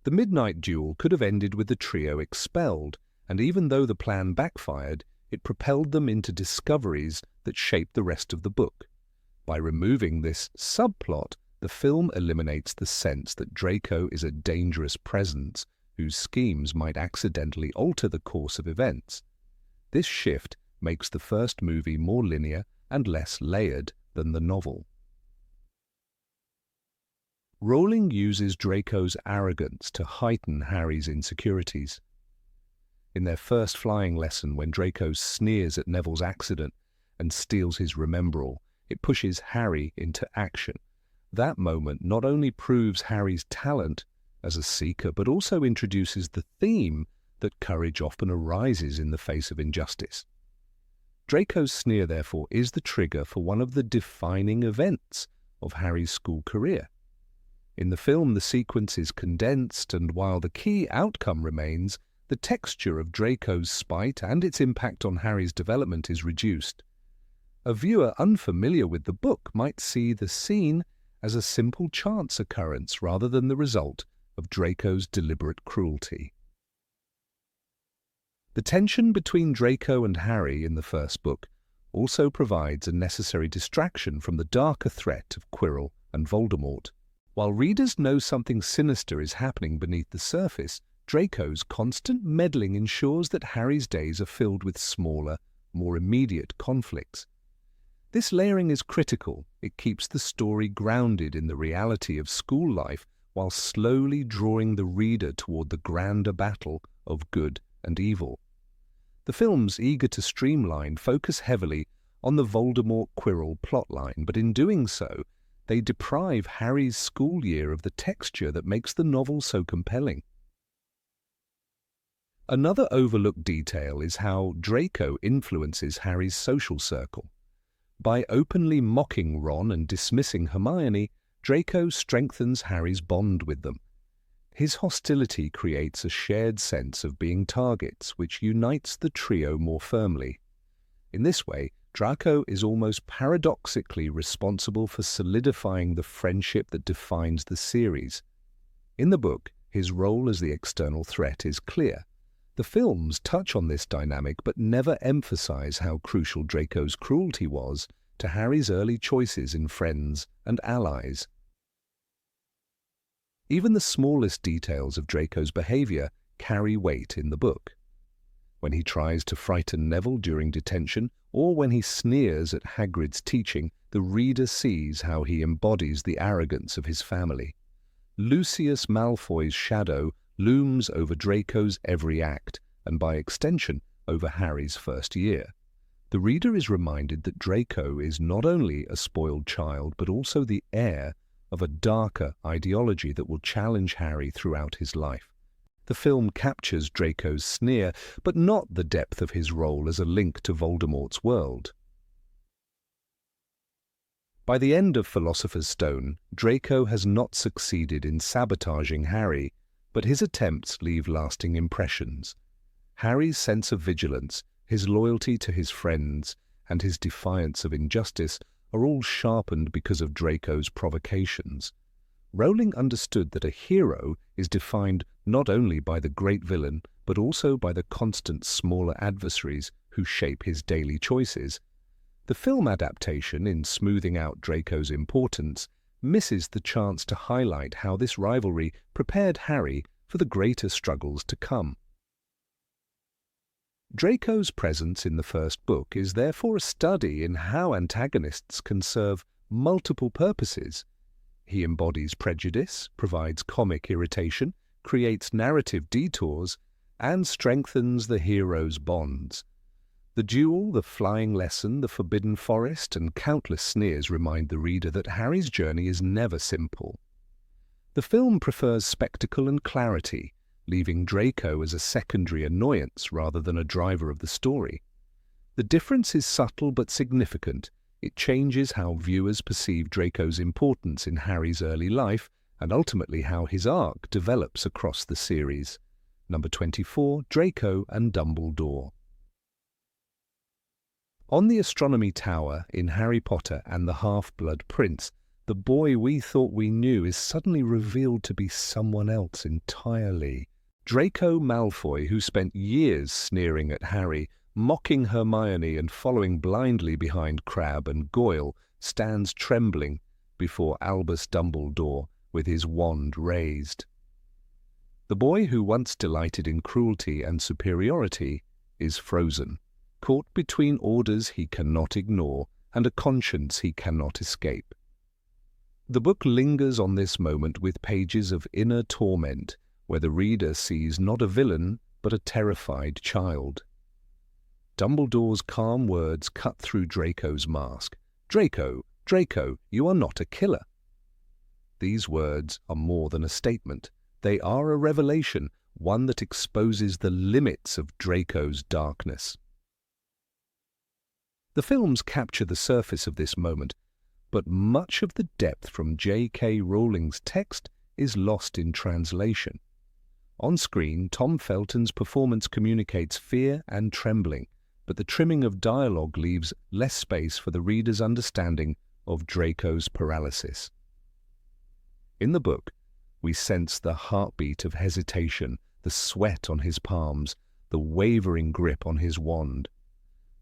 The midnight duel could have ended with the trio expelled, and even though the plan backfired, it propelled them into discoveries that shaped the rest of the book. By removing this subplot, the film eliminates the sense that Draco is a dangerous presence whose schemes might accidentally alter the course of events. This shift makes the first movie more linear and less layered than the novel. Rowling uses Draco's arrogance to heighten Harry's insecurities. In their first flying lesson, when Draco sneers at Neville's accident and steals his Remembrall, it pushes Harry into action. That moment not only proves Harry's talent as a seeker, but also introduces the theme that courage often arises in the face of injustice. Draco's sneer, therefore, is the trigger for one of the defining events of Harry's school career. In the film, the sequence is condensed, and while the key outcome remains, the texture of Draco's spite and its impact on Harry's development is reduced. A viewer unfamiliar with the book might see the scene as a simple chance occurrence rather than the result of Draco's deliberate cruelty. The tension between Draco and Harry in the first book also provides a necessary distraction from the darker threat of Quirrell and Voldemort. While readers know something sinister is happening beneath the surface, Draco's constant meddling ensures that Harry's days are filled with smaller, more immediate conflicts. This layering is critical. It keeps the story grounded in the reality of school life while slowly drawing the reader toward the grander battle of good and evil. The films, eager to streamline, focus heavily on the Voldemort-Quirrell plotline, but in doing so, they deprive Harry's school year of the texture that makes the novel so compelling. Another overlooked detail is how Draco influences Harry's social circle. By openly mocking Ron and dismissing Hermione, Draco strengthens Harry's bond with them. His hostility creates a shared sense of being targets, which unites the trio more firmly. In this way, Draco is almost paradoxically responsible for solidifying the friendship that defines the series. In the book, his role as the external threat is clear. The films touch on this dynamic but never emphasize how crucial Draco's cruelty was to Harry's early choices in friends and allies. Even the smallest details of Draco's behavior carry weight in the book. When he tries to frighten Neville during detention, or when he sneers at Hagrid's teaching, the reader sees how he embodies the arrogance of his family. Lucius Malfoy's shadow looms over Draco's every act, and by extension, over Harry's first year. The reader is reminded that Draco is not only a spoiled child, but also the heir of a darker ideology that will challenge Harry throughout his life. The film captures Draco's sneer, but not the depth of his role as a link to Voldemort's world. By the end of Philosopher's Stone, Draco has not succeeded in sabotaging Harry, but his attempts leave lasting impressions. Harry's sense of vigilance, his loyalty to his friends, and his defiance of injustice are all sharpened because of Draco's provocations. Rowling understood that a hero is defined not only by the great villain, but also by the constant smaller adversaries who shape his daily choices. The film adaptation, in smoothing out Draco's importance, misses the chance to highlight how this rivalry prepared Harry for the greater struggles to come. Draco's presence in the first book is therefore a study in how antagonists can serve multiple purposes. He embodies prejudice, provides comic irritation, creates narrative detours, and strengthens the hero's bonds. The duel, the flying lesson, the forbidden forest, and countless sneers remind the reader that Harry's journey is never simple. The film prefers spectacle and clarity, leaving Draco as a secondary annoyance rather than a driver of the story. The difference is subtle but significant. It changes how viewers perceive Draco's importance in Harry's early life and ultimately how his arc develops across the series. Number 24, Draco and Dumbledore. On the Astronomy Tower in Harry Potter and the Half-Blood Prince, the boy we thought we knew is suddenly revealed to be someone else entirely. Draco Malfoy, who spent years sneering at Harry, mocking Hermione and following blindly behind Crabbe and Goyle, stands trembling before Albus Dumbledore with his wand raised. The boy who once delighted in cruelty and superiority is frozen, caught between orders he cannot ignore and a conscience he cannot escape. The book lingers on this moment with pages of inner torment, where the reader sees not a villain, but a terrified child. Dumbledore's calm words cut through Draco's mask. "Draco, Draco, you are not a killer." These words are more than a statement. They are a revelation, one that exposes the limits of Draco's darkness. The films capture the surface of this moment, but much of the depth from J.K. Rowling's text is lost in translation. On screen, Tom Felton's performance communicates fear and trembling, but the trimming of dialogue leaves less space for the reader's understanding of Draco's paralysis. In the book, we sense the heartbeat of hesitation, the sweat on his palms, the wavering grip on his wand.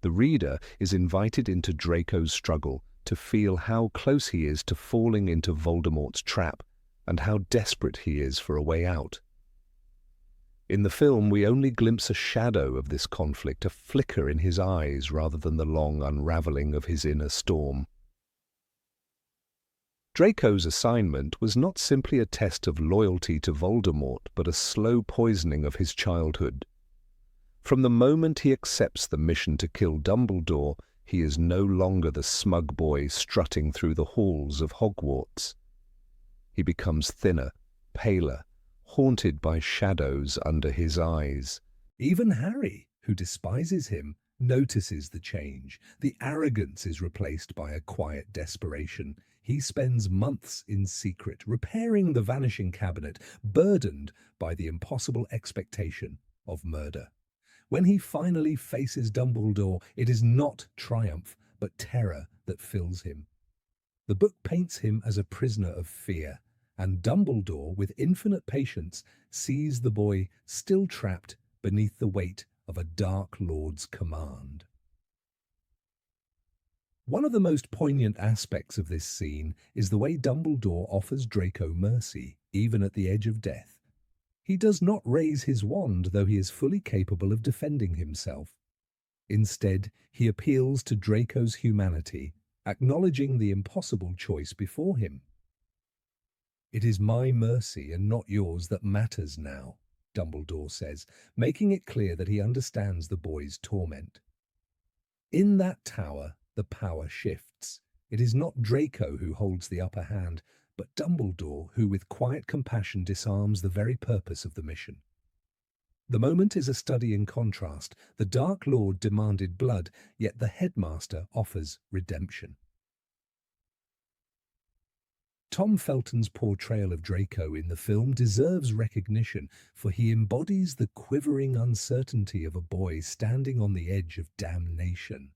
The reader is invited into Draco's struggle to feel how close he is to falling into Voldemort's trap and how desperate he is for a way out. In the film, we only glimpse a shadow of this conflict, a flicker in his eyes rather than the long unraveling of his inner storm. Draco's assignment was not simply a test of loyalty to Voldemort, but a slow poisoning of his childhood. From the moment he accepts the mission to kill Dumbledore, he is no longer the smug boy strutting through the halls of Hogwarts. He becomes thinner, paler, haunted by shadows under his eyes. Even Harry, who despises him, notices the change. The arrogance is replaced by a quiet desperation. He spends months in secret, repairing the vanishing cabinet, burdened by the impossible expectation of murder. When he finally faces Dumbledore, it is not triumph, but terror that fills him. The book paints him as a prisoner of fear, and Dumbledore, with infinite patience, sees the boy still trapped beneath the weight of a Dark Lord's command. One of the most poignant aspects of this scene is the way Dumbledore offers Draco mercy, even at the edge of death. He does not raise his wand, though he is fully capable of defending himself. Instead, he appeals to Draco's humanity, acknowledging the impossible choice before him. "It is my mercy and not yours that matters now," Dumbledore says, making it clear that he understands the boy's torment. In that tower, the power shifts. It is not Draco who holds the upper hand, but Dumbledore, who with quiet compassion disarms the very purpose of the mission. The moment is a study in contrast. The Dark Lord demanded blood, yet the headmaster offers redemption. Tom Felton's portrayal of Draco in the film deserves recognition, for he embodies the quivering uncertainty of a boy standing on the edge of damnation.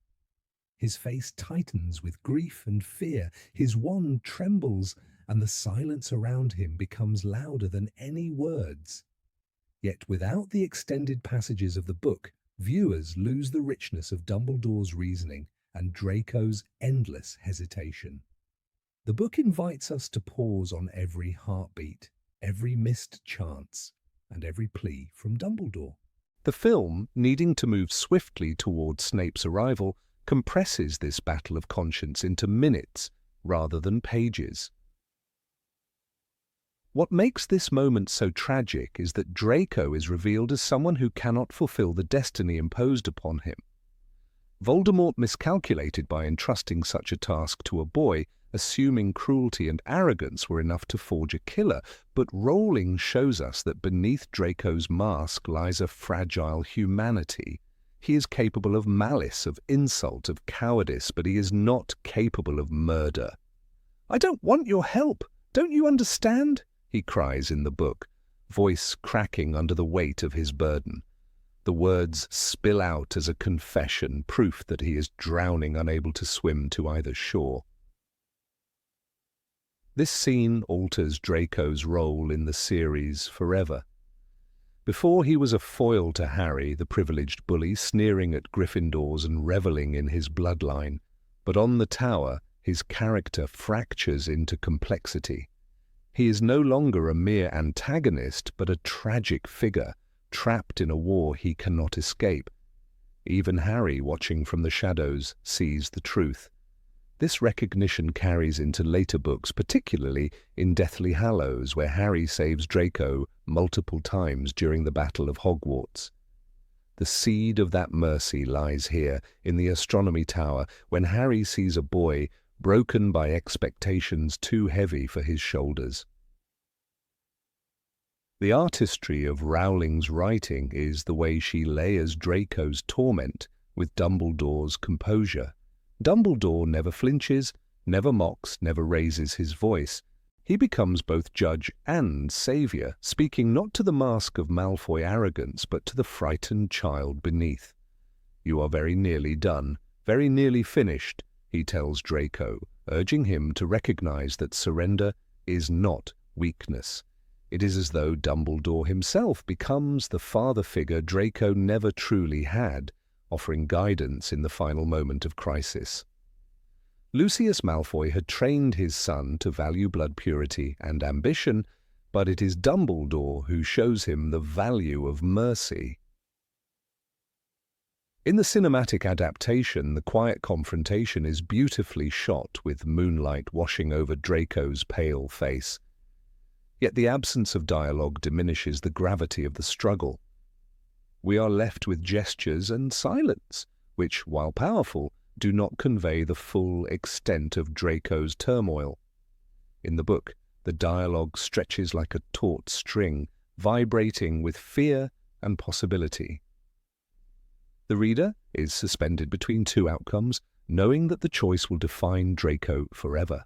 His face tightens with grief and fear, his wand trembles, and the silence around him becomes louder than any words. Yet without the extended passages of the book, viewers lose the richness of Dumbledore's reasoning and Draco's endless hesitation. The book invites us to pause on every heartbeat, every missed chance, and every plea from Dumbledore. The film, needing to move swiftly towards Snape's arrival, compresses this battle of conscience into minutes rather than pages. What makes this moment so tragic is that Draco is revealed as someone who cannot fulfill the destiny imposed upon him. Voldemort miscalculated by entrusting such a task to a boy, assuming cruelty and arrogance were enough to forge a killer, but Rowling shows us that beneath Draco's mask lies a fragile humanity. He is capable of malice, of insult, of cowardice, but he is not capable of murder. "I don't want your help! Don't you understand?" he cries in the book, voice cracking under the weight of his burden. The words spill out as a confession, proof that he is drowning, unable to swim to either shore. This scene alters Draco's role in the series forever. Before, he was a foil to Harry, the privileged bully, sneering at Gryffindors and reveling in his bloodline. But on the tower, his character fractures into complexity. He is no longer a mere antagonist, but a tragic figure, trapped in a war he cannot escape. Even Harry, watching from the shadows, sees the truth. This recognition carries into later books, particularly in Deathly Hallows, where Harry saves Draco multiple times during the Battle of Hogwarts. The seed of that mercy lies here, in the Astronomy Tower, when Harry sees a boy broken by expectations too heavy for his shoulders. The artistry of Rowling's writing is the way she layers Draco's torment with Dumbledore's composure. Dumbledore never flinches, never mocks, never raises his voice. He becomes both judge and savior, speaking not to the mask of Malfoy arrogance, but to the frightened child beneath. "You are very nearly done, very nearly finished," he tells Draco, urging him to recognize that surrender is not weakness. It is as though Dumbledore himself becomes the father figure Draco never truly had, offering guidance in the final moment of crisis. Lucius Malfoy had trained his son to value blood purity and ambition, but it is Dumbledore who shows him the value of mercy. In the cinematic adaptation, the quiet confrontation is beautifully shot with moonlight washing over Draco's pale face. Yet the absence of dialogue diminishes the gravity of the struggle. We are left with gestures and silence, which, while powerful, do not convey the full extent of Draco's turmoil. In the book, the dialogue stretches like a taut string, vibrating with fear and possibility. The reader is suspended between two outcomes, knowing that the choice will define Draco forever.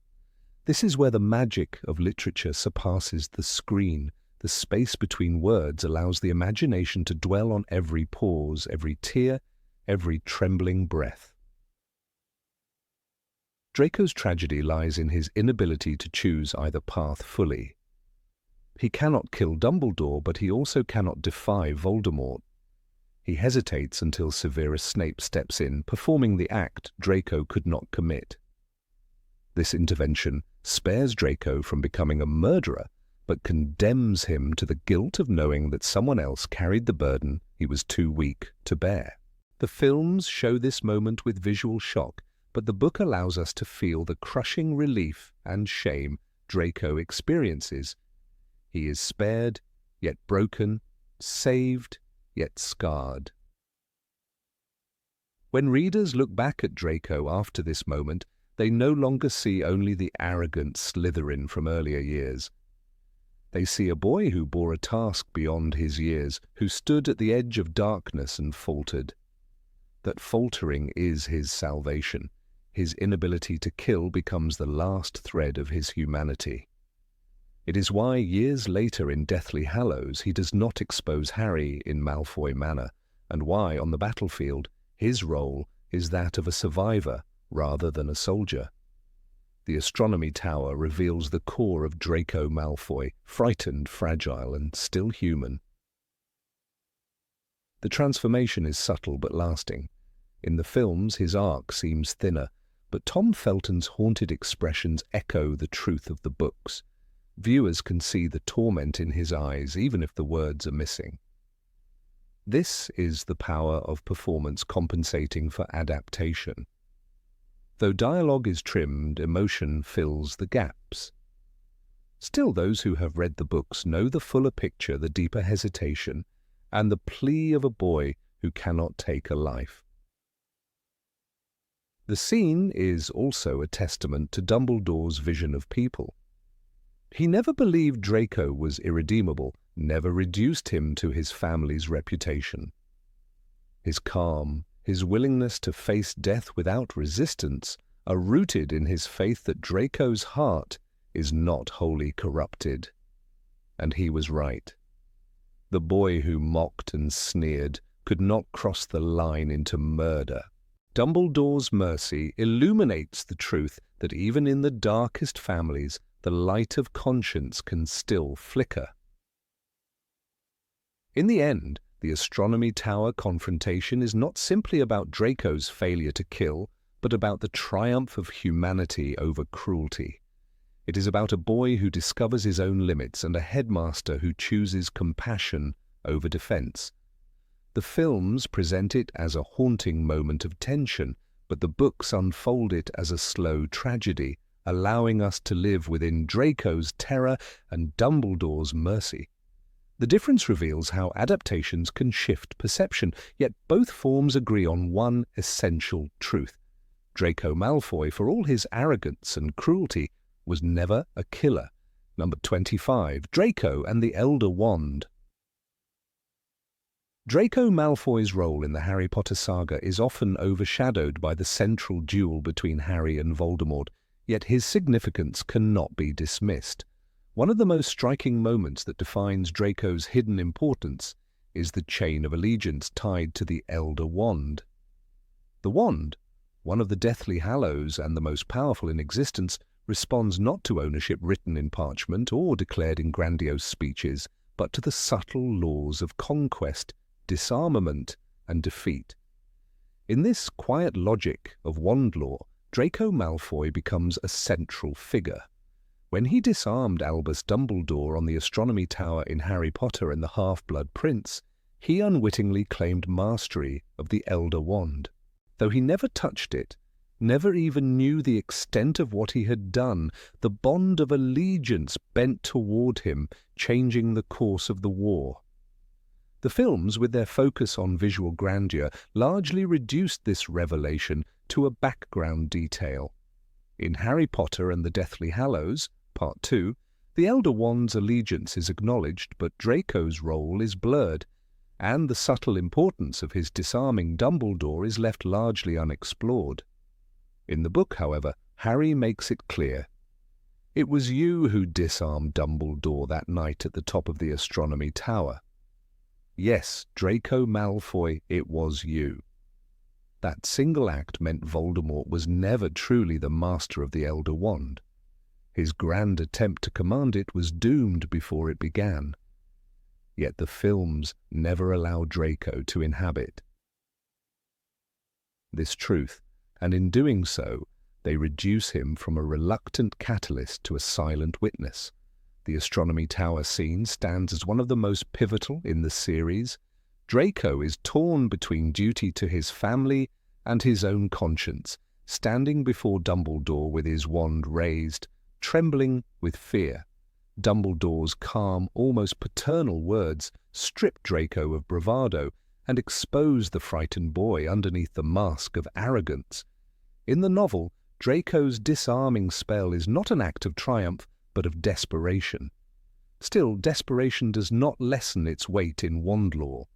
This is where the magic of literature surpasses the screen. The space between words allows the imagination to dwell on every pause, every tear, every trembling breath. Draco's tragedy lies in his inability to choose either path fully. He cannot kill Dumbledore, but he also cannot defy Voldemort. He hesitates until Severus Snape steps in, performing the act Draco could not commit. This intervention spares Draco from becoming a murderer, but condemns him to the guilt of knowing that someone else carried the burden he was too weak to bear. The films show this moment with visual shock, but the book allows us to feel the crushing relief and shame Draco experiences. He is spared, yet broken, saved, yet scarred. When readers look back at Draco after this moment, they no longer see only the arrogant Slytherin from earlier years. They see a boy who bore a task beyond his years, who stood at the edge of darkness and faltered. That faltering is his salvation. his inability to kill becomes the last thread of his humanity. It is why years later in Deathly Hallows he does not expose Harry in Malfoy manner, and why, on the battlefield, his role is that of a survivor rather than a soldier. The astronomy tower reveals the core of Draco Malfoy, frightened, fragile, and still human. The transformation is subtle but lasting. In the films, his arc seems thinner, but Tom Felton's haunted expressions echo the truth of the books. Viewers can see the torment in his eyes, even if the words are missing. This is the power of performance compensating for adaptation. Though dialogue is trimmed, emotion fills the gaps. Still, those who have read the books know the fuller picture, the deeper hesitation, and the plea of a boy who cannot take a life. The scene is also a testament to Dumbledore's vision of people. He never believed Draco was irredeemable, never reduced him to his family's reputation. His calm, his willingness to face death without resistance, are rooted in his faith that Draco's heart is not wholly corrupted. And he was right. The boy who mocked and sneered could not cross the line into murder. Dumbledore's mercy illuminates the truth that even in the darkest families, the light of conscience can still flicker. In the end, the astronomy tower confrontation is not simply about Draco's failure to kill, but about the triumph of humanity over cruelty. It is about a boy who discovers his own limits and a headmaster who chooses compassion over defense. The films present it as a haunting moment of tension, but the books unfold it as a slow tragedy, allowing us to live within Draco's terror and Dumbledore's mercy. The difference reveals how adaptations can shift perception, yet both forms agree on one essential truth. Draco Malfoy, for all his arrogance and cruelty, was never a killer. Number 25, Draco and the Elder Wand. Draco Malfoy's role in the Harry Potter saga is often overshadowed by the central duel between Harry and Voldemort, yet his significance cannot be dismissed. One of the most striking moments that defines Draco's hidden importance is the chain of allegiance tied to the Elder Wand. The wand, one of the Deathly Hallows and the most powerful in existence, responds not to ownership written in parchment or declared in grandiose speeches, but to the subtle laws of conquest, disarmament, and defeat. In this quiet logic of wand lore, Draco Malfoy becomes a central figure. When he disarmed Albus Dumbledore on the astronomy tower in Harry Potter and the Half-Blood Prince, he unwittingly claimed mastery of the Elder Wand. Though he never touched it, never even knew the extent of what he had done, the bond of allegiance bent toward him, changing the course of the war. The films, with their focus on visual grandeur, largely reduced this revelation to a background detail. In Harry Potter and the Deathly Hallows, Part 2, the Elder Wand's allegiance is acknowledged, but Draco's role is blurred, and the subtle importance of his disarming Dumbledore is left largely unexplored. In the book, however, Harry makes it clear. It was you who disarmed Dumbledore that night at the top of the astronomy tower. Yes, Draco Malfoy, it was you. That single act meant Voldemort was never truly the master of the Elder Wand. His grand attempt to command it was doomed before it began. Yet the films never allow Draco to inhabit this truth, and in doing so, they reduce him from a reluctant catalyst to a silent witness. The astronomy tower scene stands as one of the most pivotal in the series. Draco is torn between duty to his family and his own conscience, standing before Dumbledore with his wand raised, trembling with fear. Dumbledore's calm, almost paternal words strip Draco of bravado and expose the frightened boy underneath the mask of arrogance. In the novel, Draco's disarming spell is not an act of triumph, but of desperation. Still, desperation does not lessen its weight in wand lore.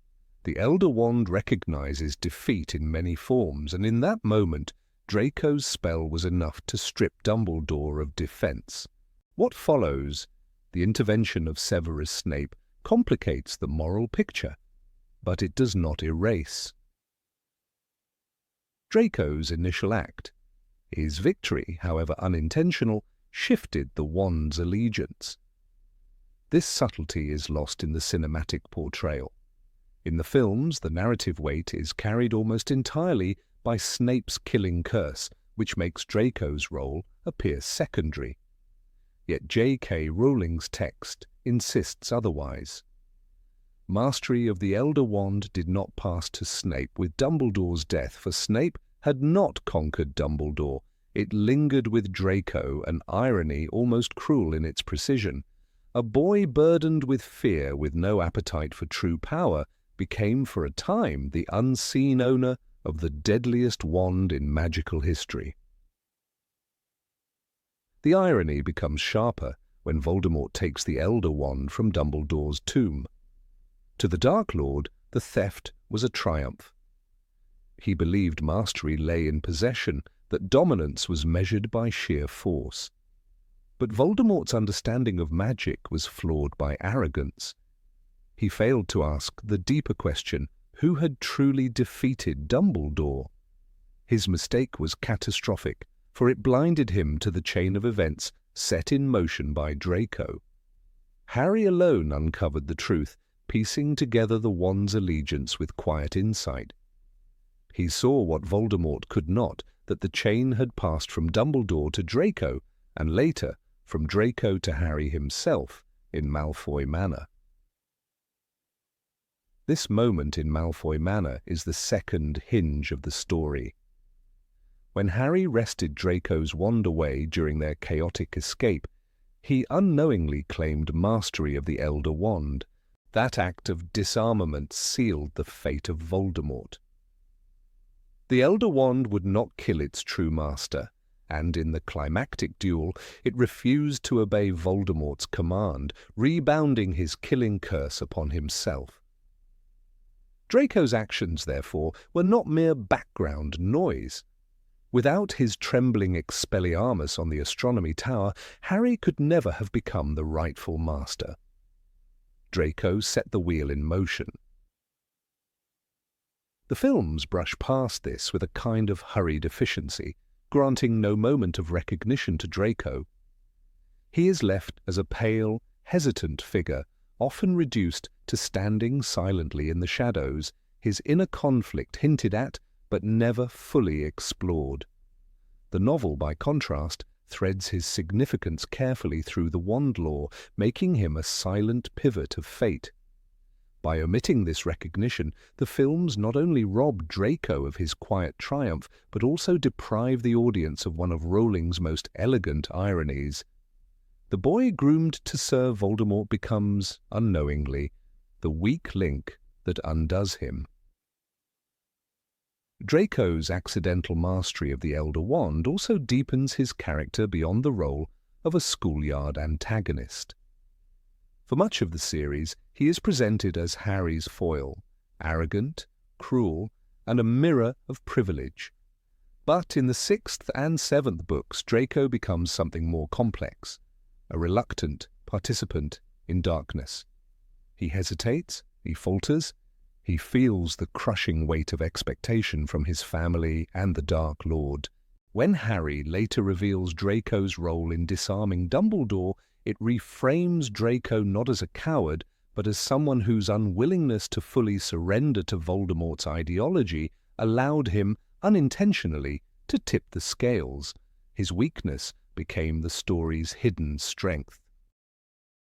The Elder Wand recognizes defeat in many forms, and in that moment, Draco's spell was enough to strip Dumbledore of defense. What follows, the intervention of Severus Snape, complicates the moral picture, but it does not erase Draco's initial act. His victory, however unintentional, shifted the wand's allegiance. This subtlety is lost in the cinematic portrayal. In the films, the narrative weight is carried almost entirely by Snape's killing curse, which makes Draco's role appear secondary. Yet J.K. Rowling's text insists otherwise. Mastery of the Elder Wand did not pass to Snape with Dumbledore's death, for Snape had not conquered Dumbledore. It lingered with Draco, an irony almost cruel in its precision. A boy burdened with fear, with no appetite for true power, became for a time the unseen owner of the deadliest wand in magical history. The irony becomes sharper when Voldemort takes the Elder Wand from Dumbledore's tomb. To the Dark Lord, the theft was a triumph. He believed mastery lay in possession, that dominance was measured by sheer force. But Voldemort's understanding of magic was flawed by arrogance. He failed to ask the deeper question, who had truly defeated Dumbledore? His mistake was catastrophic, for it blinded him to the chain of events set in motion by Draco. Harry alone uncovered the truth, piecing together the wand's allegiance with quiet insight. He saw what Voldemort could not, that the chain had passed from Dumbledore to Draco, and later from Draco to Harry himself in Malfoy Manor. This moment in Malfoy Manor is the second hinge of the story. When Harry wrested Draco's wand away during their chaotic escape, he unknowingly claimed mastery of the Elder Wand. That act of disarmament sealed the fate of Voldemort. The Elder Wand would not kill its true master, and in the climactic duel it refused to obey Voldemort's command, rebounding his killing curse upon himself. Draco's actions, therefore, were not mere background noise. Without his trembling Expelliarmus on the Astronomy Tower, Harry could never have become the rightful master. Draco set the wheel in motion. The films brush past this with a kind of hurried efficiency, granting no moment of recognition to Draco. He is left as a pale, hesitant figure, often reduced to standing silently in the shadows, his inner conflict hinted at but never fully explored. The novel, by contrast, threads his significance carefully through the wand lore, making him a silent pivot of fate. By omitting this recognition, the films not only rob Draco of his quiet triumph, but also deprive the audience of one of Rowling's most elegant ironies. The boy groomed to serve Voldemort becomes, unknowingly, the weak link that undoes him. Draco's accidental mastery of the Elder Wand also deepens his character beyond the role of a schoolyard antagonist. For much of the series, he is presented as Harry's foil, arrogant, cruel, and a mirror of privilege. But in the 6th and 7th books, Draco becomes something more complex, a reluctant participant in darkness. He hesitates, he falters, he feels the crushing weight of expectation from his family and the Dark Lord. When Harry later reveals Draco's role in disarming Dumbledore, it reframes Draco not as a coward, but as someone whose unwillingness to fully surrender to Voldemort's ideology allowed him, unintentionally, to tip the scales. His weakness became the story's hidden strength.